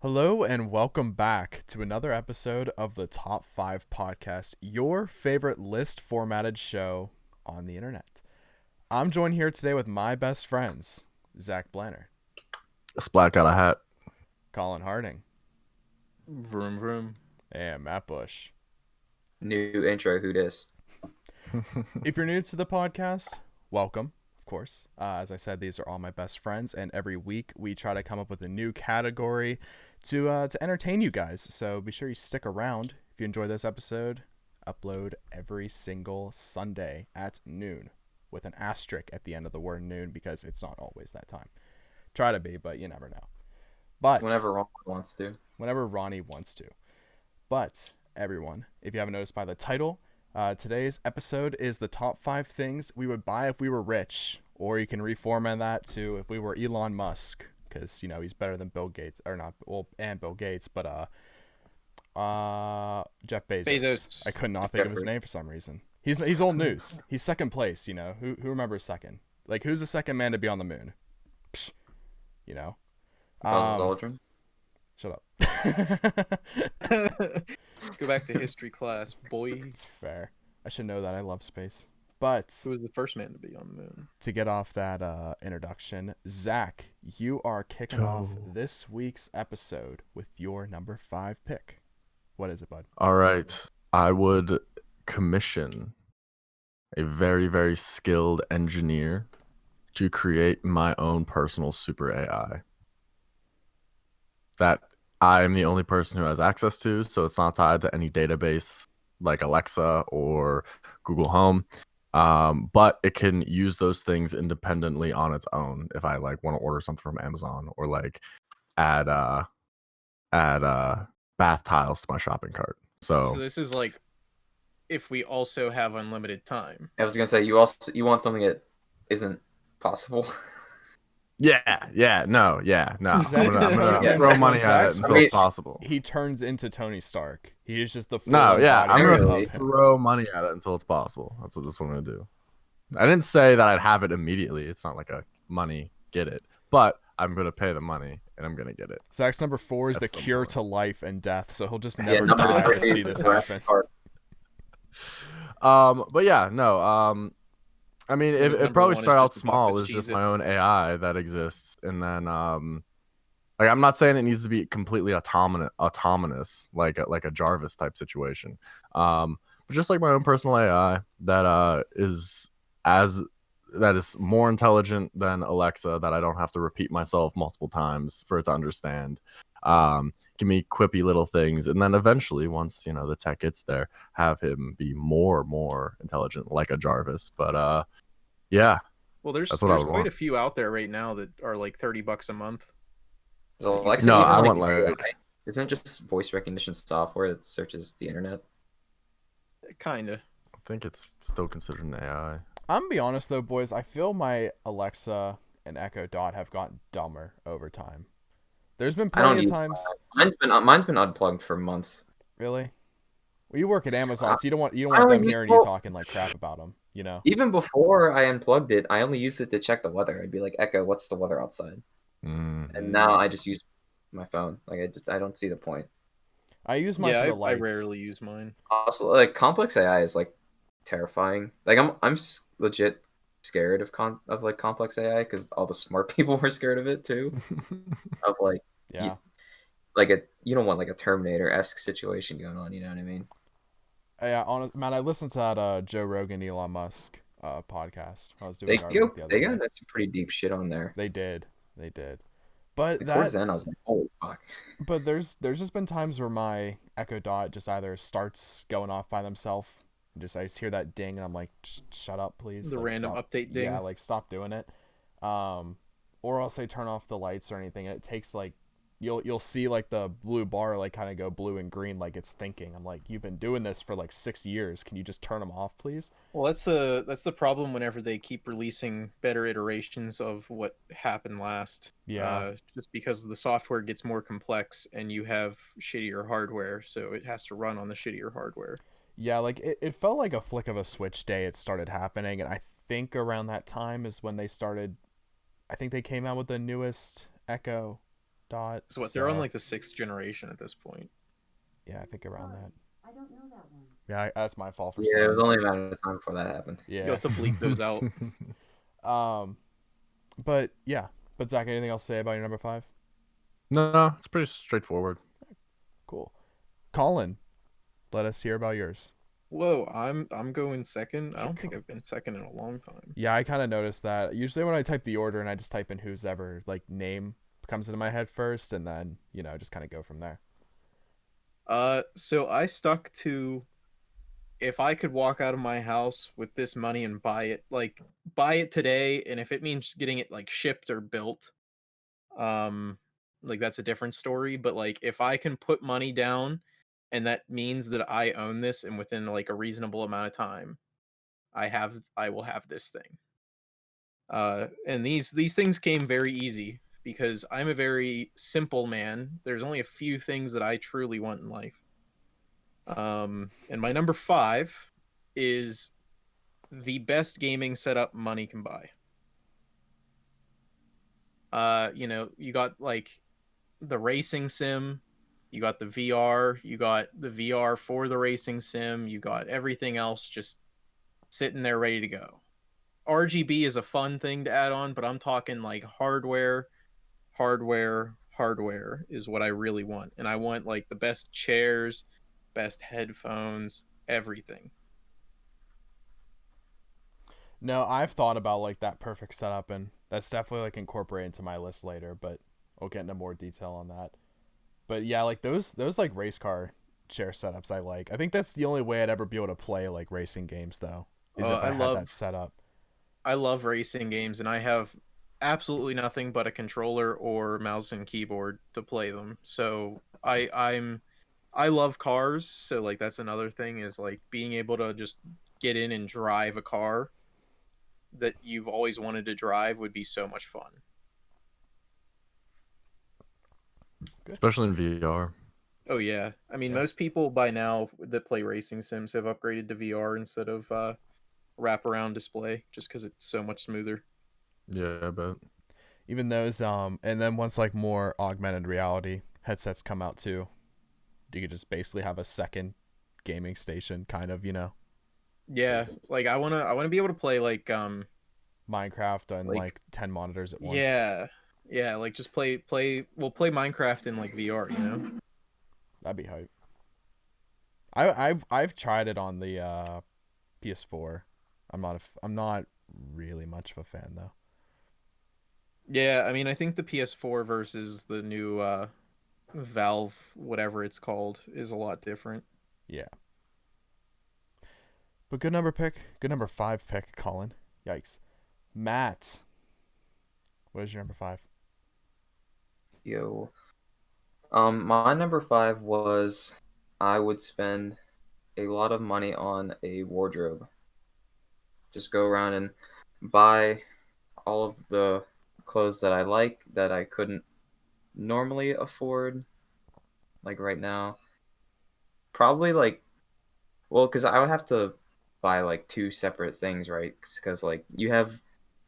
Hello and welcome back to another episode of the Top 5 Podcast, your favorite list formatted show on the internet. I'm joined here today with my best friends, Zach Blanner, Splat got a hat. Colin Harding, Vroom vroom. and Matt Bush. New intro, who dis? If you're new to the podcast, welcome, of course. As I said, these are all my best friends, and every week we try to come up with a new category to entertain you guys. So be sure you stick around. If you enjoy this episode, upload every single Sunday at noon with an asterisk at the end of the word noon because it's not always that time. Try to be, but you never know. But Whenever Ron wants to. Whenever Ronnie wants to. But everyone, if you haven't noticed by the title, today's episode is the top 5 things we would buy if we were rich, or you can reformat that to if we were Elon Musk, because he's better than Bill Gates, or not, well, and Bill Gates, but Jeff Bezos. I could not think of his name for some reason. He's old news. He's second place. Who remembers second? Like, who's the second man to be on the moon? Psh, Buzz Aldrin. Shut up. Go back to history class, boy. It's fair. I should know that. I love space. But Who was the first man to be on the moon? to get off that introduction, Zach, you are kicking off this week's episode with your number 5 pick. What is it, bud? All right. I would commission a very, very skilled engineer to create my own personal super AI that I am the only person who has access to, so it's not tied to any database like Alexa or Google Home. But it can use those things independently on its own if I want to order something from Amazon or add bath tiles to my shopping cart. So this is like if we also have unlimited time. I was gonna say you want something that isn't possible. No. I'm gonna throw money at it until Zach- it's possible. He turns into Tony Stark. He is just the full I'm embodiment gonna of him. throw money at it until it's possible. That's what I'm gonna do. I didn't say that I'd have it immediately. It's not like a money get it, but I'm gonna pay the money and I'm gonna get it. Zach's number 4 is That's the some cure point. to life and death, so he'll just never number die to 3 see is this the graphic happen. card. But yeah, no. I mean, His it number probably one is start out just a box small of as just my Cheez-Its. own AI that exists, and then I'm not saying it needs to be completely autonomous like a Jarvis type situation, but just like my own personal AI that is more intelligent than Alexa, that I don't have to repeat myself multiple times for it to understand. Give me quippy little things, and then eventually, once the tech gets there, have him be more intelligent like a Jarvis. But yeah, Well, there's That's what I would quite want. a few out there right now that are like $30 a month. So Alexa, No, even I want AI, like isn't it just voice recognition software that searches the internet? Kinda. I think it's still considered an AI. I'm gonna be honest though, boys. I feel my Alexa and Echo Dot have gotten dumber over time. There's been I don't plenty of use times. Mine's been unplugged for months. Really? Well, you work at Amazon, so you don't want I them don't hearing use- you talking like crap about them. Even before I unplugged it, I only used it to check the weather. I'd be like, Echo, what's the weather outside? And now I just use my phone. I don't see the point. I use mine for the I lights. rarely use mine. Also, complex AI is terrifying. I'm legit scared of complex AI because all the smart people were scared of it too. Of Yeah. you don't want a Terminator-esque situation going on. You know what I mean? Yeah, man, I listened to that Joe Rogan, Elon Musk podcast. I was doing They yard work the other they day. got some pretty deep shit on there. They did. But Towards the end, I was like, holy fuck. But there's just been times where my Echo Dot just either starts going off by themselves, I just hear that ding, and I'm like, shut up, please. The random stop. update ding. Yeah, stop doing it. Or else they turn off the lights or anything, and it takes you'll see the blue bar kind of go blue and green like it's thinking. I'm like, you've been doing this for 6 years. Can you just turn them off, please? Well, that's the problem whenever they keep releasing better iterations of what happened last. Yeah. Just because the software gets more complex and you have shittier hardware, so it has to run on the shittier hardware. Yeah, it felt like a flick of a switch day it started happening, and I think around that time is when they started. I think they came out with the newest Echo dot. So what? They're on like the 6th generation at this point. Yeah, I think around that. I don't know that one. Yeah, that's my fault for Yeah, it saying. was only a matter of time before that happened. Yeah. You'll have to bleep those out. But yeah. But Zach, anything else to say about your number 5? No, it's pretty straightforward. Cool. Colin, let us hear about yours. Whoa, I'm going second. I don't think I've been second in a long time. Yeah, I kind of noticed that. Usually when I type the order and I just type in whose ever like name comes into my head first, and then just kind of go from there. So I stuck to, if I could walk out of my house with this money and buy it today, and if it means getting it like shipped or built, like that's a different story. But like if I can put money down, and that means that I own this, and within like a reasonable amount of time, I will have this thing. And these things came very easy because I'm a very simple man. There's only a few things that I truly want in life. And my number 5 is the best gaming setup money can buy. You got like the racing sim, you got the VR, you got the VR for the racing sim, you got everything else just sitting there ready to go. RGB is a fun thing to add on, but I'm talking like hardware is what I really want. And I want like the best chairs, best headphones, everything. No, I've thought about like that perfect setup, and that's definitely like incorporated into my list later, but I'll get into more detail on that. But yeah, like those like race car chair setups I like. I think that's the only way I'd ever be able to play like racing games though, is if I had that setup. I love racing games, and I have absolutely nothing but a controller or mouse and keyboard to play them. So I love cars, so like that's another thing, is like being able to just get in and drive a car that you've always wanted to drive would be so much fun. Good. Especially in VR. Oh yeah. I mean, Yeah. most people by now that play racing sims have upgraded to VR instead of wraparound display, just because it's so much smoother. Yeah, I bet. Even those and then once like more augmented reality headsets come out too, you could just basically have a second gaming station kind of, Yeah, like I wanna be able to play like Minecraft on like- like 10 monitors at once. yeah, like just play Minecraft in like VR, That'd be hype. I've tried it on the PS4. I'm not really much of a fan though. Yeah, I mean, I think the PS4 versus the new Valve, whatever it's called, is a lot different. Yeah. But good number 5 pick, Colin. Yikes. Matt, what is your number 5? Yo. My number 5 was I would spend a lot of money on a wardrobe. Just go around and buy all of the clothes that I like that I couldn't normally afford, like right now. Probably like, well, because I would have to buy like 2 separate things, right? Because like you have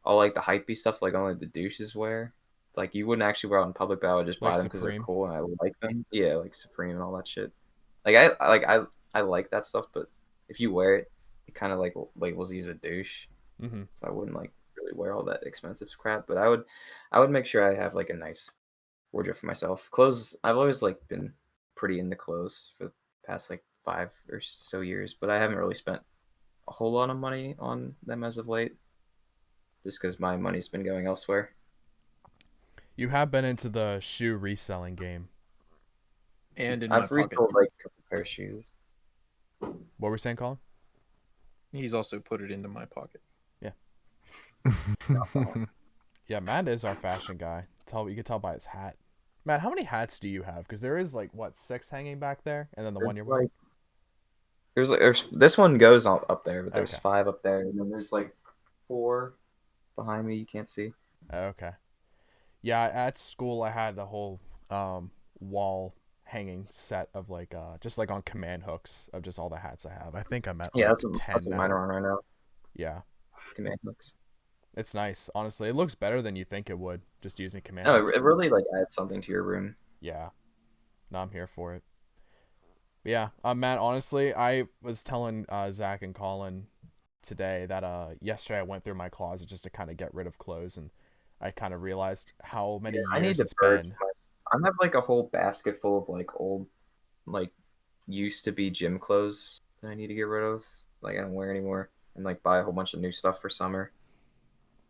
all like the hypey stuff, like only the douches wear. Like you wouldn't actually wear out in public, but I would just Like buy them because they're Supreme? cool and I like them. Yeah, like Supreme and all that shit. I like that stuff, but if you wear it, it kind of like labels you as a douche. Mm-hmm. So I wouldn't like really wear all that expensive crap. But I would make sure I have like a nice wardrobe for myself. Clothes, I've always like been pretty into clothes for the past like 5 or so years, but I haven't really spent a whole lot of money on them as of late, just because my money's been going elsewhere. You have been into the shoe reselling game. And in I've my pocket, resold like a couple pair of shoes. What were we saying, Colin? he's also put it into my pocket. Yeah, Matt is our fashion guy. You can tell by his hat. Matt, how many hats do you have? Because there is like 6 hanging back there, and then the one you're wearing. There's this one goes up there, but there's Okay. 5 up there, and then there's like 4 behind me you can't see. Okay. Yeah, at school I had a whole wall hanging set of like just like on command hooks of just all the hats I have. I think I'm at Yeah, like that's 10 what now. mine are on right now. Yeah. Command hooks. It's nice, honestly. It looks better than you think it would just using command No, hooks. it really like adds something to your room. Yeah, no, I'm here for it. But yeah, Matt. Honestly, I was telling Zach and Colin today that yesterday I went through my closet just to kind of get rid of clothes, and I kind of realized how many I need years to it's purge. been. I have like a whole basket full of like old, like used to be gym clothes that I need to get rid of. Like I don't wear anymore, and like buy a whole bunch of new stuff for summer.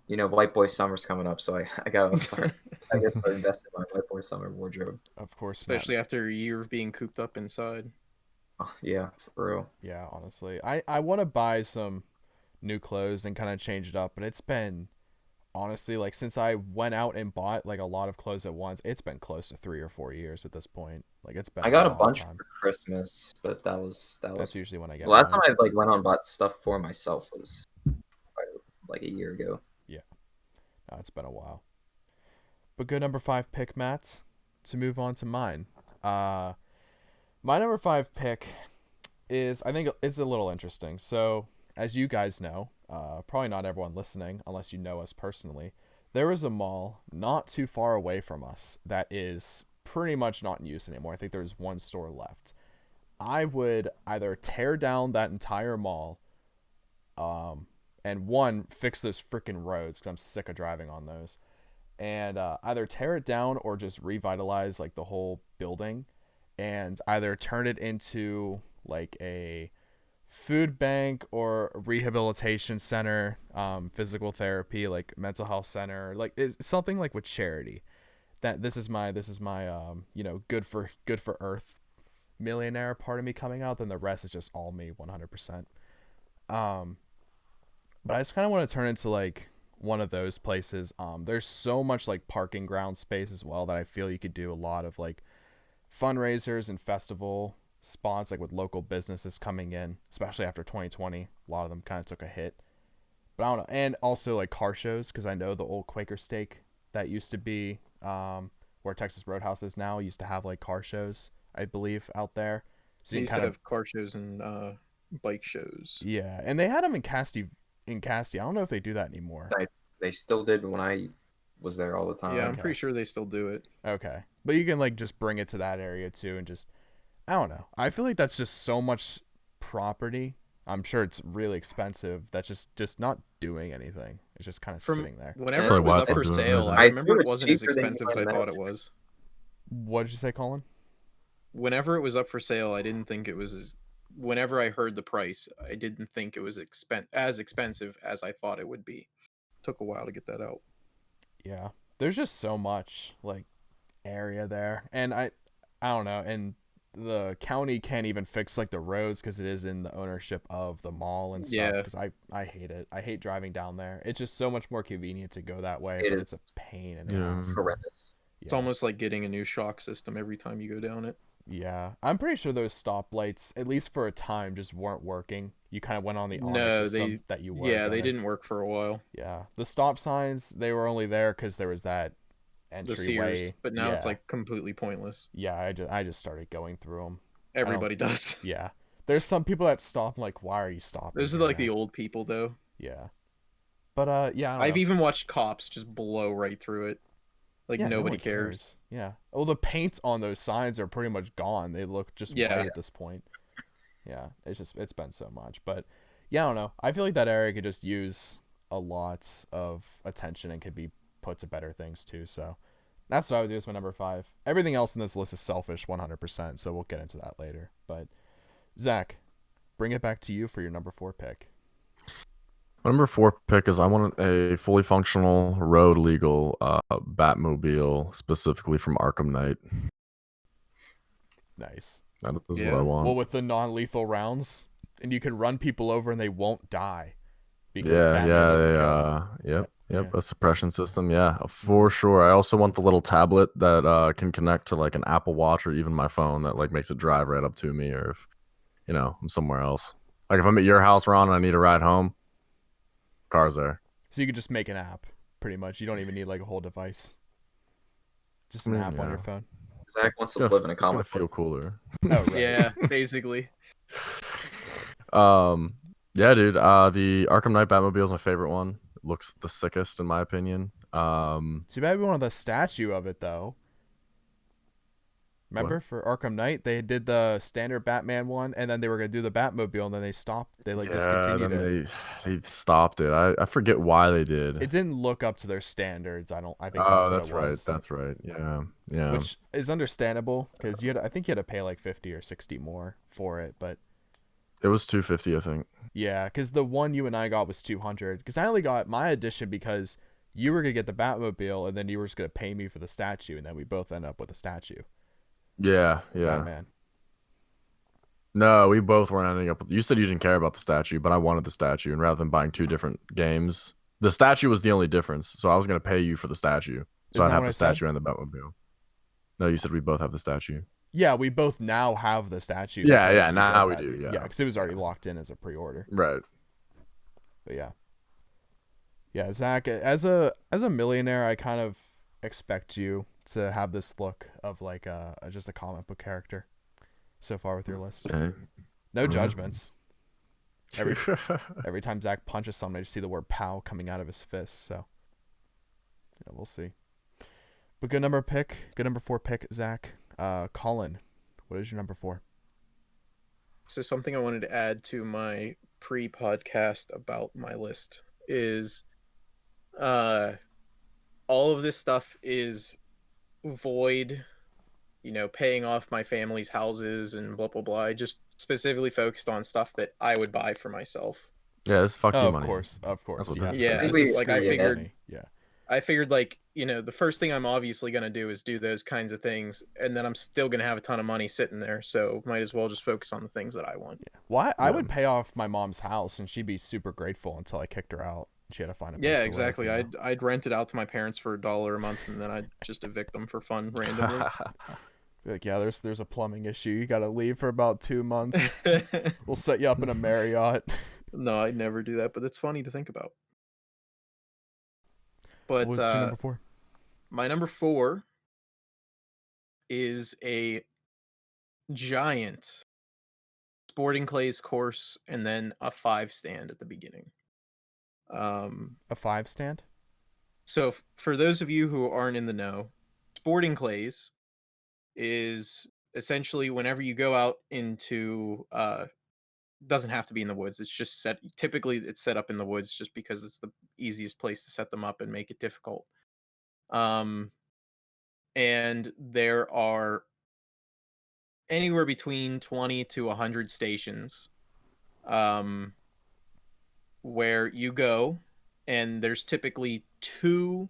You know, white boy summer's coming up, so I gotta start. I guess I invested in my white boy summer wardrobe. Of course, Especially Matt. after a year of being cooped up inside. Oh, yeah, for real. Yeah, honestly, I want to buy some new clothes and kind of change it up, but it's been honestly like since I went out and bought like a lot of clothes at once, it's been close to 3 or 4 years at this point. Like it's been I a got a long bunch time. for Christmas, but that was That's usually when I the get last mine. time I like went out and bought stuff for myself was like a year ago. Yeah, no, it's been a while. But good number 5 pick, Matt. To move on to mine. My number 5 pick is, I think it's a little interesting. So, as you guys know, probably not everyone listening, unless you know us personally, there is a mall not too far away from us that is pretty much not in use anymore. I think there's one store left. I would either tear down that entire mall, and one, fix those freaking roads because I'm sick of driving on those, and either tear it down or just revitalize like the whole building, and either turn it into like a food bank or a rehabilitation center, physical therapy, like mental health center, like something like with charity. That this is my good for Earth millionaire part of me coming out. Then the rest is just all me 100%. Um, but I just kind of want to turn into like one of those places. There's so much like parking ground space as well that I feel you could do a lot of like fundraisers and festival spots, like with local businesses coming in, especially after 2020. A lot of them kind of took a hit. But I don't know. And also like car shows, because I know the old Quaker Steak that used to be where Texas Roadhouse is now used to have like car shows, I believe, out there. So They you used can to kind of, have car shows and bike shows. yeah. And they had them in Casti. I don't know if they do that anymore. They still did when I was there all the time. Yeah, I'm Okay. pretty sure they still do it. Okay. But you can like just bring it to that area too and just, I don't know. I feel like that's just so much property. I'm sure it's really expensive. That's just not doing anything. It's just kind of From sitting there. whenever Probably it why was it's up not for doing sale, anything. I I remember assume it it's wasn't as cheaper than expensive as I buying thought that. it was. What did you say, Colin? Whenever it was up for sale, I didn't think it was whenever I heard the price, I didn't think it was as expensive as I thought it would be. Took a while to get that out. Yeah. There's just so much like area there. And I don't know, and the county can't even fix like the roads because it is in the ownership of the mall and stuff. Yeah. Because I hate it. I hate driving down there. It's just so much more convenient to go that way, It but is. it's a pain in the Yeah. ass. Horrendous. It's Yeah. almost like getting a new shock system every time you go down it. Yeah, I'm pretty sure those stoplights, at least for a time, just weren't working. You kind of went on the honor No, system that you were. yeah, they gonna. didn't work for a while. Yeah, the stop signs, they were only there because there was that The Sears, entryway. but now it's Yeah. like completely pointless. Yeah, I just started going through them. Everybody does. Yeah, there's some people that stop. I'm like, why are you stopping? Those are here, like the man? old people though. Yeah, but yeah, I don't I've know. even watched cops just blow right through it. Like Yeah, no nobody one cares. Yeah. Oh, the paint on those signs are pretty much gone. They look just Yeah. white at this point. Yeah, it's been so much, but yeah, I don't know. I feel like that area could just use a lot of attention and could be put to better things too. So that's what I would do as my number 5. Everything else in this list is selfish, 100%. So we'll get into that later. But Zach, bring it back to you for your number 4 pick. My number 4 pick is I want a fully functional road legal Batmobile, specifically from Arkham Knight. Nice. That is Yeah. what I want. Well, with the non-lethal rounds, and you can run people over and they won't die because yeah, Batman yeah, doesn't kill them. yep, Yeah. a suppression system, yeah, for sure. I also want the little tablet that can connect to like an Apple Watch or even my phone that like makes it drive right up to me, or if I'm somewhere else. Like if I'm at your house, Ron, and I need a ride home, car's there. So you could just make an app, pretty much. You don't even need like a whole device. Just an I mean, app on your yeah. phone. Zach wants It's to gonna, live in a it's gonna comic feel book. cooler. Oh, right. Yeah, basically. Yeah, dude. The Arkham Knight Batmobile is my favorite one. looks the sickest in my opinion. Too bad we wanted the statue of it though. Remember What? for Arkham Knight, they did the standard Batman one, and then they were gonna do the Batmobile, and then they stopped. They like Yeah, discontinued then it. they stopped it. I forget why they did. It didn't look up to their standards. I think that's Oh, what that's it right. was. That's right. Yeah, yeah. Which is understandable because I think you had to pay like 50 or 60 more for it, but It was 250, I think. yeah, because the one you and I got was 200. Because I only got my edition because you were gonna get the Batmobile, and then you were just gonna pay me for the statue, and then we both end up with a statue. Yeah, yeah. Batman. No, we both weren't ending up with. You said you didn't care about the statue, but I wanted the statue, and rather than buying two different games, the statue was the only difference. So I was gonna pay you for the statue, so Isn't I'd that have what the I said? statue and the Batmobile. No, you said we both have the statue. Yeah, we both now have the statue. Yeah, because yeah, we now both we had do, the- yeah. because it was already locked in as a pre-order. Right. But yeah, Zach, as a millionaire, I kind of expect you to have this look of like just a comic book character. So far with your list, Okay. no Mhm. judgments. Every time Zach punches someone, I just see the word "pow" coming out of his fist. So yeah, we'll see. But good number 4 pick, Zach. Colin, what is your number 4? So something I wanted to add to my pre-podcast about my list is all of this stuff is void, paying off my family's houses and blah blah blah. I just specifically focused on stuff that I would buy for myself. Yeah, it's fuck you Of money. course, That's what yeah. that Yeah, says. This is like, I screw you figured- money. Yeah. I figured like, the first thing I'm obviously going to do is do those kinds of things, and then I'm still going to have a ton of money sitting there, so might as well just focus on the things that I want. Well, I Yeah. would pay off my mom's house, and she'd be super grateful until I kicked her out. She had to find a place Yeah, to live, exactly. you know? I'd rent it out to my parents for $1 a month, and then I'd just evict them for fun randomly. Be like, yeah, there's a plumbing issue. You gotta leave for about 2 months. We'll set you up in a Marriott. No, I'd never do that, but it's funny to think about. But What's your number 4? my number 4 is a giant sporting clays course and then a 5 stand at the beginning. A 5 stand? So for those of you who aren't in the know, sporting clays is essentially whenever you go out into doesn't have to be in the woods. It's just typically it's set up in the woods just because it's the easiest place to set them up and make it difficult. And there are anywhere between 20 to 100 stations where you go, and there's typically 2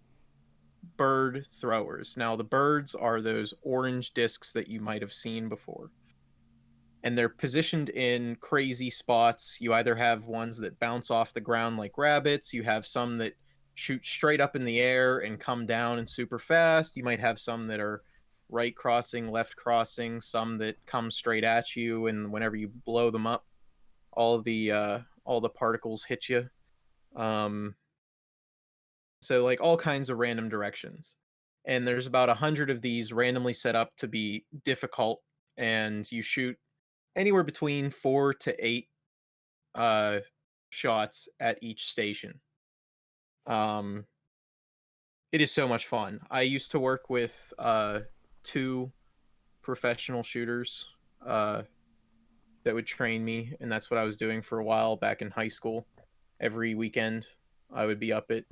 bird throwers. Now the birds are those orange discs that you might have seen before, and they're positioned in crazy spots. You either have ones that bounce off the ground like rabbits, you have some that shoot straight up in the air and come down and super fast, you might have some that are right crossing, left crossing, some that come straight at you, and whenever you blow them up, all the particles hit you. So like all kinds of random directions. And there's about 100 of these randomly set up to be difficult, and you shoot anywhere between 4 to 8 shots at each station. It is so much fun. I used to work with 2 professional shooters that would train me, and that's what I was doing for a while back in high school. Every weekend I would be up at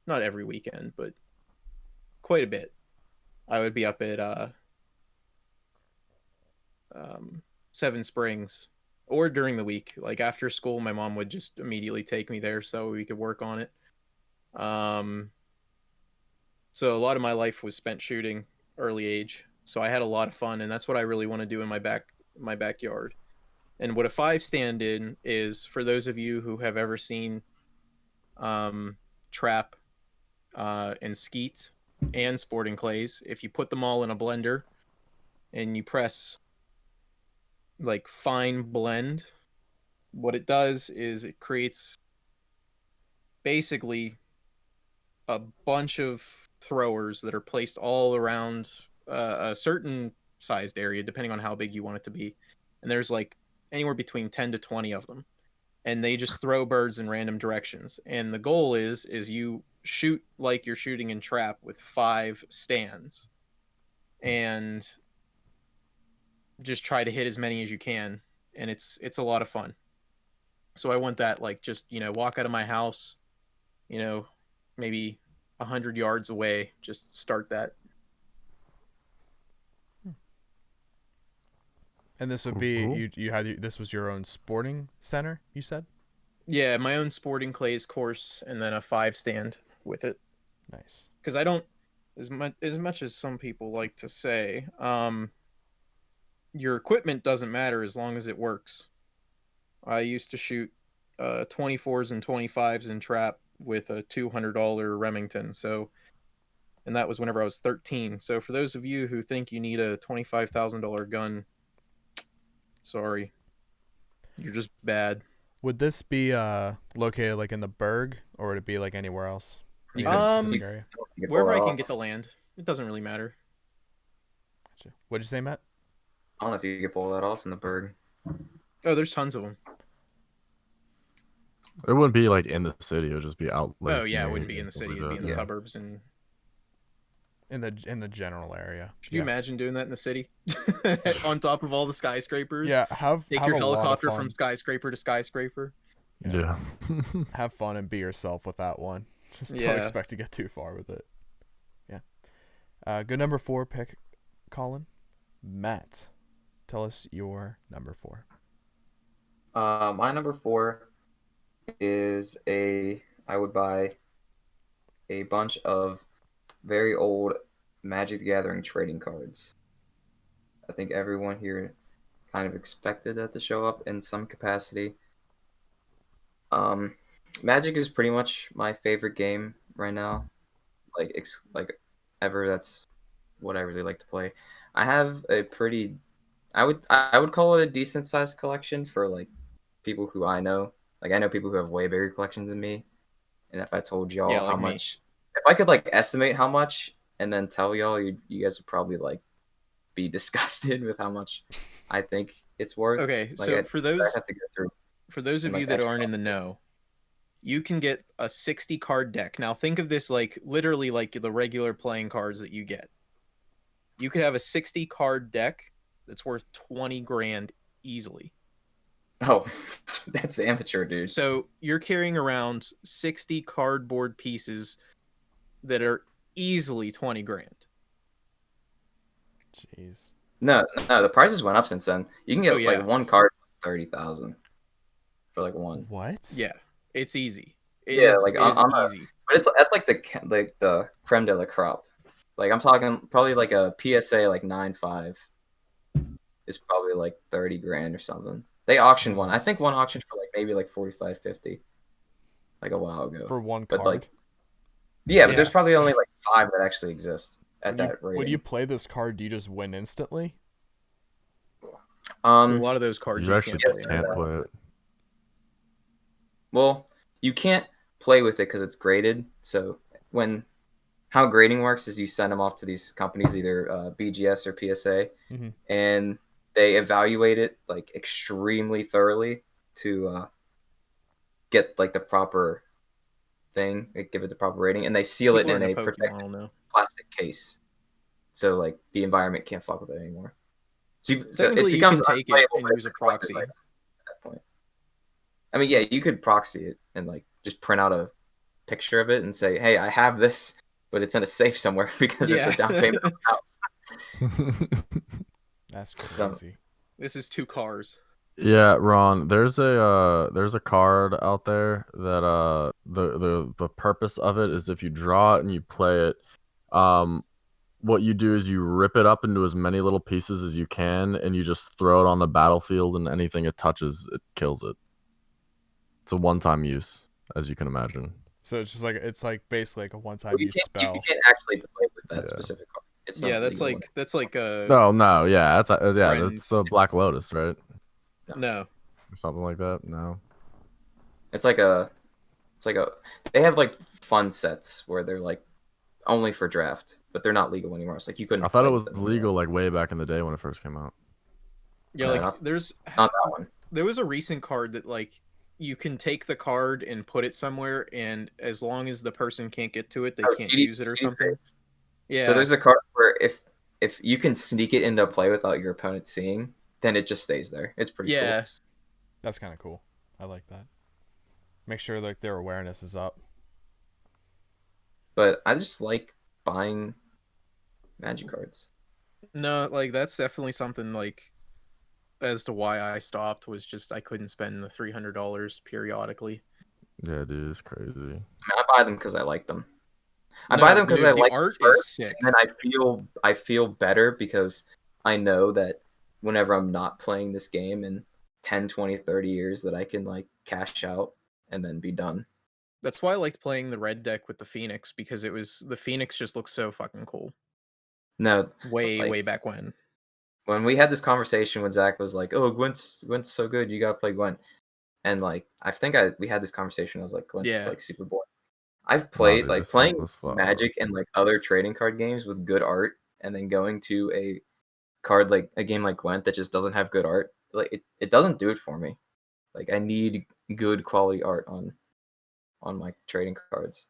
not every weekend, but quite a bit. I would be up at Seven Springs, or during the week, like after school, my mom would just immediately take me there so we could work on it. So a lot of my life was spent shooting early age, so I had a lot of fun, and that's what I really want to do in my backyard. And what a 5 stand in is, for those of you who have ever seen trap and skeet and sporting clays, if you put them all in a blender and you press like fine blend, what it does is it creates basically a bunch of throwers that are placed all around a certain sized area, depending on how big you want it to be. And there's like anywhere between 10 to 20 of them. and they just throw birds in random directions. And the goal is you shoot like you're shooting in trap with 5 stands, and just try to hit as many as you can. And it's a lot of fun. So I want that, like, just, walk out of my house, maybe 100 yards away, just start that. And this would Cool, be cool. you had this was your own sporting center, you said? Yeah, my own sporting clays course, and then a 5 stand with it. Nice. Because I don't, as much as some people like to say, your equipment doesn't matter as long as it works. I used to shoot 24s and 25s in trap with a $200 Remington. So, and that was whenever I was 13. So for those of you who think you need a $25,000 gun, sorry, you're just bad. Would this be located like in the Berg, or would it be like anywhere else? You Any could- specific Um, area? You can Wherever pull I it can off. get the land, it doesn't really matter. Gotcha. What'd you say, Matt? I don't know if you could pull that off in the Berg. Oh, there's tons of them. It wouldn't be like in the city. It would just be out. Like, Oh yeah, it near wouldn't be in the stuff city. like It'd be in that, the yeah. suburbs. And In the general area. could you imagine doing that in the city, on top of all the skyscrapers? Yeah, have Take have your a lot of helicopter fun. from skyscraper to skyscraper. Yeah. Have fun and be yourself with that one. Just don't Yeah. expect to get too far with it. Yeah. Good number 4 pick, Colin. Matt, tell us your number 4. My number 4 is I would buy a bunch of very old Magic the Gathering trading cards. I think everyone here kind of expected that to show up in some capacity. Magic is pretty much my favorite game right now. Like ever. That's what I really like to play. I have a pretty, I would call it a decent sized collection for like people who I know. Like I know people who have way bigger collections than me. And if I told y'all Yeah, how like me. much, if I could like estimate how much and then tell y'all, you guys would probably like be disgusted with how much I think it's worth. Okay, Like so I for those have to go through. of like, you that extra aren't in the know, you can get a 60 card deck. Now think of this like literally like the regular playing cards that you get. You could have a 60 card deck that's worth 20 grand easily. Oh, that's amateur, dude. So you're carrying around 60 cardboard pieces that are easily 20 grand. Jeez. No, the prices went up since then. You can get Oh, yeah. like one card for 30,000 for like one. What? Yeah, it's easy. Yeah, It like, is I'm a- easy. But that's like the creme de la crop. Like I'm talking probably like a PSA like 9.5 is probably like 30 grand or something. They auctioned one. I think one auctioned for like maybe like 45, 50 like a while ago. For one But, card. like, yeah, but Yeah. there's probably only like 5 that actually exist at when you, that rate. when you play this card, do you just win instantly? A lot of those cards You actually can't Yes, play. can't play it. Well, you can't play with it because it's graded. So how grading works is you send them off to these companies, either BGS or PSA, Mhm. and they evaluate it like extremely thoroughly to get like the proper thing, they give it the proper rating, and they seal People it in a into Pokemon protected will know. plastic case, so like the environment can't fuck with it anymore. So it Technically, you becomes can take it unplayable, and but use a it's collected proxy. right at that point. I mean, yeah, you could proxy it and like just print out a picture of it and say, "Hey, I have this, but it's in a safe somewhere because it's Yeah. a down payment on the house." That's crazy. This is 2 cars. Yeah, Ron, there's a card out there that the purpose of it is if you draw it and you play it, what you do is you rip it up into as many little pieces as you can and you just throw it on the battlefield, and anything it touches, it kills it. It's a one-time use, as you can imagine. So it's like basically like a one-time Well, you use can't, spell. you can't actually play with that Yeah. specific card. It's Yeah, not that's legal. like No, yeah, that's that's Friends. the Black Lotus, right? no. Or something like that. No. It's like they have like fun sets where they're like only for draft, but they're not legal anymore. It's like you couldn't. I thought it play was with them legal anymore. like way back in the day when it first came out. Yeah, Yeah, like not- there's Not that one. there was a recent card that like you can take the card and put it somewhere, and as long as the person can't get to it, they Oh, can't cheaty- use it or cheaty something. face. Yeah. So there's a card where if you can sneak it into play without your opponent seeing, then it just stays there. It's pretty Yeah. cool. That's kind of cool. I like that. Make sure like their awareness is up. But I just like buying magic cards. No, like that's definitely something like as to why I stopped was just I couldn't spend the $300 periodically. Yeah, dude, it's crazy. I mean, I buy them because I like them. I No, buy them because dude, I the like art them is first, sick. and then I feel better because I know that whenever I'm not playing this game in 10, 20, 30 years that I can like cash out and then be done. That's why I liked playing the red deck with the Phoenix, because the Phoenix just looks so fucking cool. No, Way like, back when. when we had this conversation when Zach was like, "Oh, Gwent's so good, you gotta play Gwent," and like I think we had this conversation. I was like, "Gwent's Yeah. like super boring." I've Nah, played dude, like it's fun playing as fuck. Magic and like other trading card games with good art, and then going to a card like a game like Gwent that just doesn't have good art. Like it doesn't do it for me. Like I need good quality art on my trading cards.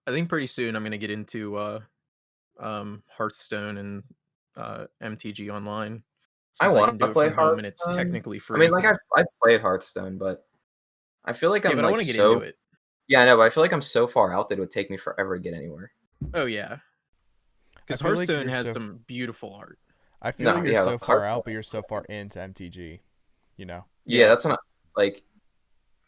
I think pretty soon I'm gonna get into Hearthstone and MTG Online. I Since I want can to do it play from home and it's Hearthstone. technically I mean, free. like I've played Hearthstone, but I feel like Yeah, I'm but I like want to get so into it. yeah, I know, but I feel like I'm so far out that it would take me forever to get anywhere. Oh yeah. Because I feel like Hearthstone you're has so- some beautiful art. I feel No, like you're yeah, so the far Hearthstone- out, but you're so far into MTG. You know. Yeah, that's not like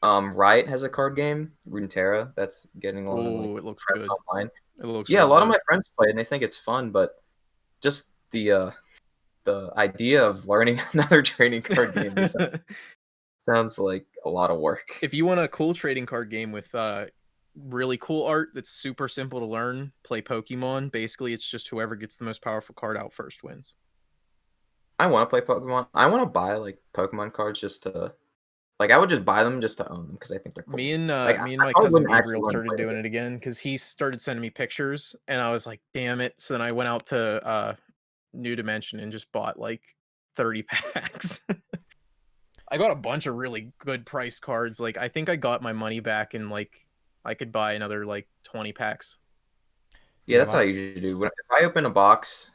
Riot has a card game, Runeterra, that's getting a lot of Oh, like it looks press good. online. It looks Yeah, a real lot of my good. friends play it and they think it's fun, but just the idea of learning another trading card game just sounds like a lot of work. If you want a cool trading card game with really cool art that's super simple to learn, play Pokemon. Basically, it's just whoever gets the most powerful card out first wins. I want to play Pokemon. I want to buy like Pokemon cards just to like I would just buy them just to own them because I think they're cool. Me and Like, me and I my probably cousin wouldn't actually Gabriel wanna started play doing it. it again because he started sending me pictures, and I was like, "Damn it!" So then I went out to New Dimension and just bought like 30 packs. I got a bunch of really good priced cards. Like I think I got my money back in like I could buy another like 20 packs. Yeah, that's what I usually do. If I open a box,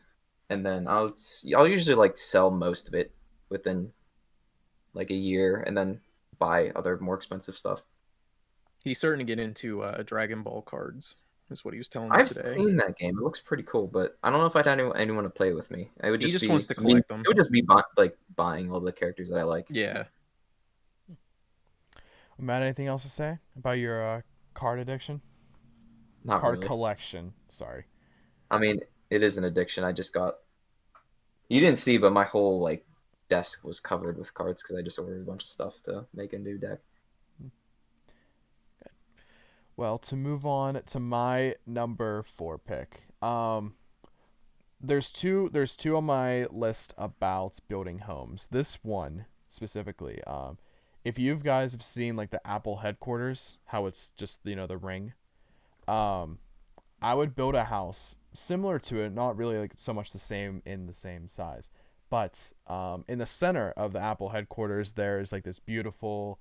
and then I'll usually like sell most of it within like a year, and then buy other more expensive stuff. He's starting to get into Dragon Ball cards. Is what he was telling me I've today. seen that game. It looks pretty cool, but I don't know if I'd have anyone to play with me. It would He just just be wants to I mean, collect them. It would just be like buying all the characters that I like. Yeah. Matt, anything else to say about your card addiction? Not Card really. collection. Sorry. I mean, it is an addiction. I just got. You didn't see, but my whole like desk was covered with cards because I just ordered a bunch of stuff to make a new deck. Well, to move on to my number 4 pick. There's two on my list about building homes. This one specifically, if you guys have seen like the Apple headquarters, how it's just the ring, I would build a house similar to it, not really like so much the same in the same size, but in the center of the Apple headquarters, there's like this beautiful,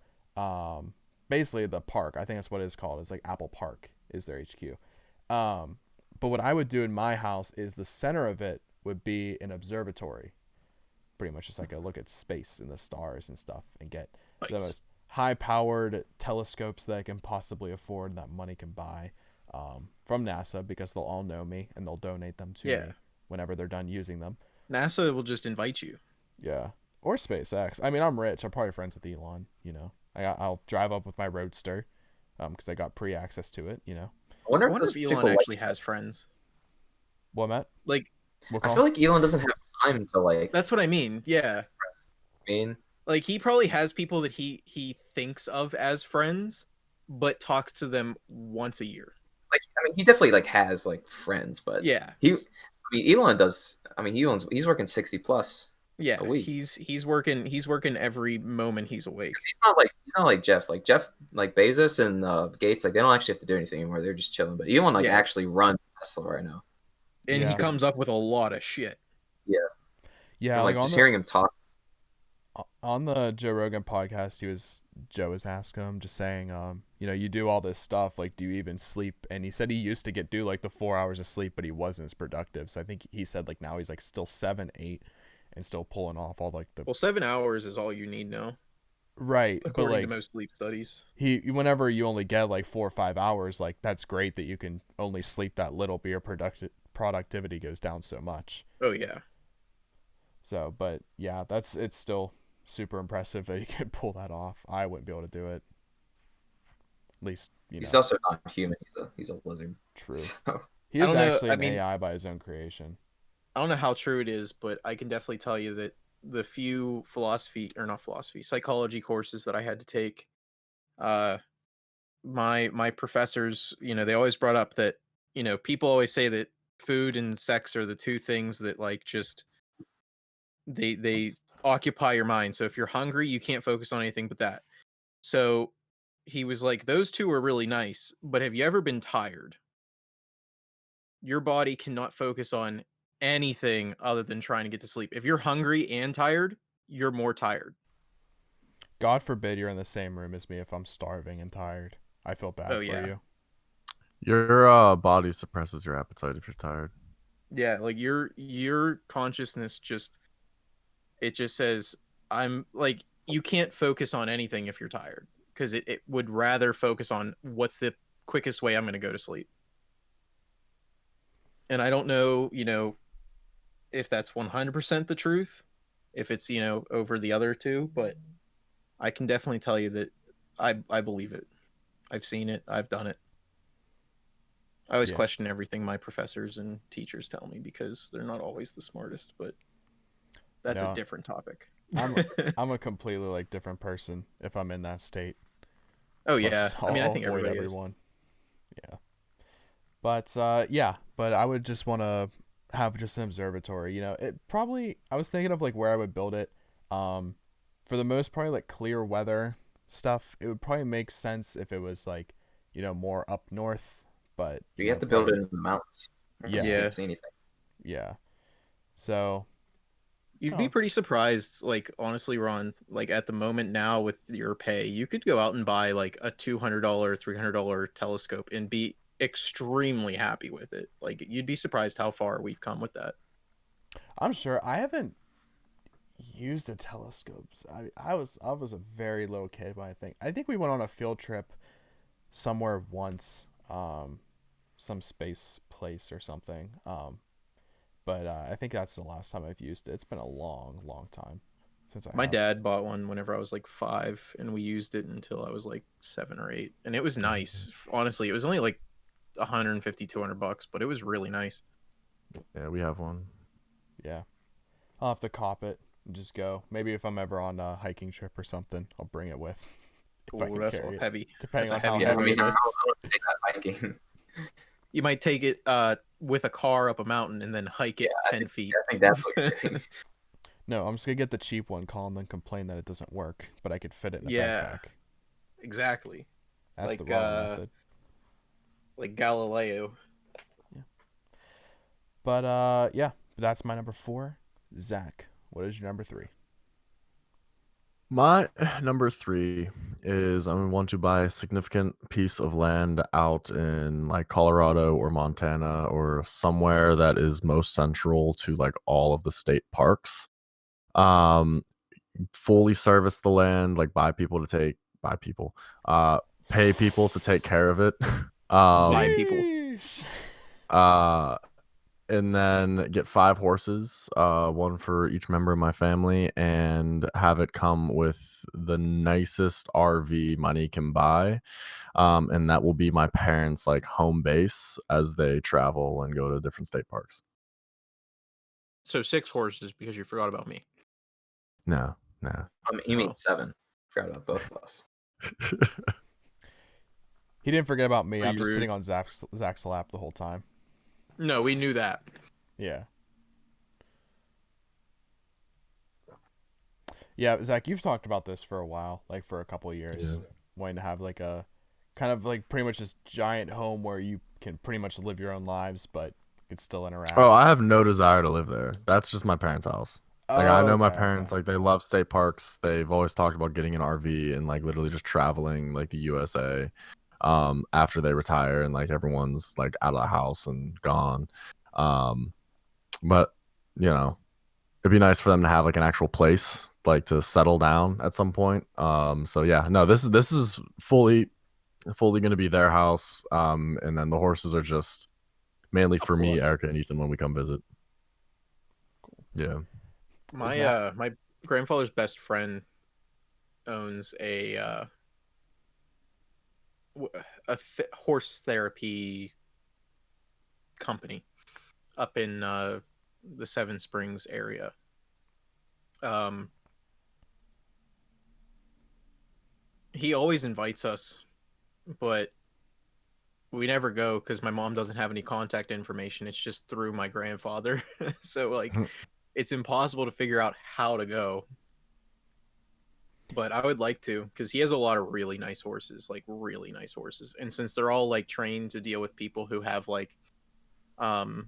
basically the park. I think that's what it's called. It's like Apple Park is their HQ. But what I would do in my house is the center of it would be an observatory. Pretty much just like a look at space and the stars and stuff and get the most high-powered telescopes that I can possibly afford that money can buy from NASA because they'll all know me and they'll donate them to me whenever they're done using them. NASA will just invite you. Yeah. Or SpaceX. I mean, I'm rich. I'm probably friends with Elon, I'll drive up with my Roadster because I got pre-access to it, I wonder I wonder those if Elon people actually has friends. What, Matt? Like, I feel like Elon doesn't have time to like. that's what I mean. Yeah. I mean, Like he probably has people that he thinks of as friends, but talks to them once a year. like I mean, he definitely like has like friends, but Yeah. Elon does. I mean, he's working 60 plus. Yeah. A week. He's working every moment he's awake. 'Cause he's not like Jeff. Like Jeff, like Bezos and Gates, like they don't actually have to do anything anymore. They're just chilling. But Elon like Yeah. actually runs Tesla right now. And Yeah. he comes up with a lot of shit. Yeah, Like like just hearing him talk. On the Joe Rogan podcast, Joe was asking him, just saying, you do all this stuff, like, do you even sleep? And he said he used to do like the 4 hours of sleep, but he wasn't as productive. So I think he said like now he's like still 7, 8, and still pulling off all like the Well, 7 hours is all you need now, right. But according to like most sleep studies. whenever you only get like 4 or 5 hours, like that's great that you can only sleep that little, but your productivity goes down so much. Oh yeah. So, but yeah, it's still super impressive that he could pull that off. I wouldn't be able to do it. At least, He's also not human. He's a lizard. True. So, He I is don't know, actually I an mean- AI by his own creation. I don't know how true it is, but I can definitely tell you that the few psychology courses that I had to take, my professors, they always brought up that, people always say that food and sex are the two things that like just they occupy your mind. So if you're hungry, you can't focus on anything but that. So he was like, those two are really nice, but have you ever been tired? Your body cannot focus on anything other than trying to get to sleep. If you're hungry and tired, you're more tired. God forbid you're in the same room as me if I'm starving and tired. I feel bad Oh, for yeah. you. Your body suppresses your appetite if you're tired. Yeah, like your consciousness just says, I'm like, you can't focus on anything if you're tired, because it would rather focus on what's the quickest way I'm going to go to sleep. And I don't know, if that's 100% the truth, if it's, over the other two, but I can definitely tell you that I believe it. I've seen it. I've done it. I always Yeah. question everything my professors and teachers tell me because they're not always the smartest, but that's No. a different topic. I'm a completely like different person if I'm in that state. Oh So yeah. I mean, I I'll think avoid everybody everyone. Yeah. But I would just want to have just an observatory. I was thinking of like where I would build it. For the most part, like clear weather stuff, it would probably make sense if it was like, more up north. But you have to build it in the mountains. Yeah. You Yeah. can't see anything. Yeah. So You'd be Oh. pretty surprised, like honestly, Ron. Like at the moment now with your pay, you could go out and buy like a $200, $300 telescope and be extremely happy with it. Like you'd be surprised how far we've come with that. I'm sure I haven't used a telescope. I was a very little kid when I think we went on a field trip somewhere once, some space place or something. But I think that's the last time I've used it. It's been a long, long time since I My have. dad bought one whenever I was like 5, and we used it until I was like 7 or 8, and it was nice. Honestly, it was only like 150, $200, but it was really nice. Yeah, we have one. Yeah, I'll have to cop it and just go. Maybe if I'm ever on a hiking trip or something, I'll bring it with. If I Ooh, can that's carry a it, heavy. depending on that's a how heavy Yeah, I heavy mean, it I is. don't take that hiking. You might take it with a car up a mountain and then hike it Yeah, 10 feet. I think that's what you're doing. No, I'm just gonna get the cheap one, call and then complain that it doesn't work, but I could fit it in a Yeah. backpack. Exactly. That's Like, the wrong method. Like Galileo. But yeah, that's my number 4. Zach, what is your number 3? My number 3 is I want to buy a significant piece of land out in like Colorado or Montana or somewhere that is most central to like all of the state parks. Fully service the land, like pay people to take care of it. Buy people. And then get 5 horses, one for each member of my family, and have it come with the nicest RV money can buy. And that will be my parents' like home base as they travel and go to different state parks. So 6 horses because you forgot about me. No. You mean Oh. 7. Forgot about both of us. He didn't forget about me. Are I'm you just rude? sitting on Zach's lap the whole time. No, we knew that. Yeah. Yeah, Zach, you've talked about this for a while, like for a couple of years, wanting to have like a kind of like pretty much this giant home where you can pretty much live your own lives, but you can still interact. Oh, I have no desire to live there. That's just my parents' house. Like I know my okay, parents, okay. like they love state parks. They've always talked about getting an RV and like literally just traveling like the USA after they retire and like everyone's like out of the house and gone. Um but you know, it'd be nice for them to have like an actual place like to settle down at some point. So yeah, no, this is fully going to be their house. And then the horses are just mainly Of for me, course. Erica, and Ethan when we come visit. Yeah. My grandfather's best friend owns horse therapy company up in the Seven Springs area. Um, he always invites us, but we never go because my mom doesn't have any contact information. It's just through my grandfather. So like it's impossible to figure out how to go. But I would like to because he has a lot of really nice horses, like really nice horses. And since they're all like trained to deal with people who have like um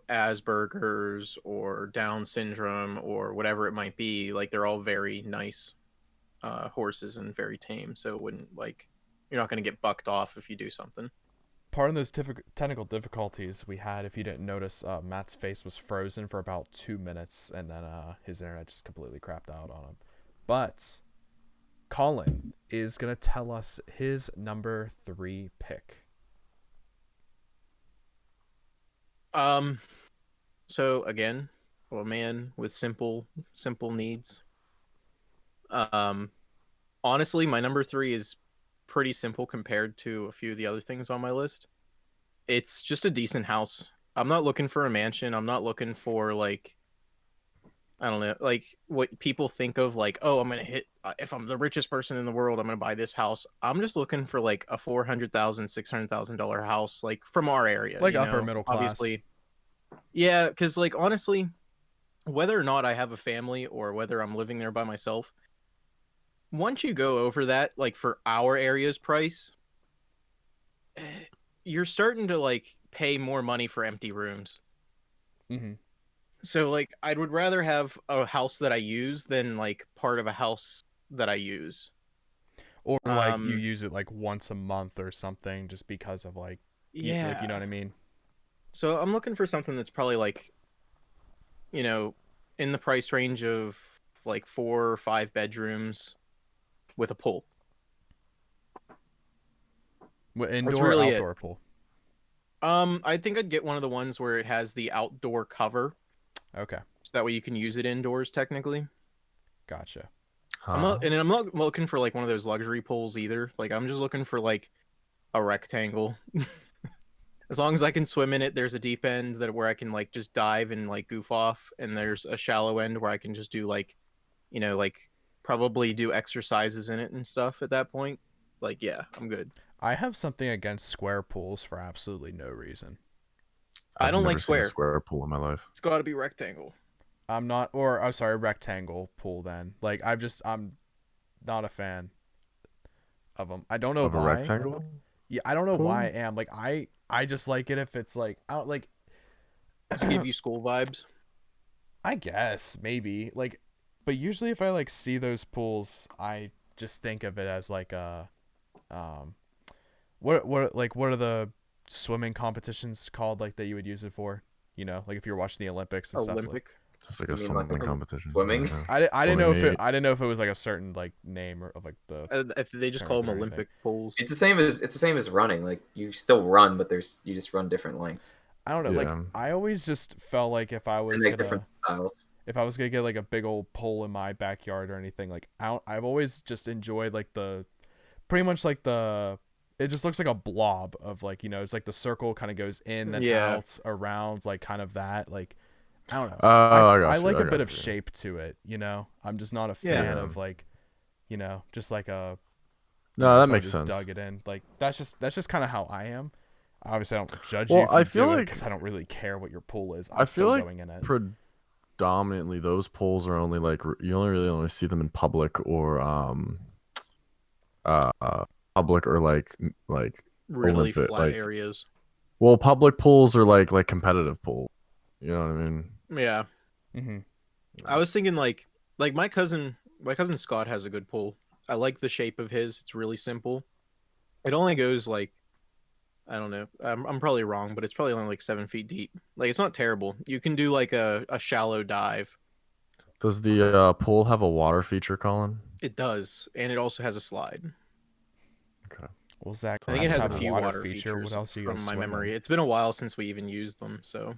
Asperger's or Down syndrome or whatever it might be, like they're all very nice horses and very tame. So it wouldn't like you're not going to get bucked off if you do something. Part of those technical difficulties we had, if you didn't notice, Matt's face was frozen for about 2 minutes, and then his internet just completely crapped out on him. But Colin is gonna tell us his number 3 pick. So again, a man with simple needs. Honestly, my number 3 is pretty simple compared to a few of the other things on my list. It's just a decent house. I'm not looking for a mansion. I'm not looking for like I don't know, like what people think of like, oh, I'm gonna hit if I'm the richest person in the world, I'm gonna buy this house. I'm just looking for like a $400,000, $600,000 house, like from our area. Like upper middle class. Obviously, yeah, because like honestly, whether or not I have a family or whether I'm living there by myself, once you go over that, like for our area's price, you're starting to like pay more money for empty rooms. Mm-hmm. So like I would rather have a house that I use than like part of a house that I use. Or like you use it like once a month or something, just because of like, yeah, like you know what I mean. So I'm looking for something that's probably like, in the price range of like 4 or 5 bedrooms with a pool. Indoor really or outdoor pool? I think I'd get one of the ones where it has the outdoor cover. Okay. So that way you can use it indoors technically. Gotcha. I'm not looking for like one of those luxury pools either. Like I'm just looking for like a rectangle. As long as I can swim in it, there's a deep end where I can like just dive and like goof off, and there's a shallow end where I can just do like, like probably do exercises in it and stuff at that point. Like yeah, I'm good. I have something against square pools for absolutely no reason. I don't like seen a square. square pool in my life. It's got to be rectangle. I'm sorry, rectangle pool then. Like I'm not a fan of them. I don't know Of why. a rectangle? Yeah, I don't know pool? why I am. Like I just like it if it's like I don't like Does it give you school vibes? I guess maybe. Like but usually if I like see those pools, I just think of it as like a what are the swimming competitions called like that you would use it for? Like if you're watching the Olympics and Olympic. stuff. Just like a You mean like swimming a competition. swimming? I didn't know if Swimming I didn't know if it was like a certain like name or of like the. If they just Can't call them remember Olympic pools. It's the same as running. Like you still run, but you just run different lengths I don't know. Yeah. Like I always just felt like if I was and like gonna different styles. if I was gonna get like a big old pole in my backyard or anything, like I've always just enjoyed like pretty much like it just looks like a blob of like it's like the circle kind of goes in then out around like kind of that like I don't know. I like a bit of shape to it. I'm just not a fan of like just like a No, that so I makes just sense. dug it in like that's just kind of how I am. Obviously, I don't judge Well, you if you I feel do it like- because I don't really care what your pool is. I I'm feel still like going in it. predominantly those pools are only like you only see them in public or public or like Really Olympic, flat like areas. public pools are like competitive pools. You know what I mean? Yeah. Mm-hmm. I was thinking like my cousin Scott has a good pool. I like the shape of his. It's really simple. It only goes like, I don't know. I'm probably wrong, but it's probably only like 7 feet deep. Like it's not terrible. You can do like a shallow dive. Does the pool have a water feature, Colin? It does, and it also has a slide. Okay. Well, Zach, I think it has have a few water water feature. features What else are you from gonna my swim memory. in? It's been a while since we even used them, so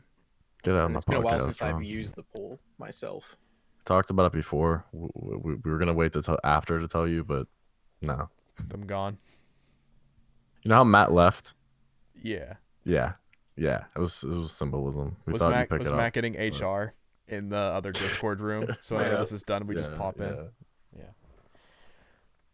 Get out of and my it's been a while podcast, since I've Ron. used the pool myself. Talked about it before. We were gonna wait to after to tell you, but no. I'm gone. You know how Matt left? Yeah. Yeah. It was symbolism. We thought you'd pick Was it Matt up. getting HR in the other Discord room? So whenever Yeah. this is done, we just Yeah, pop in. yeah. Yeah.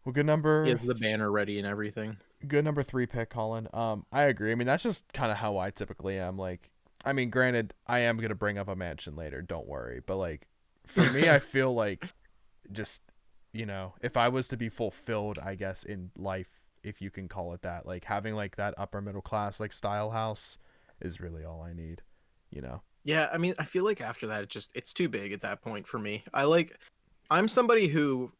Well, good number. He has the banner ready and everything. Good number 3 pick, Colin. I agree. I mean, that's just kind of how I typically am. Like, I mean, granted, I am gonna bring up a mansion later. Don't worry. But like, for me, I feel like just, if I was to be fulfilled, I guess, in life, if you can call it that, like having like that upper middle class like style house is really all I need. Yeah, I mean, I feel like after that, it's too big at that point for me. I'm somebody who,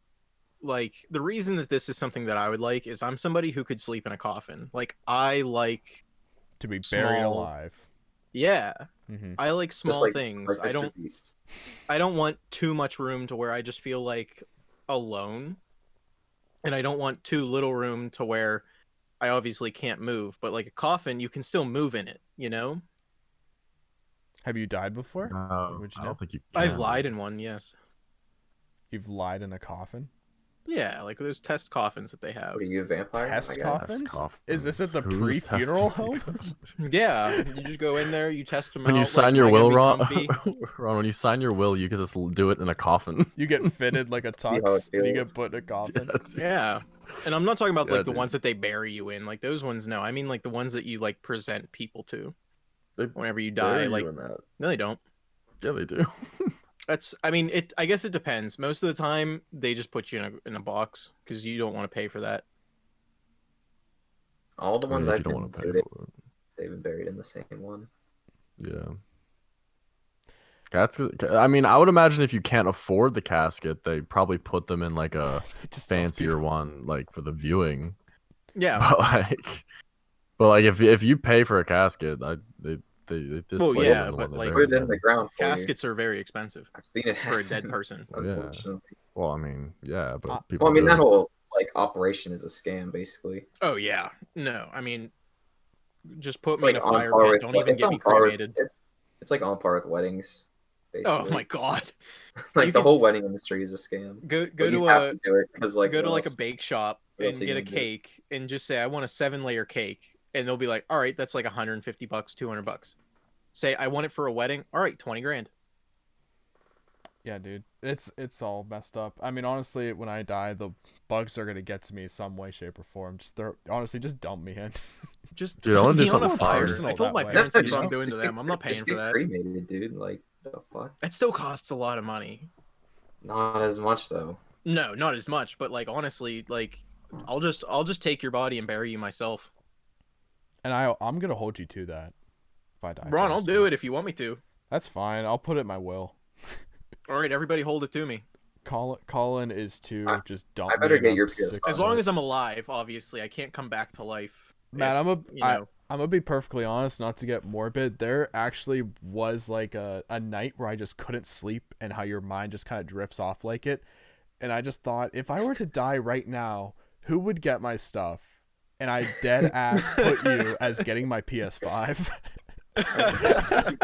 like, the reason that this is something that I would like is I'm somebody who could sleep in a coffin. Like, I like To be buried small. alive. Yeah, Mm-hmm. I like Just small like things. I Mr. don't Beast. I don't want too much room to where I just feel like alone, and I don't want too little room to where I obviously can't move. But like a coffin, you can still move in it. Have you died before? No, Would you I know? don't think you I've can. lied in one. Yes. You've lied in a coffin? Yeah, like those test coffins that they have. What are you, a vampire? Test I guess? coffins? Is this at the Who's pre-funeral testing? home? Yeah, you just go in there, you test them When out. you like, sign am your I gonna will, be Ron, comfy? Ron, when you sign your will, you can just do it in a coffin. You get fitted like a how it tux and you feels. get put in a coffin. Yeah. And I'm not talking about Yeah, like the dude. ones that they bury you in. Like those ones, no. I mean like the ones that you like present people to They whenever you bury die. you Like in that. no, they don't. Yeah, they do. I mean, I guess it depends. Most of the time, they just put you in a box because you don't want to pay for that. All the I mean, ones if I've you don't been want to to, pay for it. they've been buried in the same one. Yeah. I mean, I would imagine if you can't afford the casket, they probably put them in like a Just don't fancier one, like for the viewing. Yeah. But like if you pay for a casket, they display yeah, them in the but, one they like, bury Put it in the in. ground for you. Caskets are very expensive I've seen it for a dead happen, person. Well, yeah. unfortunately. Well, I mean, yeah, but Uh, people. Well, I mean, do that it. whole like operation is a scam, basically. Oh yeah. No, I mean, just put It's me like in a on fire par pit. with. Don't even It's get on me par with- cremated. It's like on par with weddings, basically. Oh my god. Like You the can- whole wedding industry is a scam. Go But you to have a to do it because like go to what like a else- bake shop what and else are you get a gonna do? cake and just say I want a 7-layer cake, and they'll be like, all right, that's like $150, $200. Say I want it for a wedding. All right, 20 grand. Yeah, dude. It's all messed up. I mean, honestly, when I die, the bugs are gonna get to me some way, shape, or form. Honestly, just dump me in. Just Dude, I wanna be do on a something fire. personal I told that my way. parents No, that's what I'm just- doing to just them. I'm not paying just for get that. cremated, dude. Like the fuck? That still costs a lot of money. Not as much though. No, not as much, but like honestly, like I'll just take your body and bury you myself. And I'm gonna hold you to that. If I die, Ron, I'll first. do it if you want me to. That's fine. I'll put it in my will. All right, everybody, hold it to me. Colin is to just dump I better me get in your a PS5. 6 As long foot. as I'm alive, obviously, I can't come back to life. Man, if, I'm gonna be perfectly honest, not to get morbid. There actually was like a night where I just couldn't sleep and how your mind just kind of drifts off like it. And I just thought, if I were to die right now, who would get my stuff? And I dead ass put you as getting my PS5. I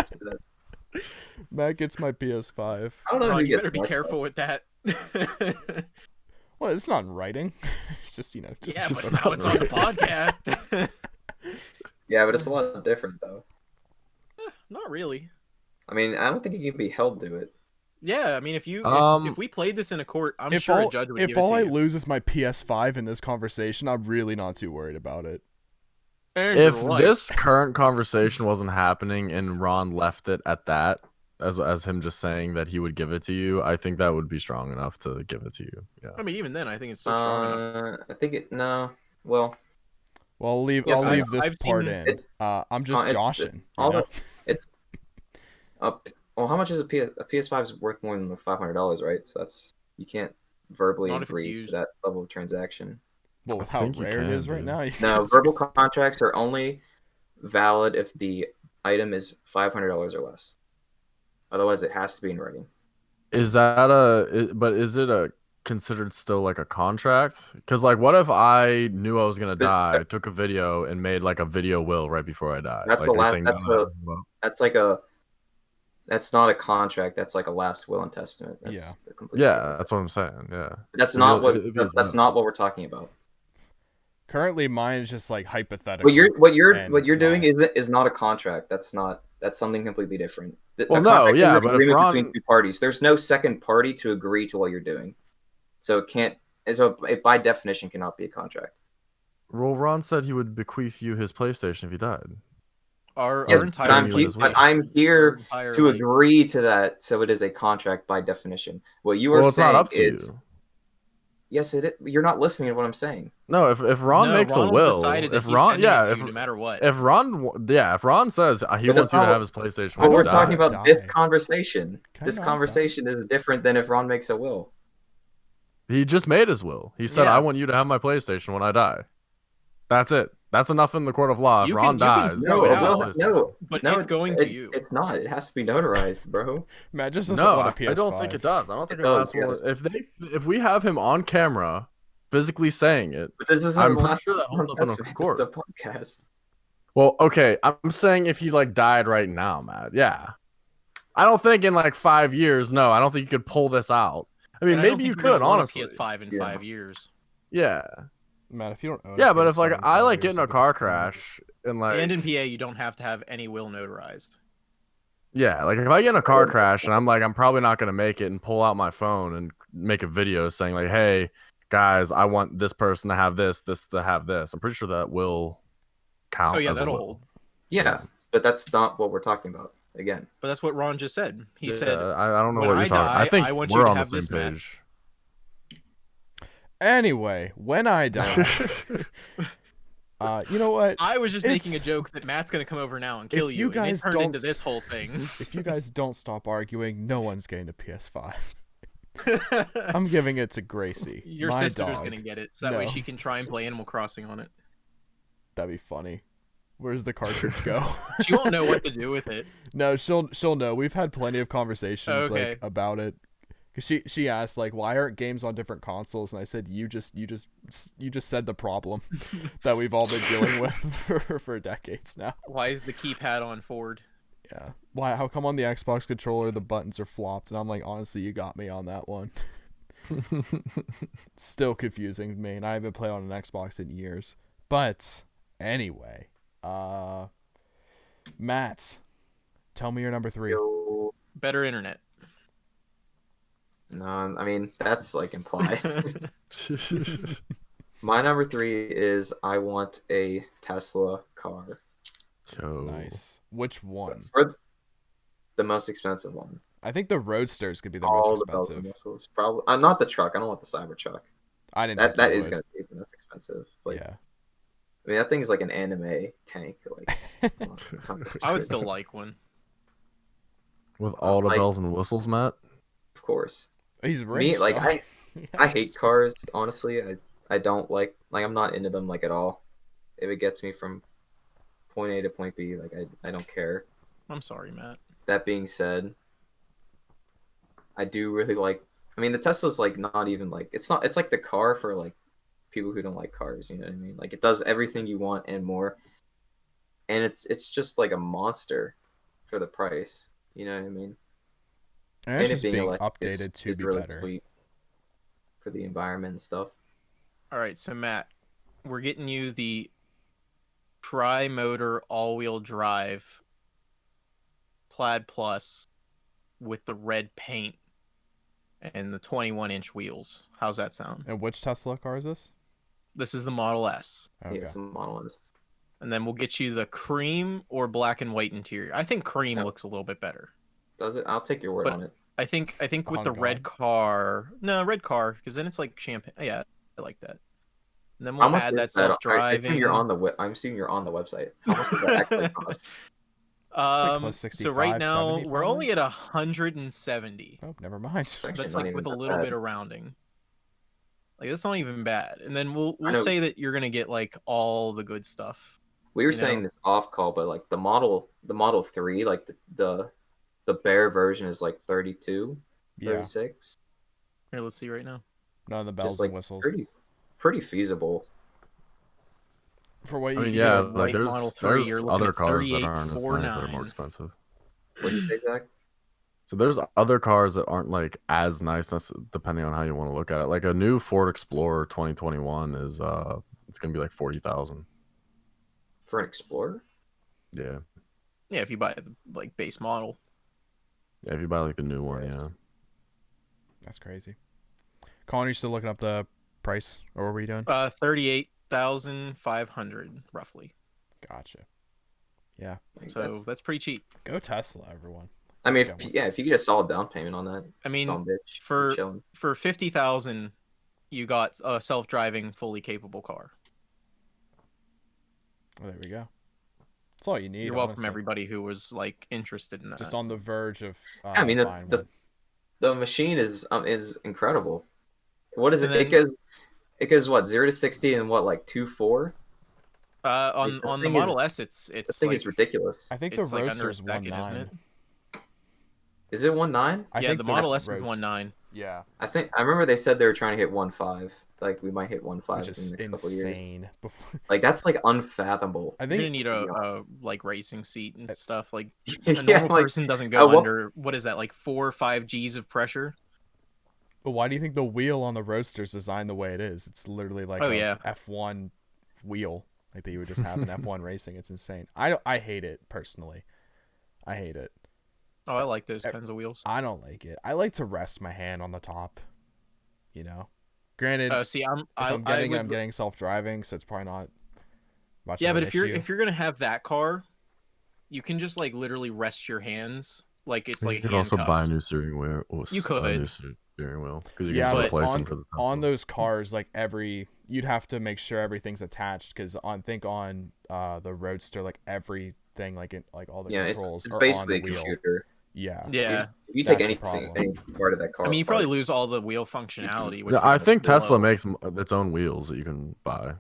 Matt gets my PS5. don't know Ron, who you gets better be my careful with that. Well, it's not in writing. It's just yeah, just but now it's on the right. podcast. stuff. Yeah, but it's a lot different though. Not really. I mean, I don't think you can be held to it. Yeah, I mean, if we played this in a court, I'm if sure all, a judge would if give it all to I you. lose is my PS5 in this conversation, I'm really not too worried about it. And If your life. this current conversation wasn't happening and Ron left it at that, as him just saying that he would give it to you, I think that would be strong enough to give it to you. Yeah. I mean, even then, I think it's still strong enough. I think it. No. Well, Well, I'll leave. Yes, I'll leave this I've part seen in. I'm just it- joshing. all you know? it's up. Well, how much is a PS5 is worth more than $500, right? So that's you can't verbally Not if it's agree to used. that level of transaction. Well, with I how think you rare it can, is right dude. now, you No, just- verbal contracts are only valid if the item is $500 or less. Otherwise, it has to be in writing. Is that but is it a considered still like a contract? Because like, what if I knew I was gonna die, took a video, and made like a video will right before I died? That's Like, the you're last. saying That's none of a. that as well? That's like a. That's not a contract. That's like a last will and testament. That's Yeah. a completely Yeah, different that's thing. what I'm saying. Yeah. That's It'd not be- what. it'd be his That's will. not what we're talking about. currently mine is just like hypothetical. What you're and what you're it's doing not. is not a contract. That's something completely different. Well, A no, contract is yeah, an but if agreement Ron- between two parties. There's no second party to agree to what you're doing, so it can't. So it by definition cannot be a contract. Well, Ron said he would bequeath you his PlayStation if he died. Our Yes, entire but I'm PlayStation- he- but I'm here our entire, to like, agree to that, so it is a contract by definition. What you are Well, it's saying not up to is you. yes, it is. You're not listening to what I'm saying. No, if Ron No, makes a Ronald will, decided that if he's Ron, sending it yeah, to if you no matter what. if Ron says he But wants that's you to not have his PlayStation I But when we're you don't talking die. about this die. conversation. Can I This not conversation is different than if Ron makes a will. He just made his will. He said, Yeah. "I want you to have my PlayStation when I die." That's it. That's enough in the court of law. If You Ron can- you can dies, throw No, it he out. has no, my PlayStation. no, But no, it's going to you. It's not. It has to be notarized, bro. Matt just doesn't No, want a PS5. I don't think it does. I don't think It the last does, one. yes. If we have him on camera, physically saying it, But this isn't I'm the pretty last sure that holds up in a This court. is a podcast. Well, okay, I'm saying if he like died right now, Matt. Yeah, I don't think in like 5 years. No, I don't think you could pull this out. I mean, And I don't maybe think you you're gonna could, own a honestly. PS5 in Yeah. 5 years. Yeah, Matt, if you don't own a yeah, but if PS5 like in I 5 like years, get in a you'll car just find it. crash and like And in PA, you don't have to have any will notarized. yeah, like if I get in a car crash and I'm probably not gonna make it and pull out my phone and make a video saying like, hey guys, I want this person to have this to have this. I'm pretty sure that will count. Oh, yeah, as a that'll will. hold. Yeah, but that's not what we're talking about. Again, But that's what Ron just said. He Yeah, said, I don't know when what you're I talking. die, I think I want we're you to on the have same this, Matt. page. Anyway, when I die, you know what? I was just making a It's- joke that Matt's going to come over now and kill If you. you And guys it turned don't into this whole thing. If you guys don't stop arguing, no one's getting the PS5. I'm giving it to Gracie. Your my sister's dog. going to get it, so that way No. she can try and play Animal Crossing on it. That'd be funny. Where's the cartridge go? She won't know what to do with it. No, she'll know. We've had plenty of conversations Okay. like about it. Cause she asked like, why aren't games on different consoles? And I said, you just said the problem that we've all been dealing with for decades now. Why is the keypad on Ford? Yeah. Why? How come on the Xbox controller the buttons are flopped? And I'm like, honestly, you got me on that one. Still confusing to me, and I haven't played on an Xbox in years. But anyway, Matt, tell me your number 3. yo, Better internet. no, I mean that's like implied. My number 3 is I want a Tesla car, Yo. Nice. Which one? for the most expensive one. I think the Roadsters could be the All most the bells and expensive. whistles, probably. Not the truck. I don't want the Cybertruck. I didn't. That think you is would. gonna be the most expensive. Like, Yeah. I mean, that thing is like an anime tank. Like, I would still like one. With all the like- bells and whistles, Matt. of course. He's Me, rich. like dog. I hate cars. Honestly, I don't like I'm not into them like at all. If it gets me from point A to point B, like I don't care. I'm sorry, Matt. That being said, I do really like. I mean, the Tesla's like not even like it's not. It's like the car for like people who don't like cars. You know what I mean? Like it does everything you want and more. And it's just like a monster for the price. You know what I mean? And it's just being electric updated to is be really better. sweet for the environment and stuff. All right, so Matt, we're getting you the tri-motor all-wheel drive Plaid Plus with the red paint and the 21-inch wheels. How's that sound? And which Tesla car is this? This is the Model S. Okay. Yeah, it's a Model S. And then we'll get you the cream or black and white interior. I think cream Yep. looks a little bit better. Does it? I'll take your word But- on it. I think with the On red God. car. No, red car, because then it's like champagne. Yeah, I like that. And then How we'll much add is that that? I assume self-driving. you're on the I'm assuming you're on the website. How much does that actually cost? like close So right 65, now 70 we're probably. only at 170. Oh, never mind. It's actually That's not like even with a that little bad. bit of rounding. Like that's not even bad. And then we'll I know- say that you're gonna get like all the good stuff. We were you saying know? this off call, but like the Model 3, like the bare version is like 32, Yeah, 36. Here, let's see right now. none of the bells Just like and whistles. pretty feasible. For what I you mean, can yeah, get. like white Model there's 3, you're looking other at cars that aren't as nice that are 38.49. more expensive. What do you say, Zach? So there's other cars that aren't like as nice, depending on how you want to look at it. Like a new Ford Explorer 2021 is it's gonna be like 40,000. For an Explorer? Yeah, Yeah, if you buy the like base model. yeah. If you buy like the new one, Yes. yeah. That's crazy. Colin, are you still looking up the price, or what were you doing? 38,500 roughly. Gotcha. Yeah, Like, So that's pretty cheap. go Tesla, everyone. I mean, Let's go. if you get a solid down payment on that, I mean, some bitch, for- chilling. For 50,000, you got a self-driving, fully capable car. Well, there we go. That's all you need. You're welcome, honestly. everybody who was like interested in that. Just on the verge of I mean, buying one. the machine is incredible. What is it? And It goes what 0 to 60 in what like 2.4? on the the thing Model is- S, I it's think like it's ridiculous. I think the it's like Roadster under a is second, isn't 1.9. it? Is it 1.9? I Yeah, think the Model S is Roadster- 1.9. Yeah, I remember they said they were trying to hit 1.5. Like we might hit 1.5 which in is the next couple of years. insane. Like that's like unfathomable. I You're gonna think need to be a honest. like racing seat and stuff. Like Yeah, a normal like, person doesn't at go what- under what is that, like 4 or 5 G's of pressure? But why do you think the wheel on the Roadster is designed the way it is? It's literally like Oh, a yeah. F1 wheel, like that you would just have in F1 racing. It's insane. I hate it personally. I hate it. Oh, I like those kinds of wheels. I don't like it. I like to rest my hand on the top. You know, granted, See, if I'm getting self-driving, so it's probably not much. Yeah, of but an if you're issue. gonna have that car, you can just like literally rest your hands like it's You like could also buy a handcuffs. new steering wheel. You A could. new steering wheel because you Yeah, can but just replace on them for the Tesla. on those cars, like you'd have to make sure everything's attached because on the Roadster, like everything, like all the Yeah, it's controls it's are basically on the a wheel. computer. Yeah. Yeah, If you take That's the anything, problem. any part of that car, I mean, you probably apart, lose all the wheel functionality. Which Yeah, I would think Tesla blow. makes its own wheels that you can buy.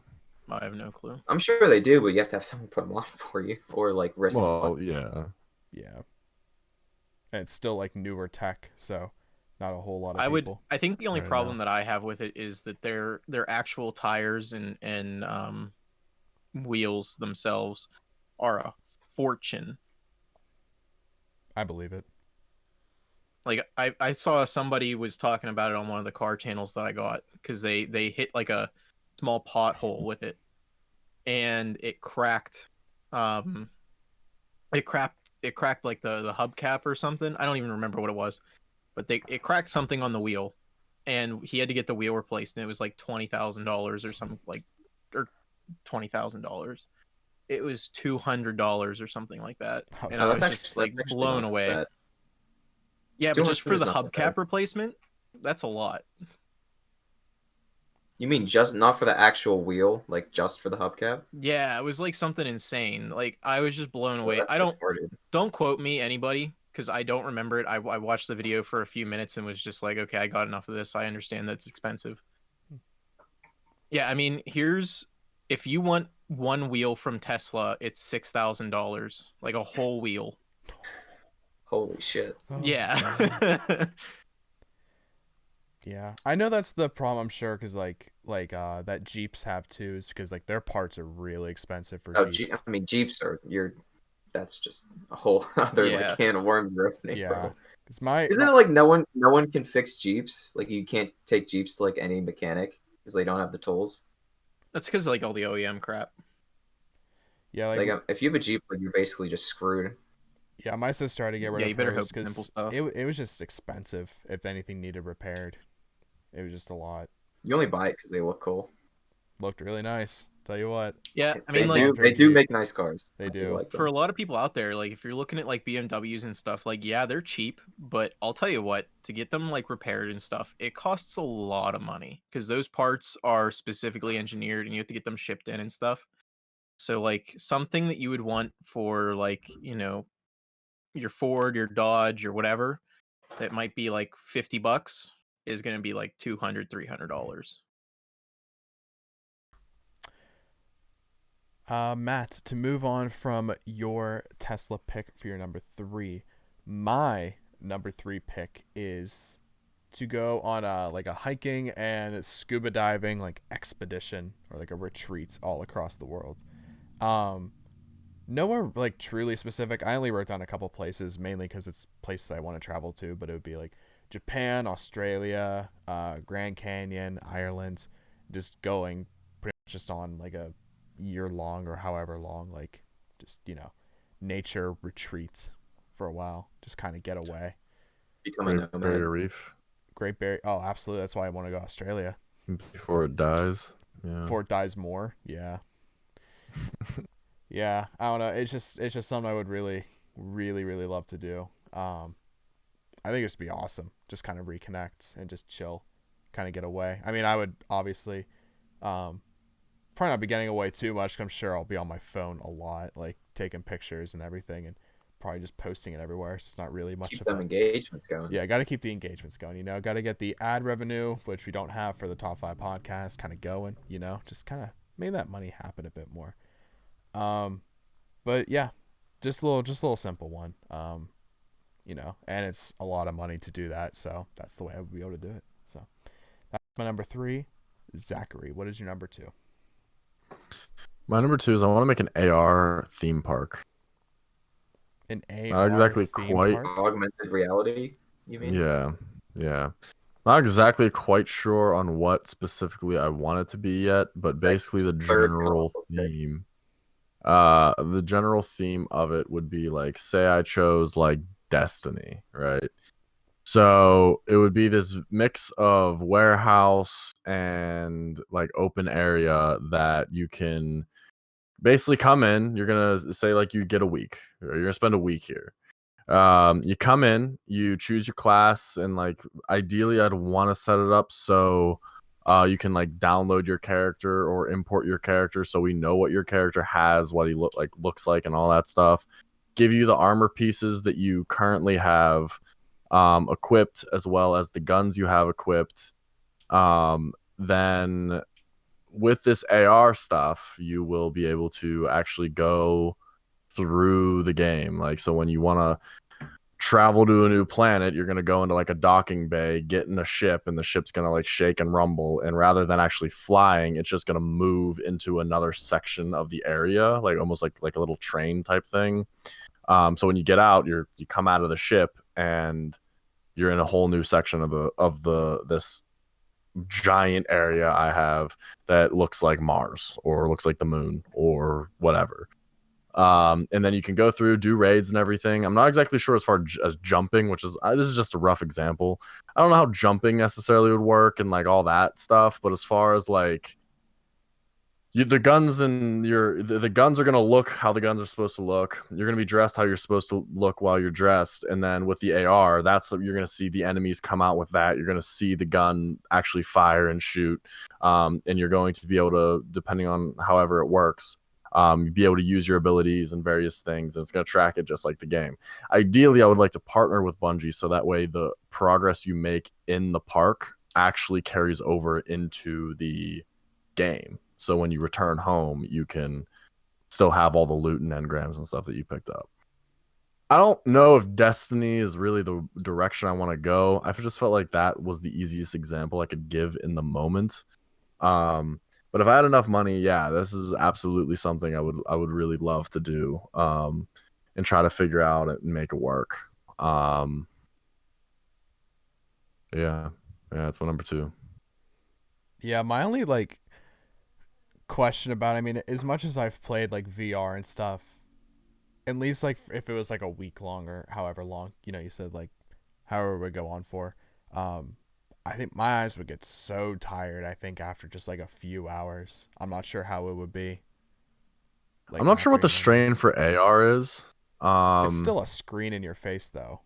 I have no clue. I'm sure they do, but you have to have someone put them on for you, or like risk. Well, yeah. Yeah. And it's still like newer tech, so not a whole lot of people. I think the only Right problem now. that I have with it is that their actual tires and wheels themselves are a fortune. I believe it. Like I saw somebody was talking about it on one of the car channels that I got because they hit like a small pothole with it and it cracked it cracked like the hubcap or something. I don't even remember what it was, but it cracked something on the wheel and he had to get the wheel replaced and it was like $20,000 or something, like, or $20,000. It was $200 or something like that, Oh, and that's I was actually- just like that's actually blown not away. bad. Yeah, but 200 just for is the not that hubcap bad. replacement, that's a lot. You mean just not for the actual wheel, like just for the hubcap? Yeah, it was like something insane. Like I was just blown away. That's I retarded. don't quote me, anybody, because I don't remember it. I watched the video for a few minutes and was just like, okay, I got enough of this. I understand that's expensive. Yeah, I mean, if you want one wheel from Tesla, it's $6,000, like a whole wheel. Holy shit! Oh, God. Yeah. Yeah, I know that's the problem. I'm sure because like that Jeeps have too, is because like their parts are really expensive for Oh, Jeeps. I mean, Jeeps are that's just a whole other Yeah. like can of worms you're opening, Yeah, bro. because Isn't it like no one can fix Jeeps? Like you can't take Jeeps to like any mechanic because they don't have the tools. That's because like all the OEM crap. yeah, Like if you have a Jeep, like you're basically just screwed. yeah, my sister had to get rid Yeah, of you better hers hope simple because stuff. it was just expensive. If anything needed repaired, it was just a lot. You only buy it because they look cool. Looked really nice. Tell you what, Yeah, I They mean, like, do. They do make nice cars. They I do. like for a them. lot of people out there, like if you're looking at like BMWs and stuff, like yeah, they're cheap, but I'll tell you what, to get them like repaired and stuff, it costs a lot of money because those parts are specifically engineered and you have to get them shipped in and stuff. So like something that you would want for like, your Ford, your Dodge, or whatever that might be like $50 is going to be like $200, $300. Matt, to move on from your Tesla pick for your number 3, my number 3 pick is to go on a hiking and scuba diving like expedition or like a retreat all across the world. Um, Nowhere like truly specific. I only wrote down a couple places mainly because it's places I want to travel to, but it would be like Japan, Australia, Grand Canyon, Ireland, just going pretty much just on like a year long or however long, like just nature retreats for a while, just kind of get away. Become a Great Barrier nomad. Reef Great Barrier. Oh, absolutely. That's why I want to go Australia before it dies. Yeah. before it dies more. Yeah. Yeah, I don't know. It's just something I would really, really, really love to do. I think it'd be awesome. Just kind of reconnect and just chill, kind of get away. I mean, I would obviously, probably not be getting away too much. 'Cause I'm sure I'll be on my phone a lot, like taking pictures and everything, and probably just posting it everywhere. It's not really much Keep of them a engagements going. yeah. Got to keep the engagements going. Got to get the ad revenue, which we don't have for the top 5 podcasts, kind of going. Just kind of make that money happen a bit more. But yeah, just a little simple one. And it's a lot of money to do that, so that's the way I would be able to do it. So that's my number 3. Zachary, what is your number 2? My number 2 is I want to make an AR theme park. An AR Not exactly theme quite. park? Augmented reality, you mean? Yeah, yeah. Not exactly quite sure on what specifically I want it to be yet, but basically the third general console pick. theme. The general theme of it would be like, say I chose like Destiny, right? So it would be this mix of warehouse and like open area that you can basically come in. You're gonna say like you get a week, or you're gonna spend a week here. You come in, you choose your class, and like ideally I'd want to set it up so you can like download your character or import your character so we know what your character has, what he looks like and all that stuff. Give you the armor pieces that you currently have equipped, as well as the guns you have equipped. Then with this AR stuff, you will be able to actually go through the game. Like, so when you want to travel to a new planet, you're going to go into like a docking bay, get in a ship, and the ship's going to like shake and rumble. And rather than actually flying, it's just going to move into another section of the area, like almost like a little train type thing. So when you get out, you come out of the ship and you're in a whole new section of this giant area I have that looks like Mars or looks like the moon or whatever. And then you can go through, do raids and everything. I'm not exactly sure as far as jumping, which is this is just a rough example. I don't know how jumping necessarily would work and like all that stuff, but as far as like the guns and the guns are going to look how the guns are supposed to look. You're going to be dressed how you're supposed to look while you're dressed. And then with the AR, you're going to see the enemies come out with that. You're going to see the gun actually fire and shoot. And you're going to be able to, depending on however it works, be able to use your abilities and various things. And it's going to track it just like the game. Ideally, I would like to partner with Bungie so that way the progress you make in the park actually carries over into the game. So when you return home, you can still have all the loot and engrams and stuff that you picked up. I don't know if Destiny is really the direction I want to go. I just felt like that was the easiest example I could give in the moment. But if I had enough money, yeah, this is absolutely something I would really love to do, and try to figure out and make it work. Yeah, that's my number 2. Yeah, my only like question about I mean, as much as I've played like VR and stuff, at least like if it was like a week long or however long, you said like however it would go on for, I think my eyes would get so tired, I think after just like a few hours. I'm not sure how it would be. Like I'm not sure what the operating on strain for AR is. it's still a screen in your face though,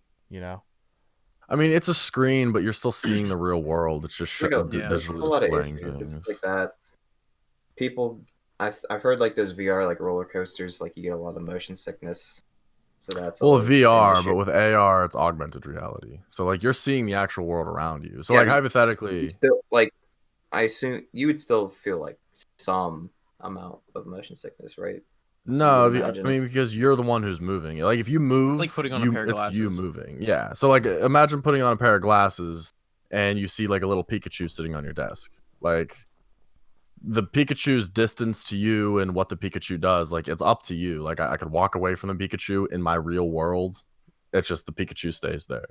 I mean, it's a screen, but you're still seeing the real world. It's just Like a digitally lot of displaying issues. things. It's like that. People, I've heard like those VR like roller coasters, like you get a lot of motion sickness. So that's Well, always an VR, issue. but with AR, it's augmented reality. So like you're seeing the actual world around you. So Yeah, like you hypothetically, still like I assume you would still feel like some amount of motion sickness, right? I would no, I imagine. mean because you're the one who's moving. Like if you It's like move, putting on a pair of it's you glasses. moving. Yeah. So like imagine putting on a pair of glasses and you see like a little Pikachu sitting on your desk. Like the Pikachu's distance to you and what the Pikachu does, like it's up to you. Like I could walk away from the Pikachu in my real world. It's just the Pikachu stays there.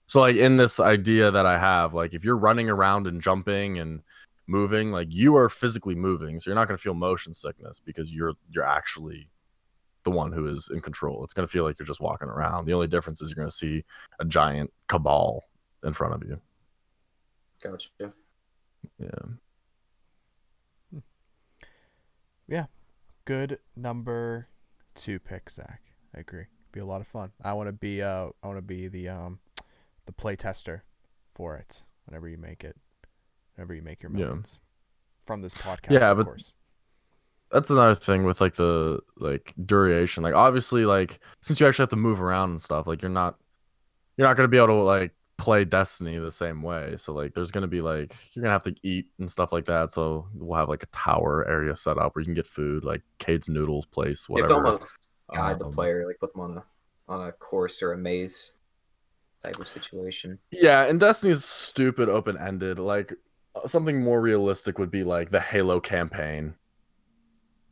So like in this idea that I have, like if you're running around and jumping and moving, like you are physically moving, so you're not gonna feel motion sickness because you're actually the one who is in control. It's gonna feel like you're just walking around. The only difference is you're gonna see a giant cabal in front of you. Gotcha. Yeah. Yeah, good number 2 pick, Zach. I agree. Be a lot of fun. I want to be the play tester for it whenever you make it, whenever you make your Yeah. millions from this podcast, Yeah, of but course. that's another thing with like the like duration. Like obviously, like since you actually have to move around and stuff, like you're not gonna be able to like play Destiny the same way. So like there's gonna be like you're gonna have to eat and stuff like that. So we'll have like a tower area set up where you can get food, like Cade's Noodles place, You have to whatever. almost guide the Um, player, like put them on a course or a maze type of situation. Yeah, and Destiny's stupid open ended. Like something more realistic would be like the Halo campaign.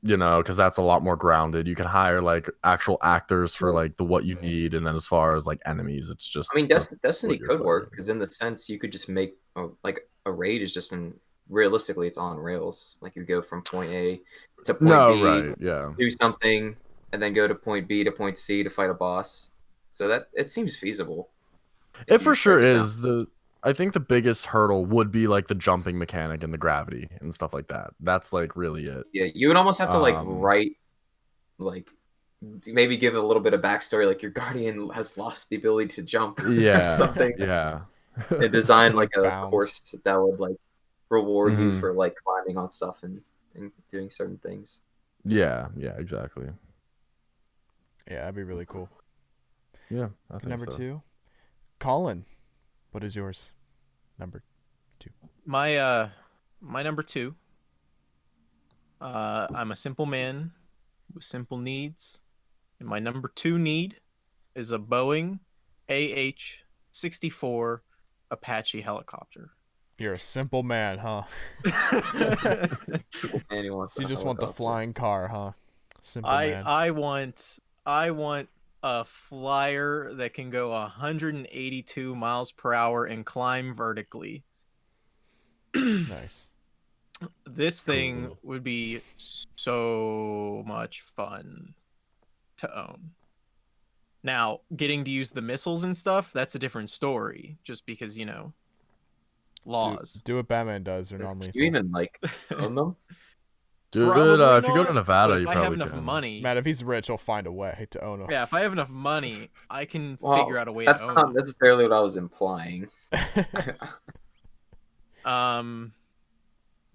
You know, because that's a lot more grounded. You can hire like actual actors for like the what you need, and then as far as like enemies, it's just I mean, Destiny what you're could work fighting. because in the sense you could just make like a raid is just in realistically it's on rails. Like you go from point A to point No, B, right? Yeah. do something, and then go to point B to point C to fight a boss. So that it seems feasible. It If for you sure break it down. is. I think the biggest hurdle would be like the jumping mechanic and the gravity and stuff like that. That's like really it. Yeah, you would almost have to like Um, write like maybe give a little bit of backstory, like your guardian has lost the ability to jump or yeah, something, yeah. and design like Like a bound. course that would like reward you Mhm. for like climbing on stuff and doing certain things. Yeah, exactly. Yeah, that'd be really cool. Yeah, I think Number so. 2, Colin. What is yours? Number My number 2. I'm a simple man with simple needs, and my number 2 need is a Boeing AH-64 Apache helicopter. You're a simple man, huh? And he wants So you a just want the helicopter. flying car, huh? Simple man. I want a flyer that can go 182 miles per hour and climb vertically. Nice. This thing Cool. would be so much fun to own. Now, getting to use the missiles and stuff, that's a different story, just because, laws. Do what Batman does or Do non-lethal. you even like own them? Dude, Probably if you go to not, Nevada, but you if I have probably enough can. money, Matt, if he's rich, he'll find a way to own a. yeah, if I have enough money, I can Well, figure out a way that's to own not them. necessarily what I was implying.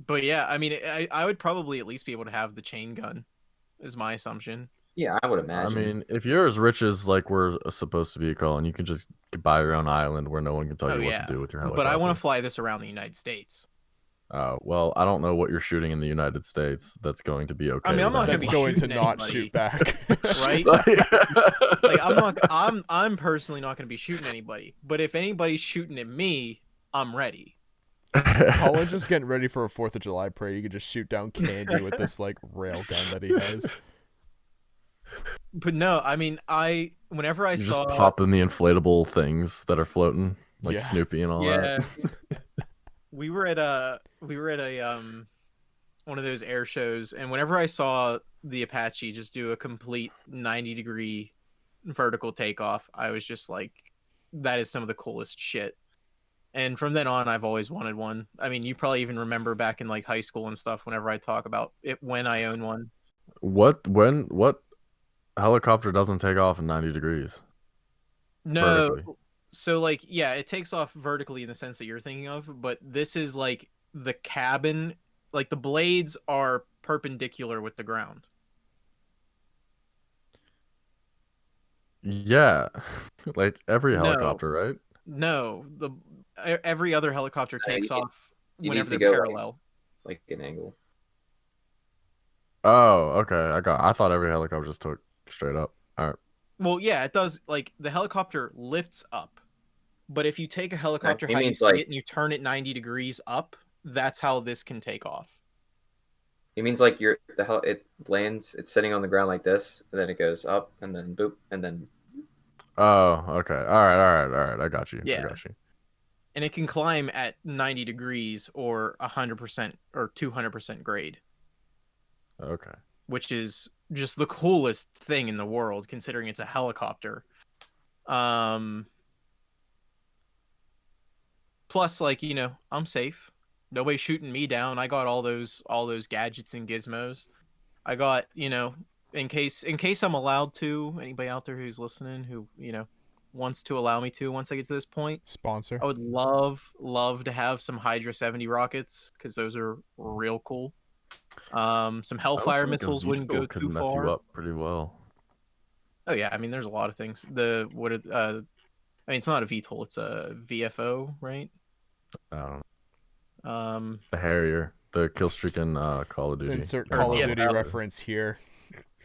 But yeah, I mean, I would probably at least be able to have the chain gun, is my assumption. Yeah, I would I imagine. mean, if you're as rich as like we're supposed to be, Colin, you can just buy your own island where no one can tell Oh you what yeah, to do with your but helicopter. I want to fly this around the United States. Well, I don't know what you're shooting in the United States. That's going to be okay. I mean, I'm not gonna That's be going to shooting not anybody. shoot back. Right? Like I'm personally not going to be shooting anybody, but if anybody's shooting at me, I'm ready. Colin's just getting ready for a 4th of July parade. You could just shoot down candy with this like rail gun that he has. But no, I mean, whenever I You saw just pop in the inflatable things that are floating, like Yeah. Snoopy and all that. we were at a one of those air shows, and whenever I saw the Apache just do a complete 90-degree vertical takeoff, I was just like, that is some of the coolest shit. And from then on, I've always wanted one. I mean, you probably even remember back in like high school and stuff whenever I talk about it when I own one. What helicopter doesn't take off in 90 degrees? No. Vertically. So like, yeah, it takes off vertically in the sense that you're thinking of, but this is like the cabin, like the blades are perpendicular with the ground. Yeah, like every No, helicopter, right? no. Every other helicopter takes you, off you whenever need to they're go parallel. like an angle. Oh, okay. I thought every helicopter just took straight up. All right. Well, yeah, it does. Like the helicopter lifts up, but if you take a helicopter He how you means see like it and you turn it 90 degrees up, that's how this can take off. he means like the hell it lands. It's sitting on the ground like this, and then it goes up, and then boop, and then Oh, okay. All right. I got you. I Yeah. got you. And it can climb at 90 degrees or 100% or 200% grade, Okay. which is just the coolest thing in the world considering it's a helicopter. Plus, like, I'm safe. Nobody's shooting me down. I got all those gadgets and gizmos. I got, in case I'm allowed to, anybody out there who's listening who, wants to allow me to once I get to this point, Sponsor. I would love to have some Hydra 70 rockets because those are real cool. Some Hellfire missiles wouldn't go could too mess far. you up pretty well. Oh yeah, I mean there's a lot of things. I mean it's not a VTOL, it's a VFO, right? I don't know. Um, The Harrier, the kill-streaking Call of Duty. Insert or Call of Yeah, Duty that's- reference here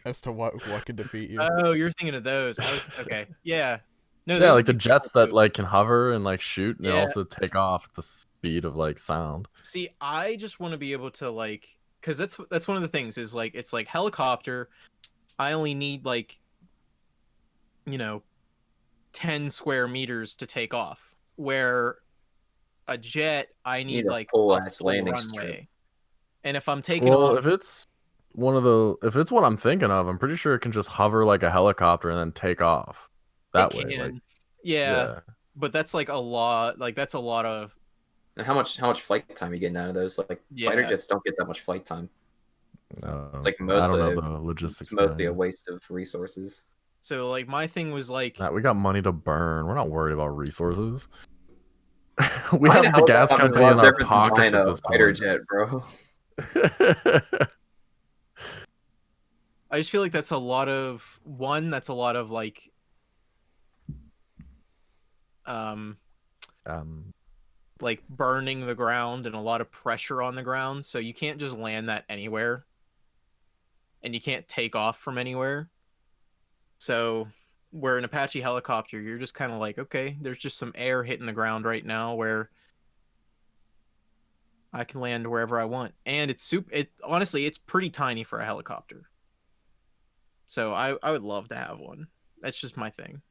as to what could defeat you. oh, you're thinking of those. Okay, yeah. No, Yeah, those like would the be jets cool, that too. like can hover and like shoot and Yeah. also take off at the speed of like sound. See, I just want to be able to like, because that's one of the things is like it's like helicopter. I only need like, 10 square meters to take off. Where a jet, I you need need a like full a ass full landing runway. strip. And if I'm taking Well, off, if it's if it's what I'm thinking of, I'm pretty sure it can just hover like a helicopter and then take off that it way. can, Like, yeah, but that's like a lot. Like that's a lot of And how much flight time are you getting out of those? Like fighter Yeah. jets don't get that much flight time. It's like I don't know the it's logistics. mostly a behind it. waste of resources. So like my thing was like Matt, we got money to burn. We're not worried about resources. We Buying a have the gas helicopter is a company lot in our different than pockets buying at a this fighter point. jet, bro. I just feel like that's a lot of like um um, like burning the ground and a lot of pressure on the ground, so you can't just land that anywhere. And you can't take off from anywhere. So where an Apache helicopter, you're just kind of like, okay, there's just some air hitting the ground right now where I can land wherever I want. And honestly, it's pretty tiny for a helicopter. So I would love to have one. That's just my thing.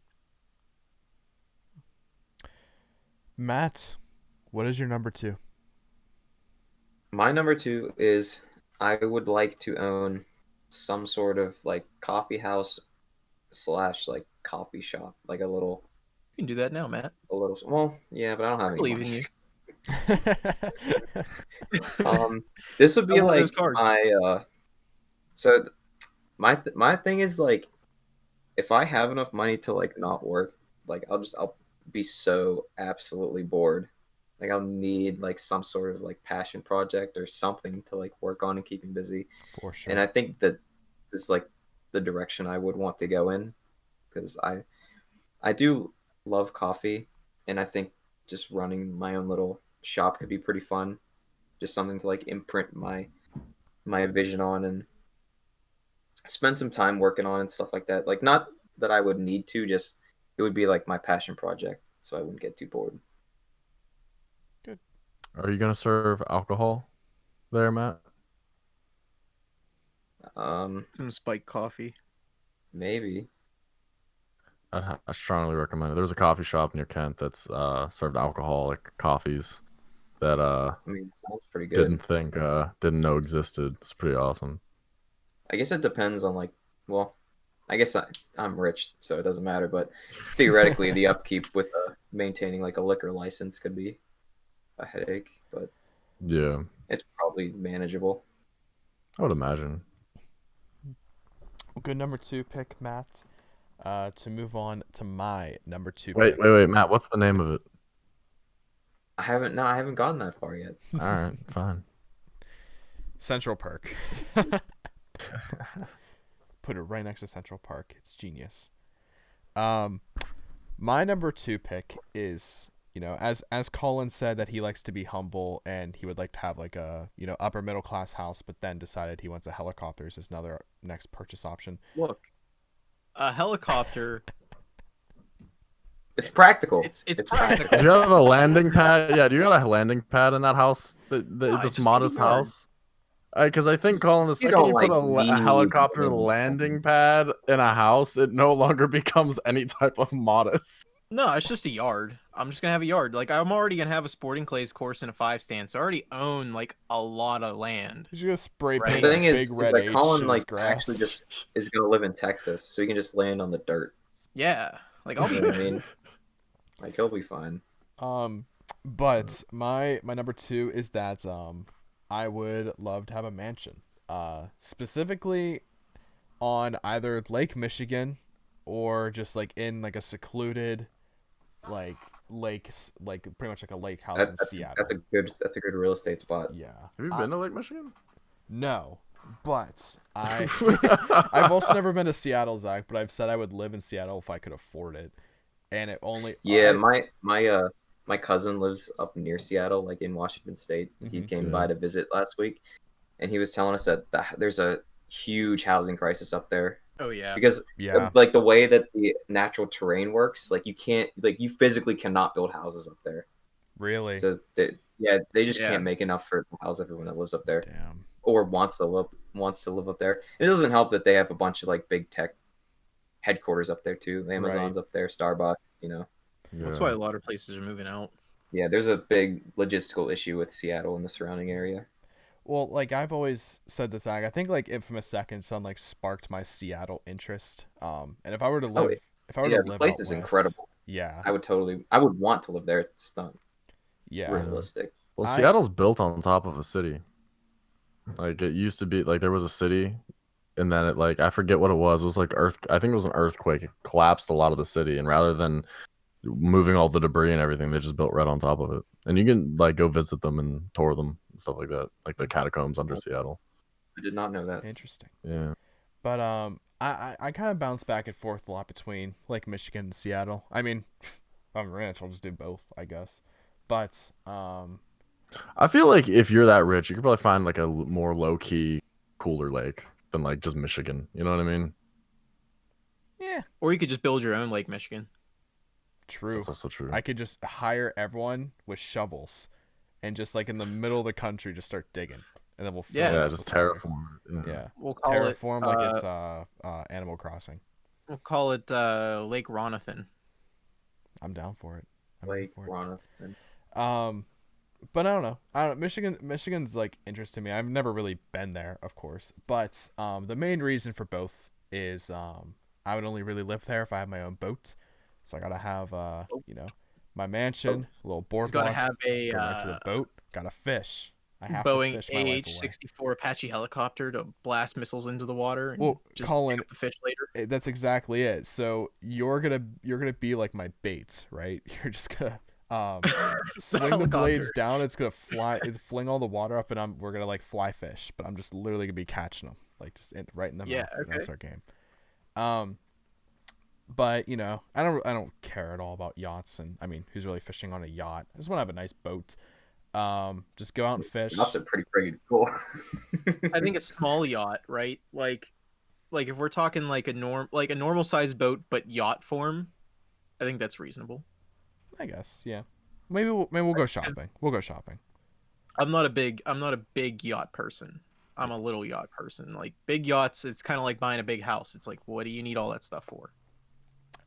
Matt, what is your number 2? My number 2 is I would like to own some sort of like coffee house / like coffee shop, like a little. You can do that now, Matt. Well, yeah, but I don't have I any believe money. in you. This would be One of those like cards. my so my thing is like if I have enough money to like not work, like I'll be so absolutely bored. Like I'll need like some sort of like passion project or something to like work on and keep me busy. For sure. And I think that this is like the direction I would want to go in because I do love coffee and I think just running my own little shop could be pretty fun. Just something to like imprint my vision on and spend some time working on and stuff like that. Like not that I would need to, just it would be like my passion project, so I wouldn't get too bored. are you gonna serve alcohol there, Matt? Some spiked coffee. Maybe. I strongly recommend it. There's a coffee shop near Kent that's served alcoholic coffees that I mean, it sounds pretty good. didn't know existed. It's pretty awesome. I guess it depends on like, well, I guess I'm rich, so it doesn't matter. But theoretically, the upkeep with maintaining like a liquor license could be a headache, but Yeah, it's probably manageable. I would imagine. Good number 2 pick, Matt. To move on to my number 2 Wait, pick. Matt. What's the name of it? I haven't gotten that far yet. All right, fine. Central Park. Put it right next to Central Park. It's genius. My number 2 pick is, as Colin said that he likes to be humble and he would like to have like a, upper middle class house, but then decided he wants a helicopter as another next purchase option. Look, a helicopter. It's practical. It's practical. Do you have a landing pad? Yeah, do you got a landing pad in that house? This just modest need a yard. house? Because I think, Colin, the second don't, you put like, a need helicopter landing landing pad in a house, it no longer becomes any type of modest. No, it's just a yard. I'm just gonna have a yard. Like I'm already gonna have a sporting clays course and a 5 stand, so I already own like a lot of land. He's gonna spray Right. paint The a thing big is red like H Colin in his like grass. actually just is gonna live in Texas, so he can just land on the dirt. Yeah, like I'll be You know what I mean? Like he'll be fine. But my number 2 is that I would love to have a mansion. Specifically on either Lake Michigan or just like in like a secluded like lakes, like pretty much like a lake house in Seattle. That's a good real estate spot. Yeah. Have you been to Lake Michigan? No, but I've also never been to Seattle, Zach, but I've said I would live in Seattle if I could afford it. And it only Yeah, my cousin lives up near Seattle, like in Washington State. He Mhm. came by to visit last week, and he was telling us that there's a huge housing crisis up there Oh yeah. because Yeah. like the way that the natural terrain works, like you physically cannot build houses up there. Really? So they just Yeah. can't make enough for to house everyone that lives up there Damn. or wants to live up there. And it doesn't help that they have a bunch of like big tech headquarters up there too. Amazon's up there, Starbucks, That's why a lot of places are moving out. Yeah, there's a big logistical issue with Seattle and the surrounding area. Well, like I've always said this, Zach. I think like Infamous Second Son like sparked my Seattle interest. And if I were to live, if I were Yeah, to the live place out is west, incredible. Yeah. I would want to live there. It's not Yeah. realistic. Well, I- Seattle's built on top of a city. Like it used to be, like there was a city, and then it like I forget what it was. It was like I think it was an earthquake. It collapsed a lot of the city, and rather than moving all the debris and everything, they just built right on top of it. And you can like go visit them and tour them and stuff like that, like the catacombs under Seattle. I did not know that. Interesting. Yeah. But I kind of bounce back and forth a lot between like Michigan and Seattle. I mean, if I'm rich, I'll just do both, I guess. But I feel like if you're that rich, you could probably find like a more low key, cooler lake than like just Michigan. You know what I mean? yeah, Or you could just build your own Lake Michigan. true. That's also true. I could just hire everyone with shovels, and just like in the middle of the country, just start digging, and then we'll fill Yeah. it Yeah, up just with water. terraform it. Yeah, We'll call terraform it like it's Animal Crossing. we'll call it Lake Ronathan. I'm down for it. I'm down Like for it. Ronathan. But I don't know. Michigan's like interesting to me. I've never really been there, of course. But the main reason for both is I would only really live there if I had my own boat. So I gotta have my mansion, a little He's boardwalk. got to have a Go back to the boat. Gotta fish. I have to Boeing fish my life away. AH-64 Apache helicopter to blast missiles into the water and Well, just Colin, pick up the fish later. That's exactly it. So you're gonna be like my bait, right? You're just gonna swing the helicopter. blades down. It's gonna fling all the water up, and we're gonna like fly fish. But I'm just literally gonna be catching them, like just right in the Yeah, mouth. And okay. that's our game. But I don't care at all about yachts, and I mean, who's really fishing on a yacht? I just want to have a nice boat. Just go out and fish. Yachts are pretty friggin' cool. I think a small yacht, right? Like if we're talking like a normal sized boat but yacht form, I think that's reasonable. I guess, yeah. Maybe we'll go shopping. We'll go shopping. I'm not a big yacht person. I'm a little yacht person. Like big yachts, it's kind of like buying a big house. It's like, what do you need all that stuff for?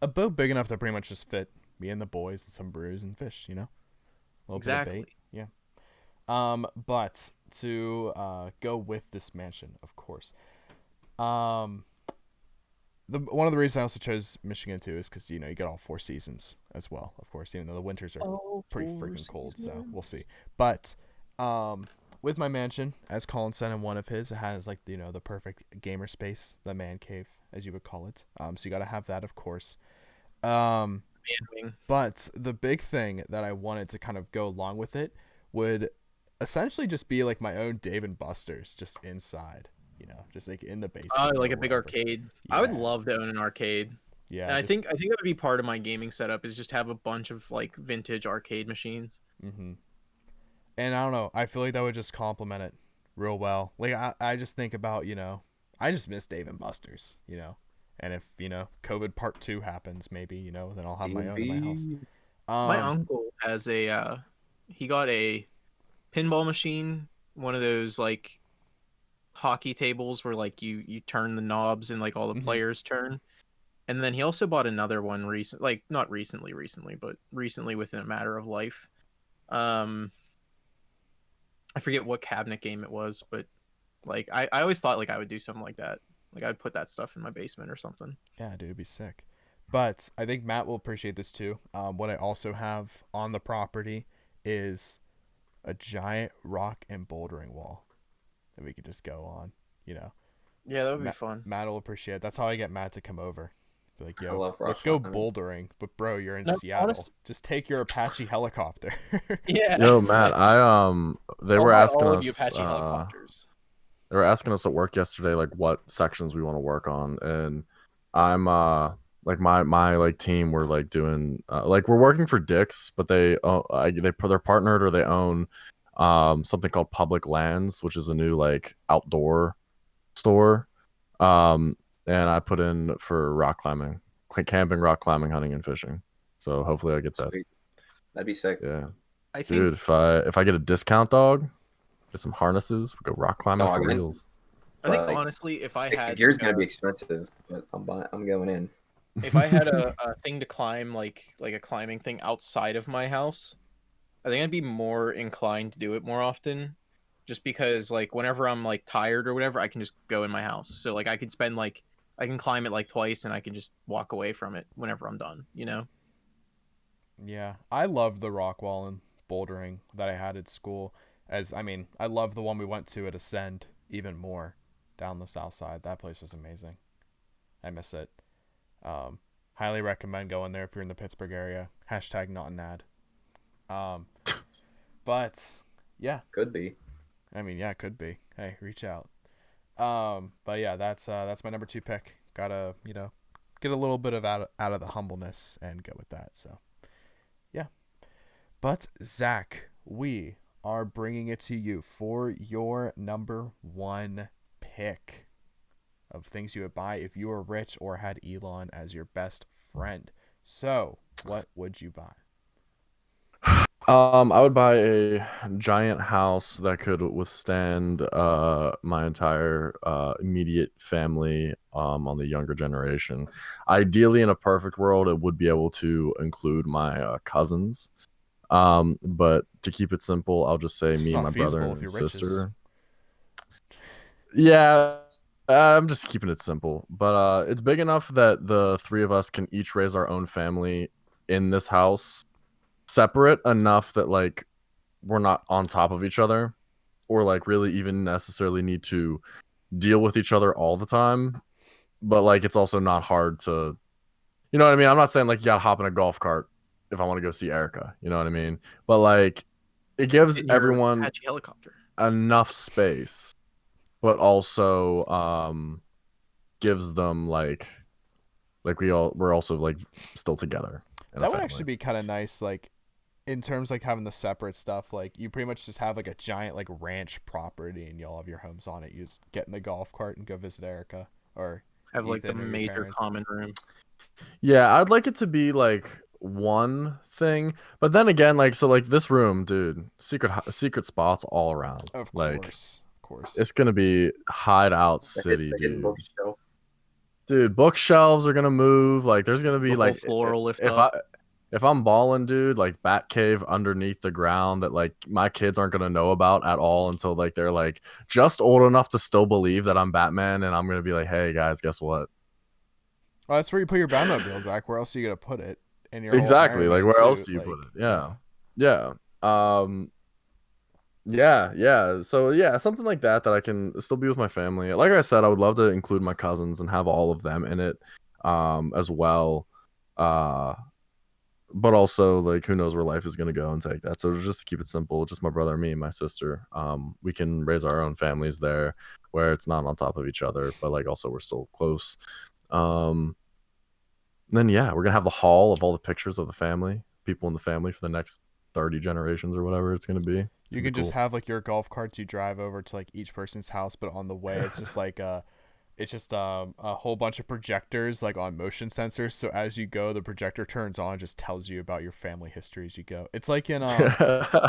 A boat big enough to pretty much just fit me and the boys and some brews and fish, A little bit of bait. Yeah. But to go with this mansion, of course. One of the reasons I also chose Michigan too is because you get all 4 seasons as well, of course, even though the winters are pretty freaking cold, so we'll see. But with my mansion, as Colin said in one of his, it has like the perfect gamer space, the man cave, as you would call it. So you got to have that, of course. But the big thing that I wanted to kind of go along with it would essentially just be like my own Dave and Buster's, just inside, just like in the basement. Oh, like or a big wherever. arcade. I would Yeah. love to own an arcade. Yeah, And I just think that would be part of my gaming setup is just have a bunch of like vintage arcade machines. mm-hmm. And I don't know, I feel like that would just complement it real well. Like I just think about, I just miss Dave and Buster's, and if COVID part 2 happens, maybe then I'll have my own in my house. DMB. My um uncle has he got a pinball machine, one of those like hockey tables where like you turn the knobs and like all the mhm. players turn. And then he also bought another one like not recently, but recently within a matter of life. Um, I forget what cabinet game it was, but like I always thought like I would do something like that. Like I'd put that stuff in my basement or something. Yeah, dude, it'd be sick. But I think Matt will appreciate this too. What I also have on the property is a giant rock and bouldering wall that we could just go on. You know, Yeah, that would be Matt, fun. Matt will appreciate it. That's how I get Matt to come over. Be like, I yo, love let's rock go climbing. bouldering. But bro, you're in No, Seattle. Just take your Apache helicopter. Yeah. Yo, Matt, they I'll were buy asking all of the us Apache helicopters. they were asking us at work yesterday like what sections we want to work on, and I'm like my like team, we're like doing like we're working for Dick's, but they're partnered, or they own something called Public Lands, which is a new like outdoor store. um and I put in for rock climbing, camping, rock climbing, hunting, and fishing. So hopefully I get that. Sweet. That'd be sick. Yeah, I think dude, if I get a discount, dog, get some harnesses, we go rock climbing for Dog, reals. like, honestly, if I the had gear's like, gonna be expensive, but I'm going in. if I had a thing to climb like a climbing thing outside of my house, I think I'd be more inclined to do it more often. Just because like whenever I'm like tired or whatever, I can just go in my house. So like I can climb it like twice and I can just walk away from it whenever I'm done, you know? Yeah, I loved the rock wall and bouldering that I had at school. I love the one we went to at Ascend even more down the south side. That place was amazing. I miss it. Um, Highly recommend going there if you're in the Pittsburgh area. Hashtag not an ad. Um, but yeah, Could be. I mean, yeah, it could be. Hey, reach out. But yeah, that's my number 2 pick. Gotta get a little bit of out of the humbleness and go with that. So yeah. But Zach, we are bringing it to you for your number 1 pick of things you would buy if you were rich or had Elon as your best friend. So, what would you buy? I would buy a giant house that could withstand my entire immediate family, on the younger generation. Ideally, in a perfect world, it would be able to include my cousins. But to keep it simple, I'll just say It's just me and not my brother feasible if and you're riches. sister. Yeah, I'm just keeping it simple. But it's big enough that the three of us can each raise our own family in this house, separate enough that like we're not on top of each other, or like really even necessarily need to deal with each other all the time. But like it's also not hard to, you know what I mean? I'm not saying like you gotta hop in a golf cart if I want to go see Erica, you know what I mean? But like it gives In your everyone Apache helicopter. enough space, but also gives them like we're also like still together in a That would family. actually be kind of nice, like in terms like having the separate stuff. Like you pretty much just have like a giant like ranch property, and you all have your homes on it. You just get in the golf cart and go visit Erica or Have like the Ethan or your major parents. common room. Yeah, I'd like it to be like one thing, but then again, like so, like this room, dude, secret spots all around. Of Like course, of course. it's gonna be hideout Like city, a hidden dude. bookshelf. Dude, bookshelves are gonna move. Like there's gonna be The whole like floor will lift if up. if I'm balling, dude, like bat cave underneath the ground that like my kids aren't gonna know about at all until like they're like just old enough to still believe that I'm Batman, and I'm gonna be like, hey guys, guess what? Well, that's where you put your Batmobile, Zach. Where else are you gonna put it? In your whole Exactly. Iron Like Man where else suit, do you like, put it? Yeah. Yeah. Yeah. So yeah, something like that I can still be with my family. Like I said, I would love to include my cousins and have all of them in it, as well. Uh, but also like who knows where life is gonna go and take that. So just to keep it simple, just my brother, me, and my sister. We can raise our own families there, where it's not on top of each other, but like also we're still close. Um, And then yeah, we're gonna have the hall of all the pictures of the family, people in the family for the next 30 generations or whatever it's gonna be. You can just have like your golf carts. You drive over to like each person's house, but on the way, it's just like it's just a whole bunch of projectors like on motion sensors. So as you go, the projector turns on, just tells you about your family history as you go. It's like in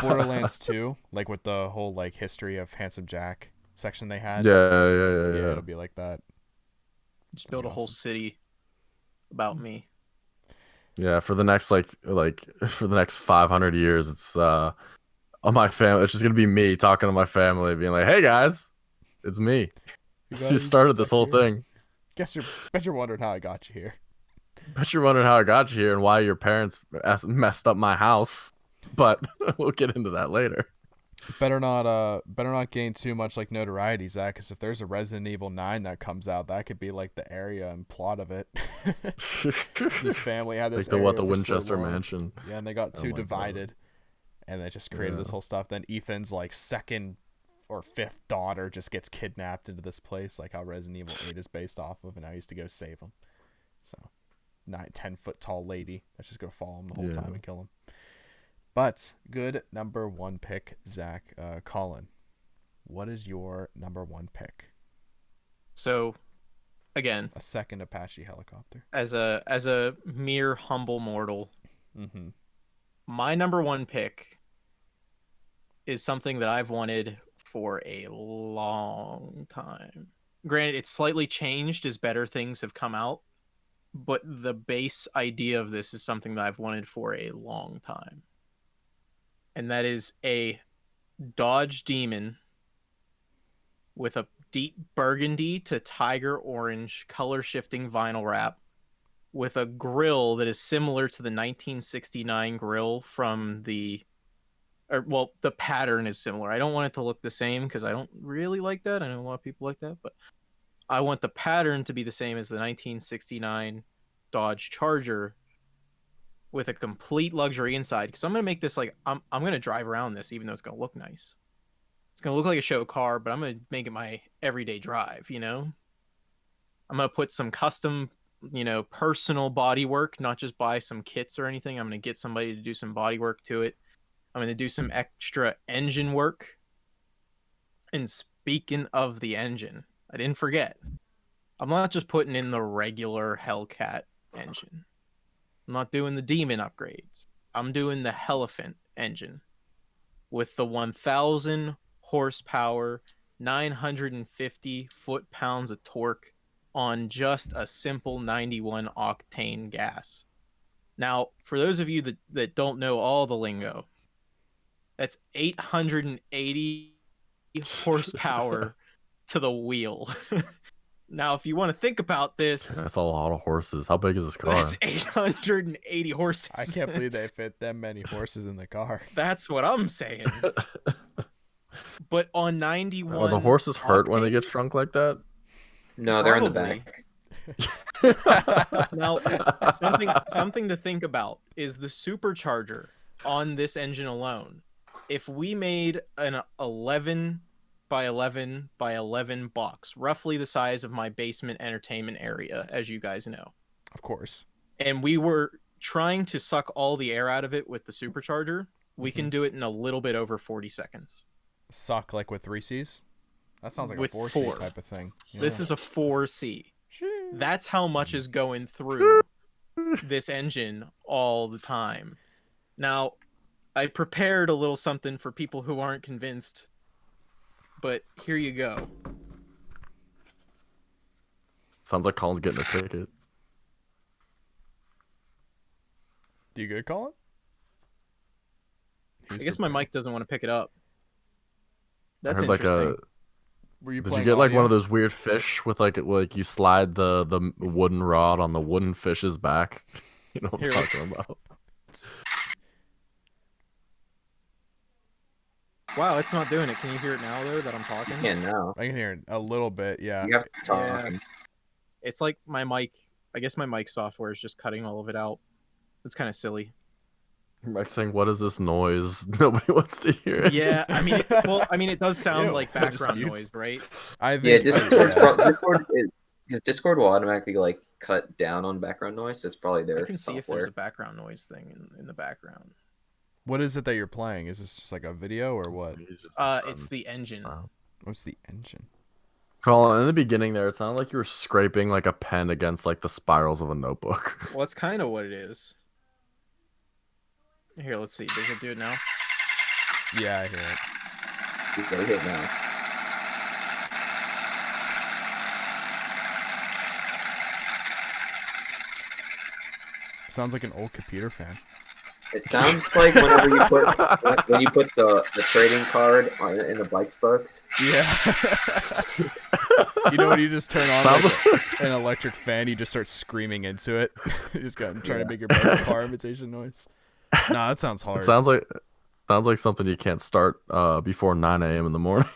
Borderlands 2, like with the whole like history of Handsome Jack section they had. Yeah. It'll be like that. Just build a whole city about me. Yeah, for the next for the next 500 years, it's on my family. It's just gonna be me talking to my family, being like, "Hey guys, it's me. You started this whole thing. Bet you're wondering how I got you here. Bet you're wondering how I got you here and why your parents messed up my house." But we'll get into that later. Better not gain too much like notoriety, Zach, because if there's a Resident Evil 9 that comes out, that could be like the area and plot of it. This family had this like the area for Winchester so long. Mansion. Yeah, and they got too divided, and they just created this whole stuff. Then Ethan's like second or fifth daughter just gets kidnapped into this place, like how Resident Evil 8 is based off of, and I used to go save him. So, 10-foot tall lady that's just gonna follow him the whole time and kill him. But good number one pick, Zach. Colin, what is your number one pick? So, again, a second Apache helicopter. As a mere humble mortal, my number one pick is something that I've wanted for a long time. Granted, it's slightly changed as better things have come out, but the base idea of this is something that I've wanted for a long time. And that is a Dodge Demon with a deep burgundy to tiger orange color shifting vinyl wrap with a grill that is similar to the 1969 grill from the pattern is similar. I don't want it to look the same because I don't really like that. I know a lot of people like that, but I want the pattern to be the same as the 1969 Dodge Charger with a complete luxury inside, because I'm going to make this like I'm going to drive around this even though it's going to look nice. It's going to look like a show car, but I'm going to make it my everyday drive, you know? I'm going to put some custom, personal body work, not just buy some kits or anything. I'm going to get somebody to do some body work to it. I'm going to do some extra engine work. And speaking of the engine, I didn't forget. I'm not just putting in the regular Hellcat engine. I'm not doing the Demon upgrades. I'm doing the Elephant engine with the 1,000 horsepower, 950 foot-pounds of torque on just a simple 91 octane gas. Now, for those of you that don't know all the lingo, that's 880 horsepower to the wheel. Now, if you want to think about this... That's a lot of horses. How big is this car? That's 880 horses. I can't believe they fit that many horses in the car. That's what I'm saying. But on 91... Are the horses hurt when they get shrunk like that? No, they're in the back. Now, something to think about is the supercharger on this engine alone. If we made an 11 by 11 by 11 box, roughly the size of my basement entertainment area, as you guys know. Of course. And we were trying to suck all the air out of it with the supercharger. We can do it in a little bit over 40 seconds. Suck like with 3 Cs? That sounds like with a 4C type of thing. Yeah. This is a 4C. That's how much is going through this engine all the time. Now, I prepared a little something for people who aren't convinced, but here you go. Sounds like Colin's getting a ticket. Do you good, Colin? I guess my mic doesn't want to pick it up. That's I heard interesting. Did you get like one of those weird fish with like you slide the wooden rod on the wooden fish's back? You know what I'm talking about. Wow, it's not doing it. Can you hear it now, though, that I'm talking? Yeah, no. I can hear it a little bit, yeah. You have to talk. Yeah. It's like my mic. I guess my mic software is just cutting all of it out. It's kind of silly. Mike's saying, "What is this noise?" Nobody wants to hear it. Yeah, I mean, it does sound like background noise, right? I think, Discord will automatically like cut down on background noise. So it's probably I their can see if software. there's a background noise thing in the background. What is it that you're playing? Is this just like a video or what? He's just It's the engine. What's the engine? Colin, in the beginning there, it sounded like you were scraping like a pen against like the spirals of a notebook. Well, that's kind of what it is. Here, let's see. Does it do it now? Yeah, I hear it. You can hit now. Sounds like an old computer fan. It sounds like whenever you put when you put the trading card in the bike spokes. Yeah. You know when you just turn on Sounds like an electric fan, you just start screaming into it. You just got trying to make your best car imitation noise. Nah, that sounds hard. It sounds like something you can't start before 9 a.m. in the morning.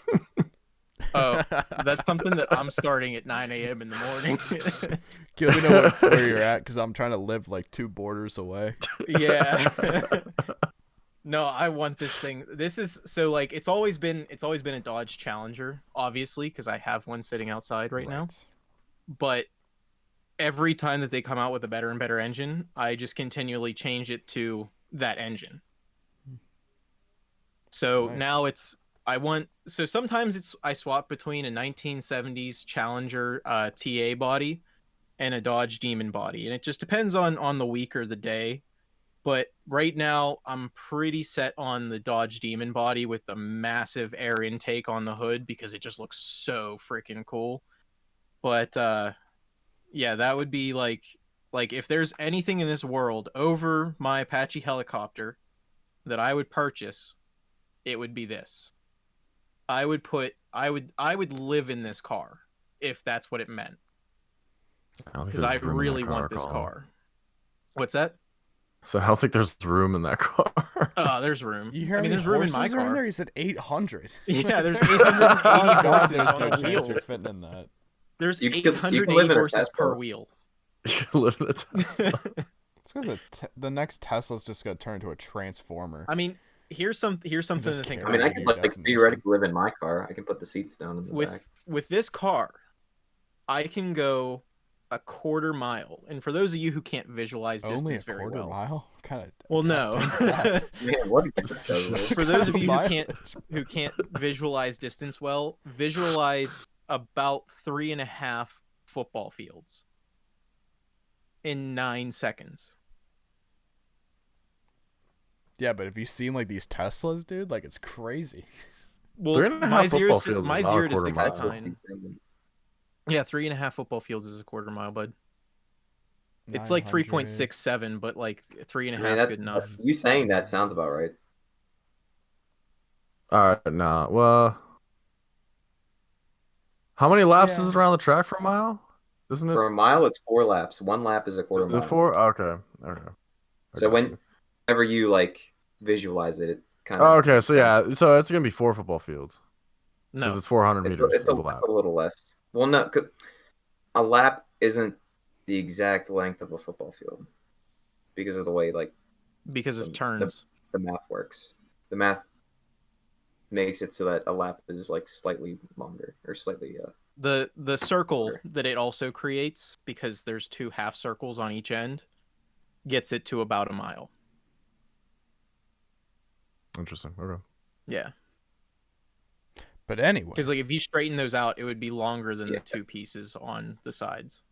Oh, that's something that I'm starting at 9 a.m. in the morning. Let me know where you're at, because I'm trying to live like 2 borders away. Yeah. No, I want this thing. This is so like it's always been a Dodge Challenger, obviously, because I have one sitting outside right now. But every time that they come out with a better and better engine, I just continually change it to that engine. So Nice. now so sometimes I swap between a 1970s Challenger TA body and a Dodge Demon body, and it just depends on the week or the day. But right now I'm pretty set on the Dodge Demon body with the massive air intake on the hood because it just looks so freaking cool. But yeah, that would be like if there's anything in this world over my Apache helicopter that I would purchase, it would be this. I would live in this car if that's what it meant. Because I really want this car. What's that? So I don't think there's room in that car. Oh, there's room. You hear I mean, how there's many room in my horses are in car. there? You said 800. Yeah, there's Oh 880 God, horses there's on no a chance wheel. you're fitting in that. There's You can 880 live in a horses per Tesla. wheel. You can live in a Tesla. It's because the next Tesla's just gonna turn into a transformer. I mean, here's something just to think care. I mean, about. I could Your like destination. theoretically live in my car. I can put the seats down in the back. With this car, I can go a quarter mile. And for those of you who can't visualize distance Only a very quarter well, mile? Kind of. well, no. Man, what a Tesla. For those of you Mileage. who can't visualize distance well, visualize about 3.5 football fields in 9 seconds. Yeah, but have you seen like these Teslas, dude? Like it's crazy. Well, 3.5 my zero football fields is my not a 0 to quarter mile. 69. Yeah, 3.5 football fields is a quarter mile, bud. It's like 900. 3.67, but like 3.5 I mean, is good enough. You saying that sounds about right. All right, nah. Well, how many laps is it around the track for a mile? Isn't it? For a mile, it's 4 laps. 1 lap is a quarter Is mile. it 4? Okay. I So got you. whenever you like visualize it, it kind of. Oh, okay. So yeah, so it's gonna be 4 football fields No, because it's 400 meters. It's is a lap. a little less. Well, no, a lap isn't the exact length of a football field because of the way like because of turns. the math works. The math makes it so that a lap is like slightly longer or slightly. The circle Sure. that it also creates, because there's 2 half circles on each end, gets it to about a mile. Interesting. Okay. Yeah, But anyway, because like if you straighten those out, it would be longer than Yeah. the 2 pieces on the sides,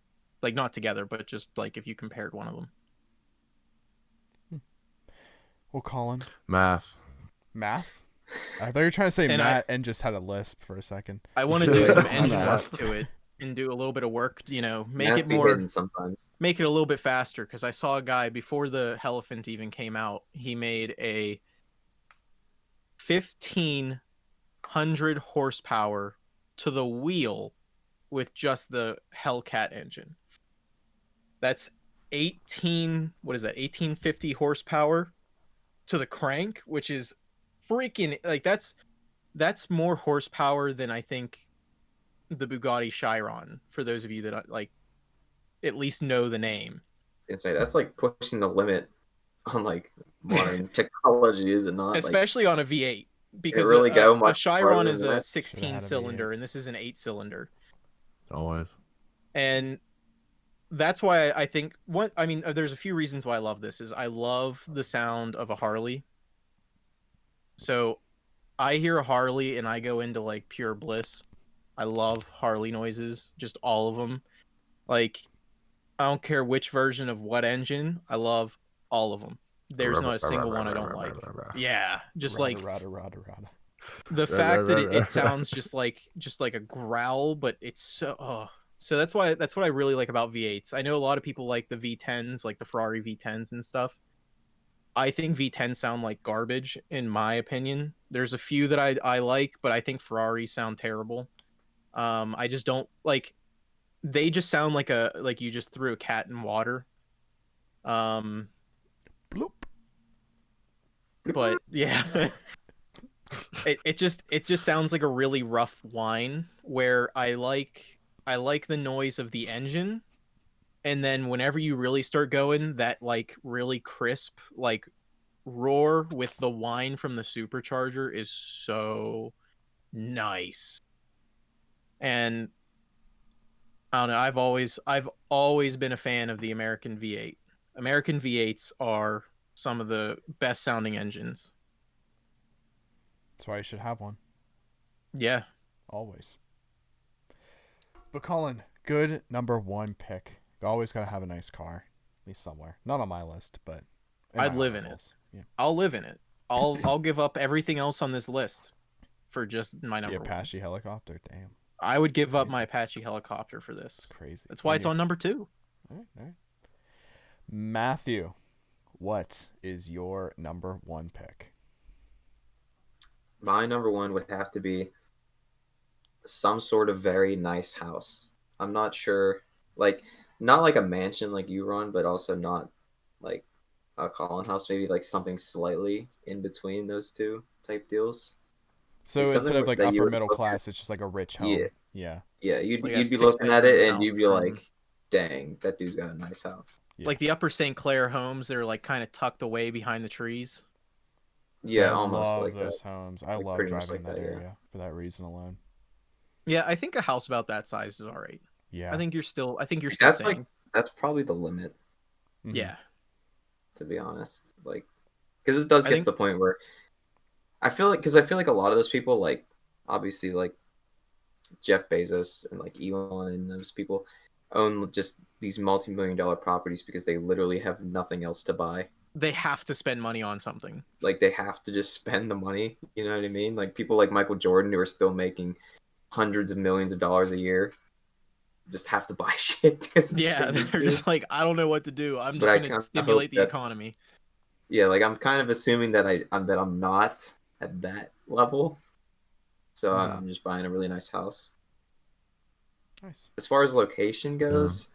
like not together, but just like if you compared one of them. well, Colin, Math. math. I thought you were trying to say And Matt and just had a lisp for a second. I want to Yeah, do some that's engine math. work to it and do a little bit of work, make math it be more, hidden sometimes. make it a little bit faster. Because I saw a guy before the Elephant even came out, he made a 1,500 horsepower to the wheel with just the Hellcat engine. That's 1850 horsepower to the crank, which is freaking like that's more horsepower than I think the Bugatti Chiron, for those of you that like at least know the name. I was gonna say that's like pushing the limit on like modern technology, is it not? Especially on a V8, because really go a much Chiron farther is than a that? 16 Should've had a cylinder and this is an 8 cylinder. Always. And that's why I think what I mean. There's a few reasons why I love this. Is I love the sound of a Harley. So I hear a Harley and I go into like pure bliss. I love Harley noises, just all of them. Like I don't care which version of what engine. I love all of them. There's not a single one I don't like. Yeah, just like Rada. the fact that it sounds just like a growl, but it's so. Oh. So that's what I really like about V8s. I know a lot of people like the V10s, like the Ferrari V10s and stuff. I think V10s sound like garbage, in my opinion. There's a few that I like, but I think Ferraris sound terrible. I just don't like. They just sound like you just threw a cat in water. Um, Bloop. but yeah, it just sounds like a really rough whine. Where I like the noise of the engine, and then whenever you really start going, that like really crisp like roar with the whine from the supercharger is so nice. And I don't know, I've always been a fan of the American V8. American V8s are some of the best sounding engines. That's why you should have one. Yeah. Always. But Colin, good number 1 pick. You always gotta have a nice car, at least somewhere. Not on my list, but I'd live in it. Yeah. I'll live in it. I'll give up everything else on this list for just my number the Apache helicopter. Damn. I would give up my Apache helicopter for this. It's crazy. That's why it's on number 2. All right. Matthew, what is your number 1 pick? My number 1 would have to be some sort of very nice house. I'm not sure, like, not like a mansion like you run, but also not like a Colin house. Maybe like something slightly in between those two type deals. So instead of like upper middle class, it's just like a rich home. Yeah. You'd be looking at it and you'd be like, dang, that dude's got a nice house. Yeah. Like the Upper St. Clair homes, they're like kind of tucked away behind the trees. Yeah, I almost love like those that. homes. I love driving in that area for that reason alone. Yeah, I think a house about that size is all right. Yeah. I think you're still that's saying. Like, that's probably the limit. Mm-hmm. Yeah. To be honest, like, because it does get to the point where I feel like a lot of those people, like, obviously, like Jeff Bezos and like Elon and those people own just these multi-million-dollar properties because they literally have nothing else to buy. They have to spend money on something. Like, they have to just spend the money. You know what I mean? Like, people like Michael Jordan who are still making hundreds of millions of dollars a year just have to buy shit. Yeah, they're just like, I don't know what to do. I'm just going to stimulate the economy. Yeah, like, I'm kind of assuming that I'm not at that level. So I'm just buying a really nice house. Nice. As far as location goes,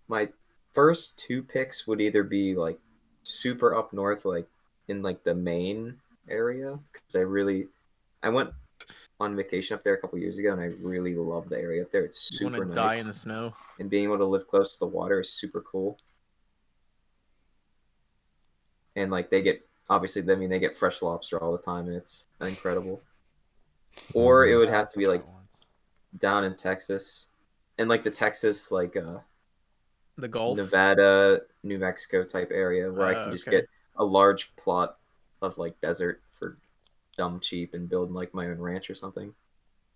my first 2 picks would either be like super up north, like in like the Maine area, because I went on vacation up there a couple years ago, and I really love the area up there. It's super nice. Die in the snow, and being able to live close to the water is super cool. And like they get fresh lobster all the time, and it's incredible. Or it would have to be like down in Texas, and like the Texas, like the Gulf, Nevada, New Mexico type area where I can just get a large plot of like desert for dumb cheap and build like my own ranch or something.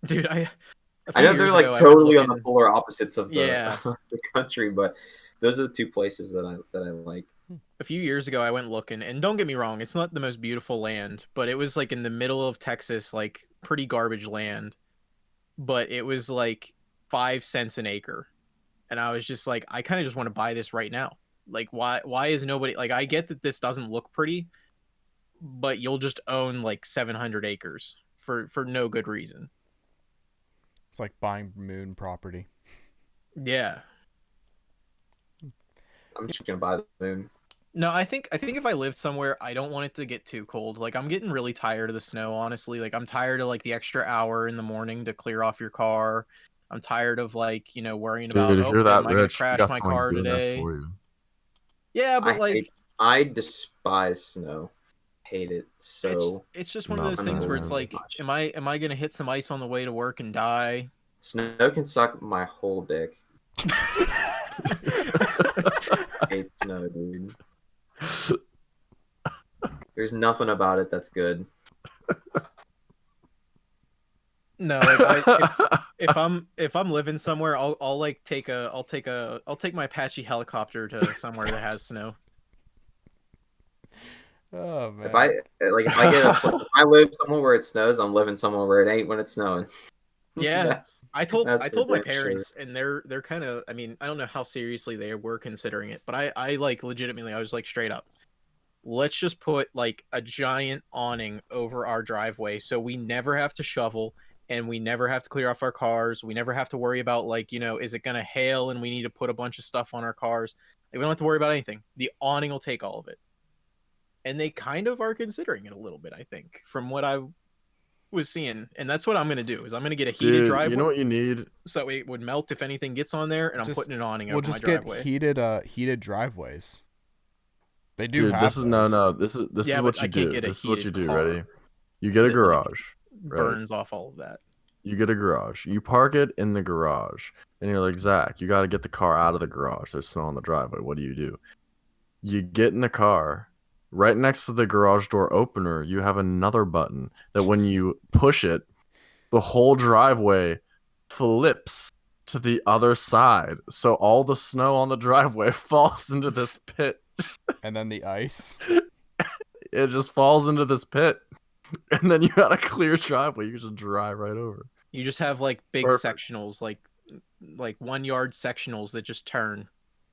Dude, I know they're like totally on the polar opposites of the country, but those are the 2 places that I like. A few years ago, I went looking, and don't get me wrong, it's not the most beautiful land, but it was like in the middle of Texas, like pretty garbage land. But it was like 5 cents an acre, and I was just like, I kind of just want to buy this right now. Like, why is nobody like? I get that this doesn't look pretty, but you'll just own like 700 acres for no good reason. It's like buying moon property. Yeah. I'm just gonna buy the moon. No, I think if I lived somewhere, I don't want it to get too cold. Like, I'm getting really tired of the snow, honestly. Like, I'm tired of like the extra hour in the morning to clear off your car. I'm tired of like, worrying about, am I gonna crash my car today? Yeah, but I despise snow. Hate it so. It's just one of those things where it's like, am I gonna hit some ice on the way to work and die? Snow can suck my whole dick. Hate snow, dude. There's nothing about it that's good. No, like if I'm living somewhere, I'll like take my Apache helicopter to somewhere that has snow. Oh man. If I live somewhere where it snows, I'm living somewhere where it ain't when it's snowing. Yeah, That's I told for my damn parents, and they're kind of. I mean, I don't know how seriously they were considering it, but I like legitimately, I was like straight up, let's just put like a giant awning over our driveway, so we never have to shovel, and we never have to clear off our cars. We never have to worry about like, is it gonna hail and we need to put a bunch of stuff on our cars. Like, we don't have to worry about anything. The awning will take all of it, and they kind of are considering it a little bit. I think from what I was seeing, and that's what I'm gonna do. Is I'm gonna get a heated Dude, driveway, you know what you need? so it would melt if anything gets on there, and I'm Just- putting an awning We'll over my just get driveway. heated driveways. They do Dude, have this is those. this is Yeah, what but you I can't do. get a This is what you heated do. car Ready? You get a that, like, garage. Right? burns off all of that. You get a garage. You park it in the garage. And you're like, Zach, you got to get the car out of the garage. There's snow on the driveway. What do? You get in the car. Right next to the garage door opener, you have another button that when you push it, the whole driveway flips to the other side. So all the snow on the driveway falls into this pit. And then the ice. It just falls into this pit. And then you got a clear driveway. You can just drive right over. You just have like big Perfect. sectionals, like 1 yard sectionals that just turn.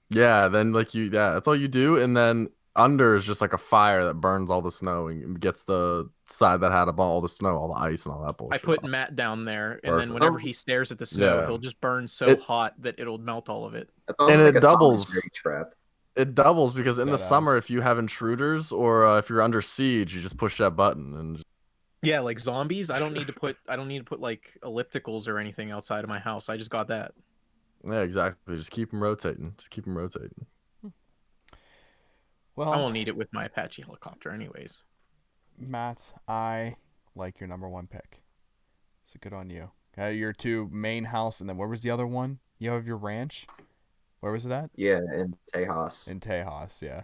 Yeah, then that's all you do, and then under is just like a fire that burns all the snow and gets the side that had all the snow, all the ice, and all that bullshit. I put off. Matt down there, and then Perfect. whenever he stares at the snow, Yeah. he'll just burn so It- hot that it'll melt all of it. That sounds And like it a Tom and doubles. Jerry trap. It doubles because in the Dead summer, ass. if you have intruders or if you're under siege, you just push that button and Yeah, like zombies. I don't need to put like ellipticals or anything outside of my house. I just got that. yeah, exactly. Just keep them rotating. Well, I won't need it with my Apache helicopter, anyways. Matt, I like your number one pick. So good on you. Your two main house, and then where was the other one? You have your ranch. Where was it at? Yeah, in Tejas. In Tejas, yeah.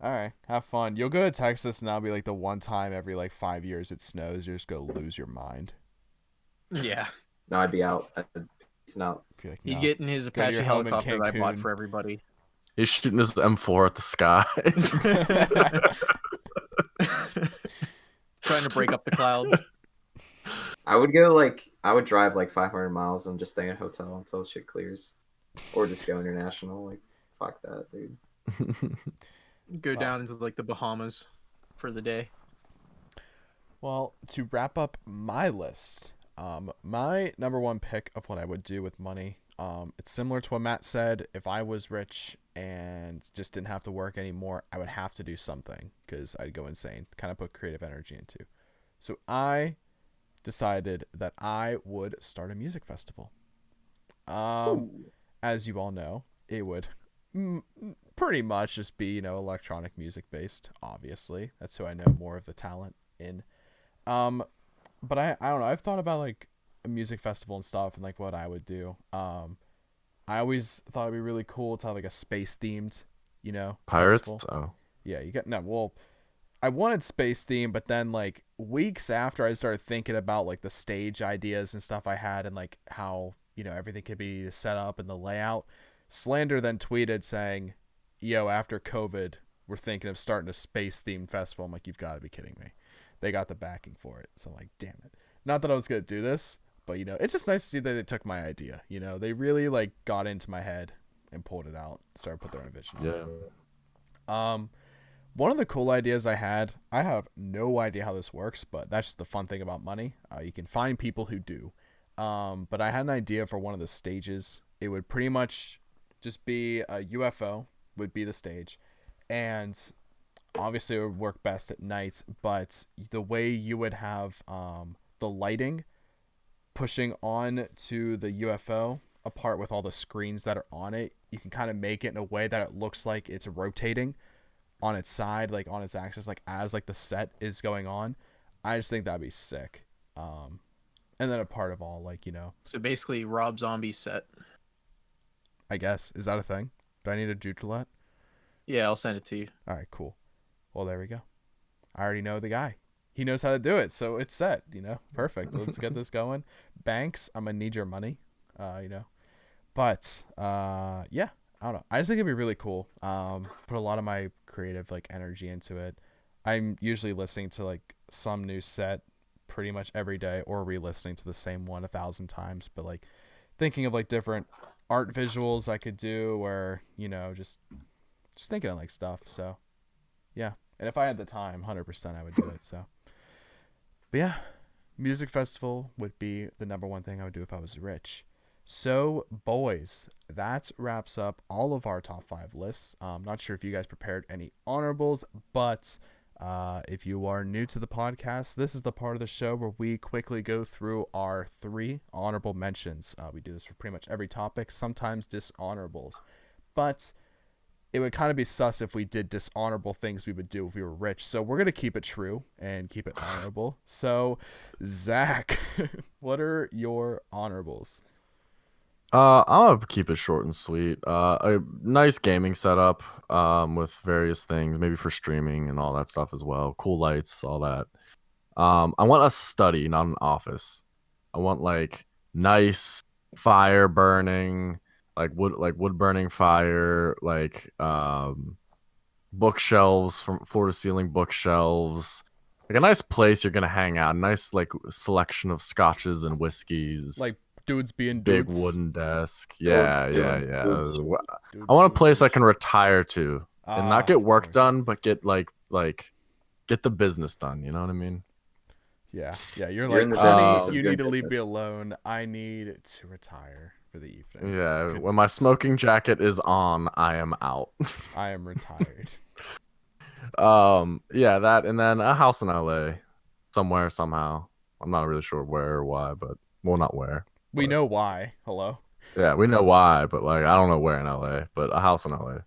All right, have fun. You'll go to Texas, and that'll be like the one time every like 5 years it snows. You're just gonna lose your mind. Yeah, No, I'd be out. It's not. Feel like, he'd no. get in his Go to Apache your home in helicopter that I bought Cancun. for everybody. He's shooting his M4 at the sky. Trying to break up the clouds. I would drive like 500 miles and just stay in a hotel until shit clears, or just go international. Like, fuck that, dude. Go down into like the Bahamas for the day. Well, to wrap up my list, my number one pick of what I would do with money, it's similar to what Matt said. If I was rich and just didn't have to work anymore, I would have to do something because I'd go insane, kind of put creative energy into. So I decided that I would start a music festival. As you all know, it would pretty much just be, electronic music based, obviously. That's who I know more of the talent in. But I don't know. I've thought about like a music festival and stuff and like what I would do. I always thought it'd be really cool to have like a space themed, Pirates? festival. Oh. Yeah, I wanted space theme, but then like weeks after I started thinking about like the stage ideas and stuff I had and like how, everything could be set up and the layout, Slander then tweeted saying, yo, after COVID, we're thinking of starting a space themed festival. I'm like, you've got to be kidding me. They got the backing for it. So I'm like, damn it. Not that I was going to do this, but it's just nice to see that they took my idea. They really like got into my head and pulled it out, started put their own vision on it. One of the cool ideas I have no idea how this works, but that's just the fun thing about money. You can find people who do. But I had an idea for one of the stages. It would pretty much just be a UFO would be the stage. And obviously it would work best at nights, but the way you would have the lighting pushing on to the UFO apart with all the screens that are on it, you can kind of make it in a way that it looks like it's rotating on its side, like on its axis, like as like the set is going on. I just think that'd be sick. And then a part of all, like, So basically, Rob Zombie's set. I guess. Is that a thing? Do I need to do that? Yeah, I'll send it to you. All right, cool. Well, there we go. I already know the guy. He knows how to do it, so it's set. Perfect. Let's get this going. Banks, I'm gonna need your money. But yeah, I don't know. I just think it'd be really cool. Put a lot of my creative energy into it. I'm usually listening to some new set pretty much every day, or re-listening to the same one 1,000 times. But thinking of different art visuals I could do, or just thinking of stuff. So yeah, and if I had the time, 100% I would do it. So, but yeah, music festival would be the number one thing I would do if I was rich. So, boys, that wraps up all of our top 5 lists. Not sure if you guys prepared any honorables, but if you are new to the podcast, this is the part of the show where we quickly go through our 3 honorable mentions. We do this for pretty much every topic, sometimes dishonorables. But it would kind of be sus if we did dishonorable things we would do if we were rich. So we're going to keep it true and keep it honorable. So, Zach, what are your honorables? I'll keep it short and sweet. A nice gaming setup, with various things, maybe for streaming and all that stuff as well. Cool lights, all that. I want a study, not an office. I want nice fire burning, wood burning fire, bookshelves from floor to ceiling bookshelves. A nice place you're gonna hang out. Nice selection of scotches and whiskeys. Dudes being big dudes. wooden desk. Dudes Yeah. doing dudes. I want a place I can retire to and not get work of course. done, but get get the business done. You know what I mean? Yeah. You're You're in like, the honey, business of you doing need to leave me business. alone. I need to retire for the evening. Yeah. Good When my night. smoking jacket is on, I am out. I am retired. Yeah, that, and then a house in LA, somewhere, somehow. I'm not really sure where or why, but not where. We But- know why. Hello. Yeah, we know why, but I don't know where in LA, but a house in LA.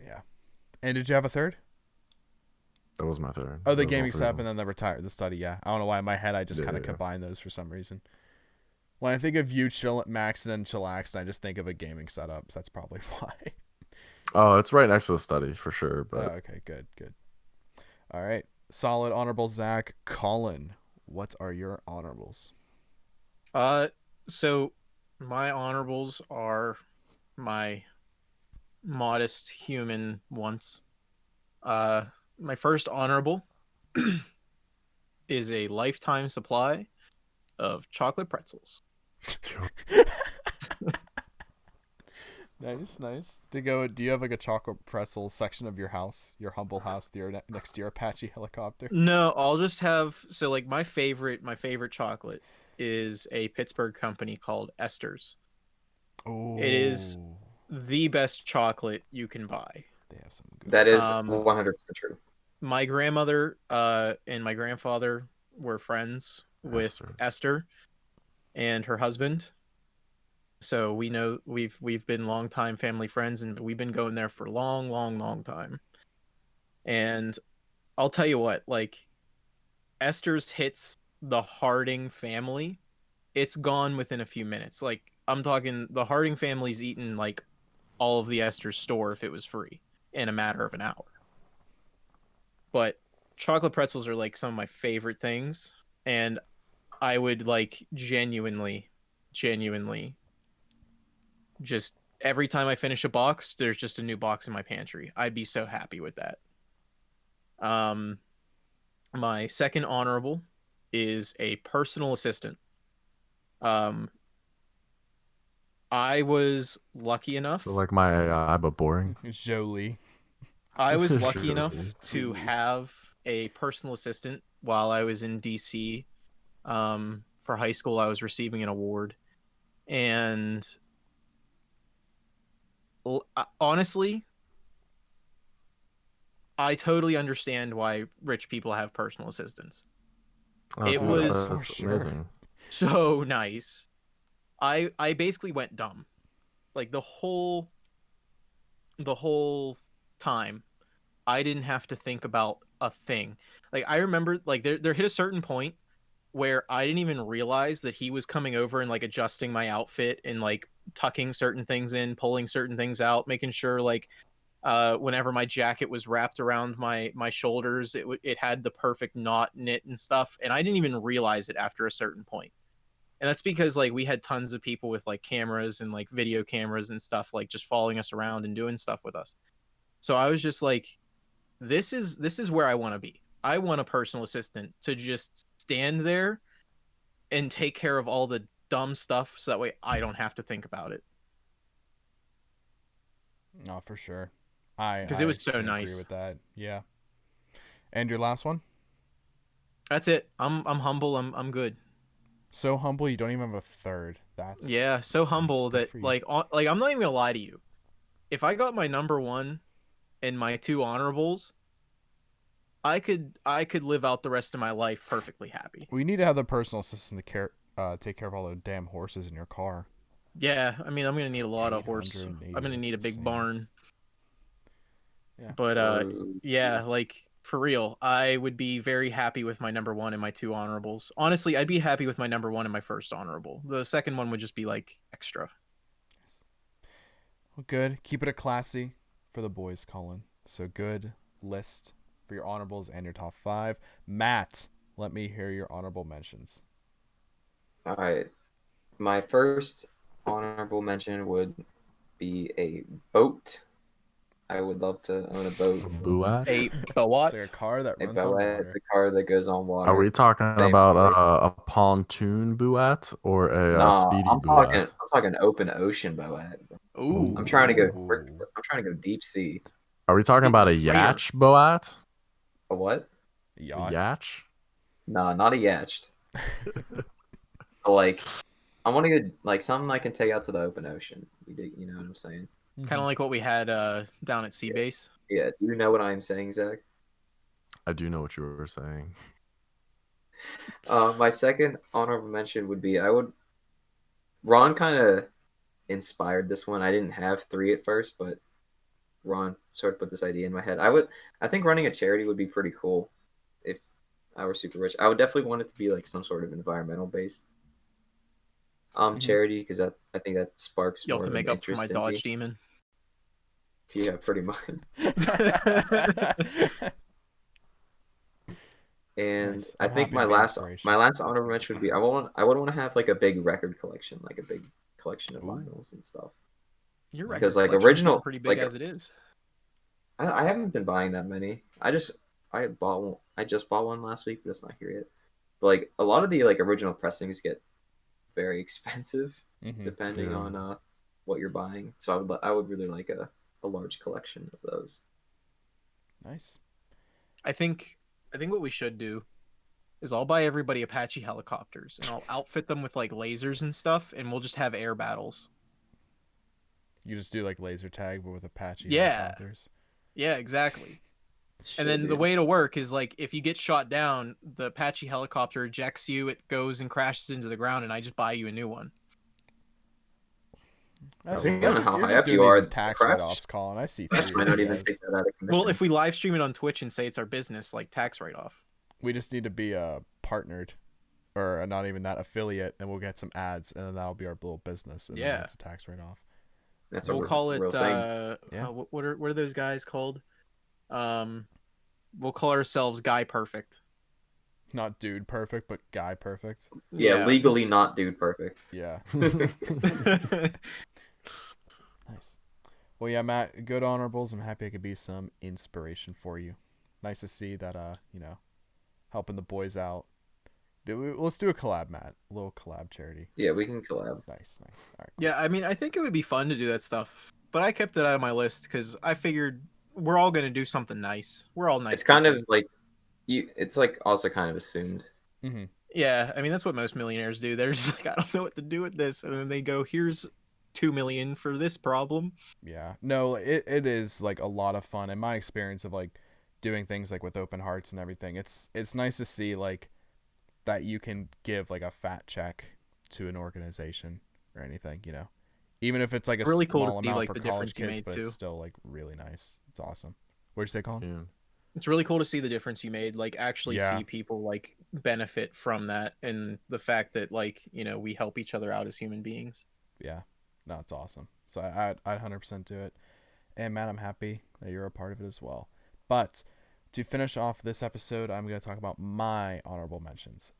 Yeah. And did you have a third? That was my third. Oh, the Those all gaming three setup of and them. then the study. Yeah. I don't know why in my head I just kind of Yeah. combine those for some reason. When I think of you maxing and chillaxing, I just think of a gaming setup. So that's probably why. Oh, it's right next to the study for sure, Oh, but okay. Good. All right. Solid honorable Zach. Colin, what are your honorables? So my honorables are my modest human wants. My first honorable is a lifetime supply of chocolate pretzels. Nice. Do you have a chocolate pretzel section of your house, your humble house, next to your Apache helicopter? No, I'll just have my favorite chocolate is a Pittsburgh company called Esther's. Oh, It is the best chocolate you can buy. They have some good. That is Um, 100% true. My grandmother and my grandfather were friends with Esther and her husband. So we know we've been longtime family friends, and we've been going there for a long time. And I'll tell you what, Esther's hits the Harding family, it's gone within a few minutes. I'm talking the Harding family's eaten all of the Esther's store if it was free in a matter of an hour. But chocolate pretzels are some of my favorite things, and I would genuinely just every time I finish a box, there's just a new box in my pantry. I'd be so happy with that. My second honorable is a personal assistant. I was lucky enough. So like my AI, but boring. Jolie. I was lucky enough Surely. to have a personal assistant while I was in DC. For high school, I was receiving an award, and honestly, I totally understand why rich people have personal assistants. Oh, It was- For that's sure. amazing. So nice. I basically went dumb, the whole time. I didn't have to think about a thing. I remember there hit a certain point where I didn't even realize that he was coming over and like adjusting my outfit and like tucking certain things in, pulling certain things out, making sure like whenever my jacket was wrapped around my shoulders, it had the perfect knot knit and stuff, and I didn't even realize it after a certain point. And that's because like we had tons of people with like cameras and like video cameras and stuff like just following us around and doing stuff with us. So I was just like, this is where I want to be. I want a personal assistant to just stand there and take care of all the dumb stuff so that way I don't have to think about it. No, for sure. Because it was so can nice. Agree with that. Yeah. And your last one? That's it. I'm humble. I'm good. So humble you don't even have a third. That's Yeah, so humble good that for you. like I'm not even gonna lie to you. If I got my number one and my two honorables, I could live out the rest of my life perfectly happy. We need to have the personal assistant to take care of all the damn horses in your car. Yeah, I mean I'm gonna need a lot of horse. 880, I'm gonna need a big insane. barn. Yeah. But True. yeah, like for real, I would be very happy with my number one and my two honorables. Honestly, I'd be happy with my number one and my first honorable. The second one would just be like extra. Well, good. Keep it a classy for the boys, Colin. So good list for your honorables and your top 5. Matt, let me hear your honorable mentions. All right. My first honorable mention would be a boat. I would love to own a boat. Buat? A It's boat. like a car that A runs on boat, water. the car that goes on water. Are we talking Same about as, like- a pontoon buat or a Nah, speedy I'm buat? talking open ocean boat. Ooh. I'm trying to go. Ooh. I'm trying to go deep sea. Are we talking about a Freer. yacht boat? A what? Yacht. Yacht? Nah, not a yacht. But, like, I want to go like something I can take out to the open ocean. You know what I'm saying? Kind of like what we had down at Sea Base. Yeah. Do you know what I'm saying, Zach? I do know what you were saying. My second honorable mention would be Ron kind of inspired this one. I didn't have 3 at first, but Ron sort of put this idea in my head. I think running a charity would be pretty cool if I were super rich. I would definitely want it to be like some sort of environmental based charity because I think that sparks You'll more have to of make an up for my interest in Dodge me. Demon. Yeah, pretty much. And Nice. I I'm think happy my to be last inspiration. honorable mention would be I would want to have like a big record collection, like a big collection of Ooh. vinyls and stuff. Your Because, record like, collection's original- getting pretty big like- as it is. I haven't been buying that many. I just bought one last week, but it's not here yet. But like a lot of the like original pressings get very expensive Mhm. depending Yeah. on what you're buying. So I would really like a large collection of those. Nice. I think what we should do is I'll buy everybody Apache helicopters and I'll outfit them with like lasers and stuff, and we'll just have air battles. You just do like laser tag, but with Apache Yeah. helicopters. Yeah, exactly. Shit, And then the dude. way to work is like if you get shot down, the Apache helicopter ejects you, it goes and crashes into the ground, and I just buy you a new one. That's, Depending that's on just, how you're high just up doing you these are, as the tax crash- write-offs, Colin. I see Crash through might you not even guys. take that out of commission. Well, if we live stream it on Twitch and say it's our business, like tax write-off. We just need to be partnered, or not even that, affiliate, and we'll get some ads, and then that'll be our little business, and then Yeah. it's a tax write-off. That's We'll call it's it a real thing. Yeah. what are those guys called? We'll call ourselves Guy Perfect. Not dude perfect, but guy perfect. Yeah, legally not dude perfect. Yeah. Nice. Well, yeah, Matt, good honorables. I'm happy I could be some inspiration for you. Nice to see that, helping the boys out. Let's do a collab, Matt. A little collab charity. Yeah, we can collab. Nice. All right. Yeah, I mean, I think it would be fun to do that stuff, but I kept it out of my list because I figured we're all gonna do something nice. We're all nice. It's kind people. of like it's like also kind of assumed. Mm-hmm. Yeah, I mean that's what most millionaires do. They're just like, I don't know what to do with this, and then they go, "Here's $2 million for this problem." Yeah. No, it is like a lot of fun. In my experience of like doing things like with open hearts and everything, it's nice to see like that you can give like a fat check to an organization or anything, even if it's like a Really cool to small see, amount like, for the college difference you kids, made, but too. it's still like really nice. It's awesome. What'd you say, Colin? Yeah. It's really cool to see the difference you made. Like actually Yeah. see people like benefit from that, and the fact that like we help each other out as human beings. Yeah, no, it's awesome. So I'd 100% do it. And Matt, I'm happy that you're a part of it as well. But to finish off this episode, I'm going to talk about my honorable mentions.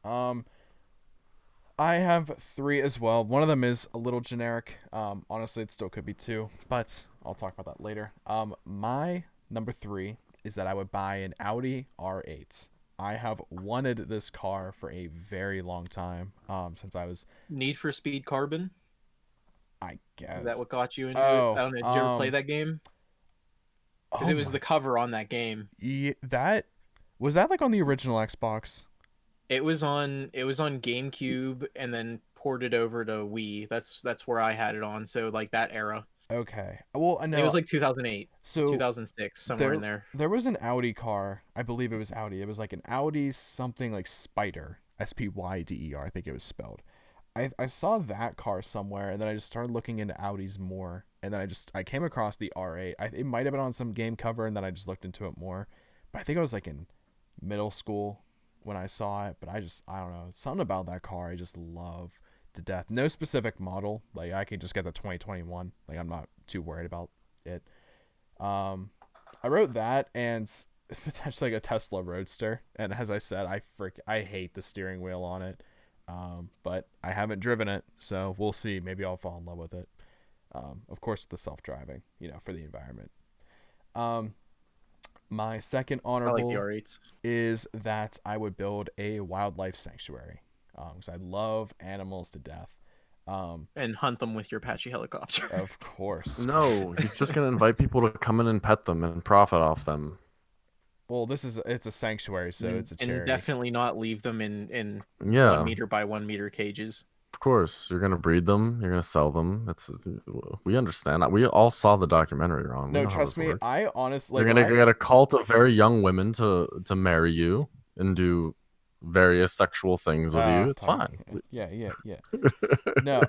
I have 3 as well. One of them is a little generic. Honestly, it still could be 2, but I'll talk about that later. My number 3 is that I would buy an Audi R8. I have wanted this car for a very long time. Since I was, Need for Speed Carbon. I guess. Is that what got you into Oh, it? I don't know. Did you ever play that game? Because oh it was my- the cover on that game. Yeah, that was that like on the original Xbox? It was on GameCube and then ported over to Wii. That's where I had it on. So like that era. Okay. Well, I know It was like 2008, so 2006, somewhere in there. There was an Audi car. I believe it was Audi. It was like an Audi something like Spider, Spyder. I think it was spelled. I saw that car somewhere, and then I just started looking into Audis more, and then I came across the R8. It might have been on some game cover, and then I just looked into it more. But I think I was like in middle school when I saw it. But I don't know, something about that car I just love to death. No specific model. Like I can just get the 2021. Like I'm not too worried about it. I wrote that and potentially like a Tesla Roadster. And as I said, I hate the steering wheel on it. But I haven't driven it, so we'll see. Maybe I'll fall in love with it. Of course, with the self-driving, for the environment. My second I like the honorable R8s. is that I would build a wildlife sanctuary. Because I love animals to death. And hunt them with your Apache helicopter. Of course. No, you're just gonna invite people to come in and pet them and profit off them. Well, it's a sanctuary, so it's a charity. And definitely not leave them in Yeah, 1 meter by 1 meter cages. of course. You're gonna breed them. You're gonna sell them. We understand. We all saw the documentary, Ron. We No, know how trust this me. works. I honestly, You're gonna get a cult of very young women to marry you and do various sexual things with you. It's fine. Yeah. No,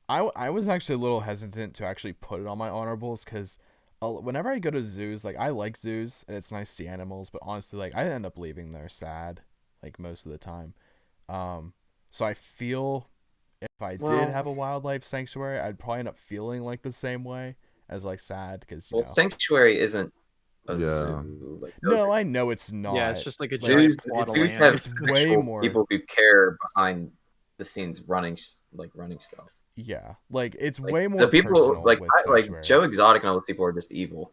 I was actually a little hesitant to actually put it on my honorables because whenever I go to zoos, like I like zoos and it's nice to see animals, but honestly, like I end up leaving there sad, like most of the time. So I feel if I did have a wildlife sanctuary, I'd probably end up feeling like the same way as like sad because sanctuary isn't a Yeah. zoo. Like, No, I know it's not. Yeah, it's just like a zoos, giant plot of zoos land. have It's way actual more- people who care behind the scenes running stuff. Yeah, like it's Like, way more the people personal like with like Joe sanctuaries. Exotic and all those people are just evil.